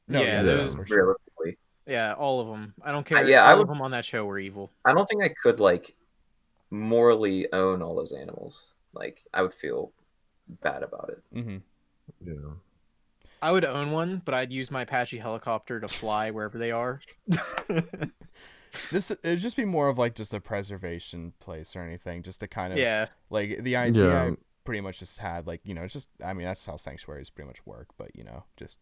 No, Yeah, those for sure. Realistically. Yeah, all of them. I don't care. Yeah, all I of would- them on that show were evil. I don't think I could like morally own all those animals. Like I would feel bad about it. Mm-hmm. Yeah. I would own one, but I'd use my Apache helicopter to fly wherever they are. It'd just be more of like just a preservation place or anything, just to kind of Yeah. like the idea. Yeah. I pretty much just had like it's just that's how sanctuaries pretty much work, but just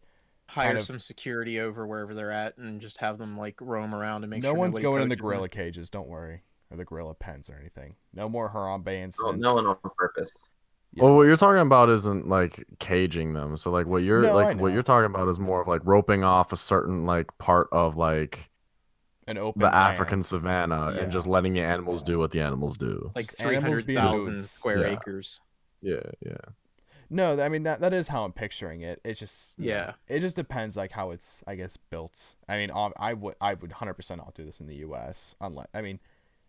Hire kind of- some security over wherever they're at and just have them like roam around and make no sure one's nobody going in the poaches them. gorilla cages. Don't worry, or the gorilla pens or anything. No more Harambe incidents. Oh, no one on purpose. Yeah. Well, what you're talking about isn't like caging them. So like what you're No, I like what know. you're talking about is more of like roping off a certain like part of like An open the land. African savanna Yeah. and just letting the animals do what the animals do. Like Just animals being 300,000 goats. square Yeah. acres. Yeah, yeah. No, I mean that is how I'm picturing it. It's just Yeah. It just depends like how it's built. I mean, I would 100% not do this in the U.S. unless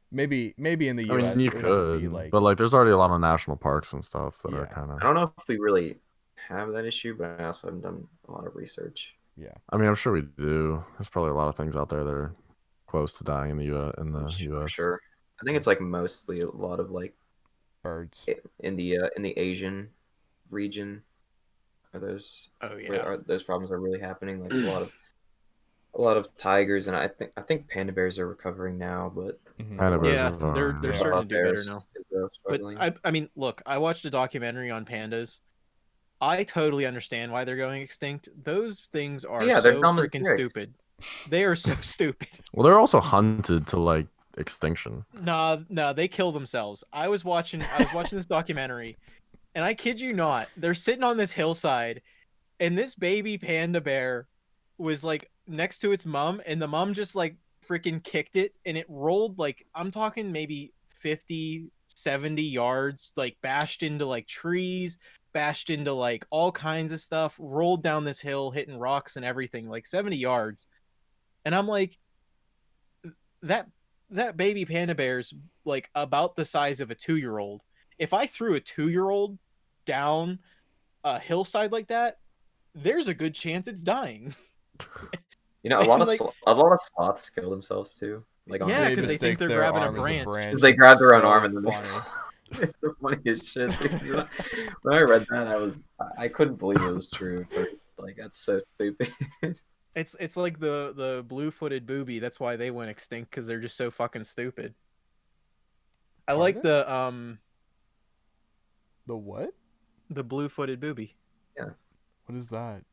maybe in the I U.S. mean, you it would have to be, could, but like, there's already a lot of national parks and stuff that are Yeah. kind I of. don't know if we really have that issue, but I also haven't done a lot of research. yeah. I mean, I'm sure we do. There's probably a lot of things out there that are close to dying in the U.S. For U.S. sure. I think it's like mostly a lot of like Birds. in the Asian region. Are those Oh yeah. those problems are really happening? Like a lot of tigers, and I think panda bears are recovering now, but Mhm. Panda bears Yeah, are- they're yeah. starting to do better bears now. is, But struggling. I mean, look, I watched a documentary on pandas. I totally understand why they're going extinct. Those things are Yeah, they're so dumb as freaking bricks. stupid. They are so stupid. Well, they're also hunted to like extinction. Nah, they kill themselves. I was watching this documentary, and I kid you not, they're sitting on this hillside, and this baby panda bear was like next to its mom, and the mom just like freaking kicked it, and it rolled like, I'm talking maybe 50, 70 yards, like bashed into like trees, bashed into like all kinds of stuff, rolled down this hill, hitting rocks and everything, like 70 yards. And I'm like, that that baby panda bear's like about the size of a 2-year-old. If I threw a 2-year-old down a hillside like that, there's a good chance it's dying. You know, And like, a lot of sloths kill themselves too. Like on yeah, They because they accident. think mistake they're their grabbing a arm as a branch. branch. Because they It's grab their own so arm and then funny. it's the funniest shit. Dude. When I read that, I couldn't believe it was true at first. Like that's so stupid. It's like the blue-footed booby. That's why they went extinct, because they're just so fucking stupid. I like Pardon? the The what? blue-footed booby. What is that?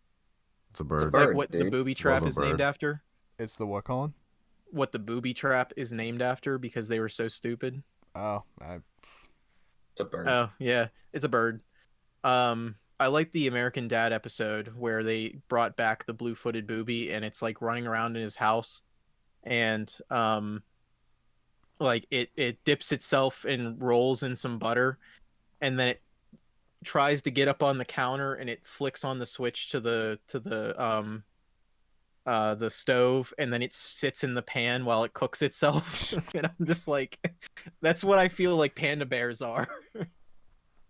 It's a It's a bird. Like bird, what the dude. booby trap Wasn't is named bird. after. It's the what, Colin? What the booby trap is named after, because they were so stupid. Oh, It's a bird. Oh, yeah, it's a bird. I like the American Dad episode where they brought back the blue-footed booby, and it's like running around in his house, and like it dips itself and rolls in some butter, and then it tries to get up on the counter, and it flicks on the switch to the stove, and then it sits in the pan while it cooks itself. And I'm just like, that's what I feel like panda bears are.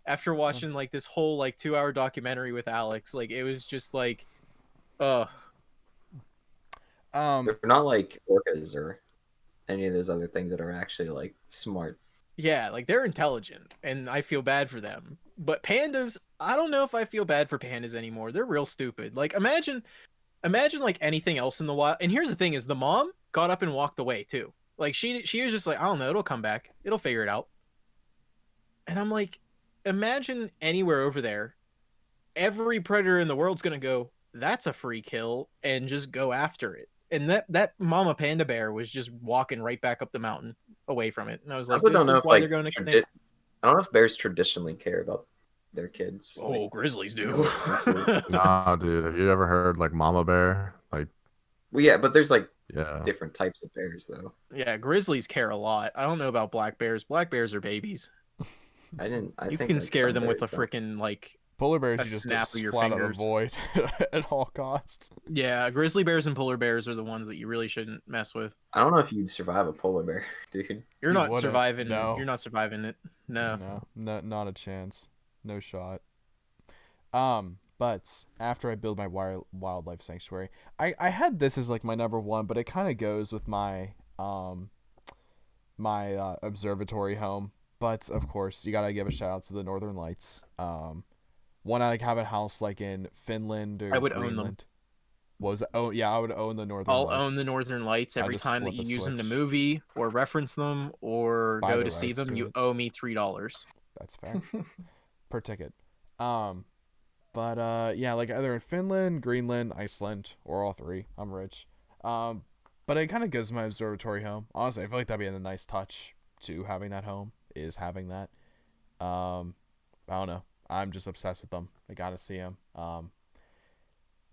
After watching like this whole like 2-hour documentary with Alex, like it was just like, oh They're not like orcas or any of those other things that are actually like smart. yeah, like they're intelligent, and I feel bad for them. But pandas, I don't know if I feel bad for pandas anymore. They're real stupid. Like imagine like anything else in the wild. And here's the thing: is the mom got up and walked away too. Like she was just like, I don't know, it'll come back, it'll figure it out. And I'm like, imagine anywhere over there, every predator in the world's gonna go, that's a free kill, and just go after it. And that mama panda bear was just walking right back up the mountain away from it. And I was I like, also this don't know is if why like they're going extinct. I don't know if bears traditionally care about their kids. Oh, Like, grizzlies do. Nah, dude. Have you ever heard like mama bear? Like, well, yeah, but there's like yeah. different types of bears though. Yeah, grizzlies care a lot. I don't know about black bears. Black bears are babies. I You think can like, scare some them with a bears don't. freaking like, polar bears a you just snap of your flat out fingers. avoid at all costs. yeah, grizzly bears and polar bears are the ones that you really shouldn't mess with. I don't know if you'd survive a polar bear, dude. You're You not wouldn't. surviving. No. You're not surviving it. No. No, not a chance. No shot. But after I build my wildlife sanctuary, I had this as like my number one, but it kind of goes with my observatory home. But of course, you gotta give a shout out to the Northern Lights. One I like have a house like in Finland or I would own Greenland. them. I would own the Northern I'll Lights. own the Northern Lights I'll every just time that flip you a use them to switch. movie or reference them or Buy go the to see rights them. to You it. owe me $3. That's fair. Per ticket. But yeah, like either in Finland, Greenland, Iceland, or all three. I'm rich. But it kind of gives my observatory home. Honestly, I feel like that'd be a nice touch to having that home, is having that. I don't know. I'm just obsessed with them. I gotta see them.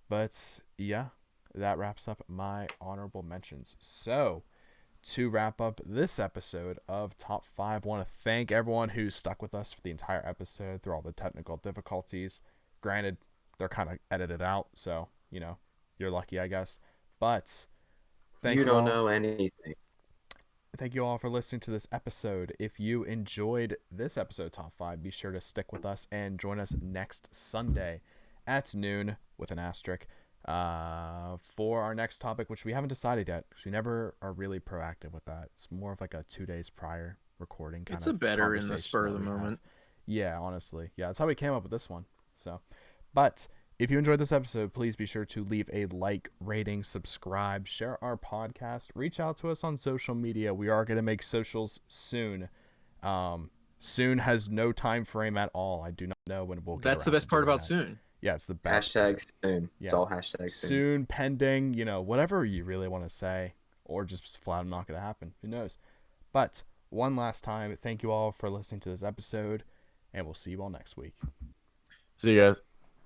But yeah, that wraps up my honorable mentions. So, to wrap up this episode of Top 5, I want to thank everyone who stuck with us for the entire episode through all the technical difficulties. Granted, they're kind of edited out, so, you know, you're lucky, I guess. But thank you don't all. know anything. Thank you all for listening to this episode. If you enjoyed this episode, Top 5, be sure to stick with us and join us next Sunday at noon with an asterisk for our next topic, which we haven't decided yet because we never are really proactive with that. It's more of like a 2 days prior recording kind It's of a better in the conversation spur of that the we have. moment. Yeah, honestly. Yeah, that's how we came up with this one. So, but if you enjoyed this episode, please be sure to leave a like, rating, subscribe, share our podcast, reach out to us on social media. We are going to make socials soon. Soon has no time frame at all. I do not know when we'll get That's the around best to part doing about that. soon. Yeah, it's the best. Hashtag soon. It's Yeah. all hashtag soon. Soon, pending, whatever you really want to say, or just flat not going to happen. Who knows? But one last time, thank you all for listening to this episode, and we'll see you all next week. See you guys.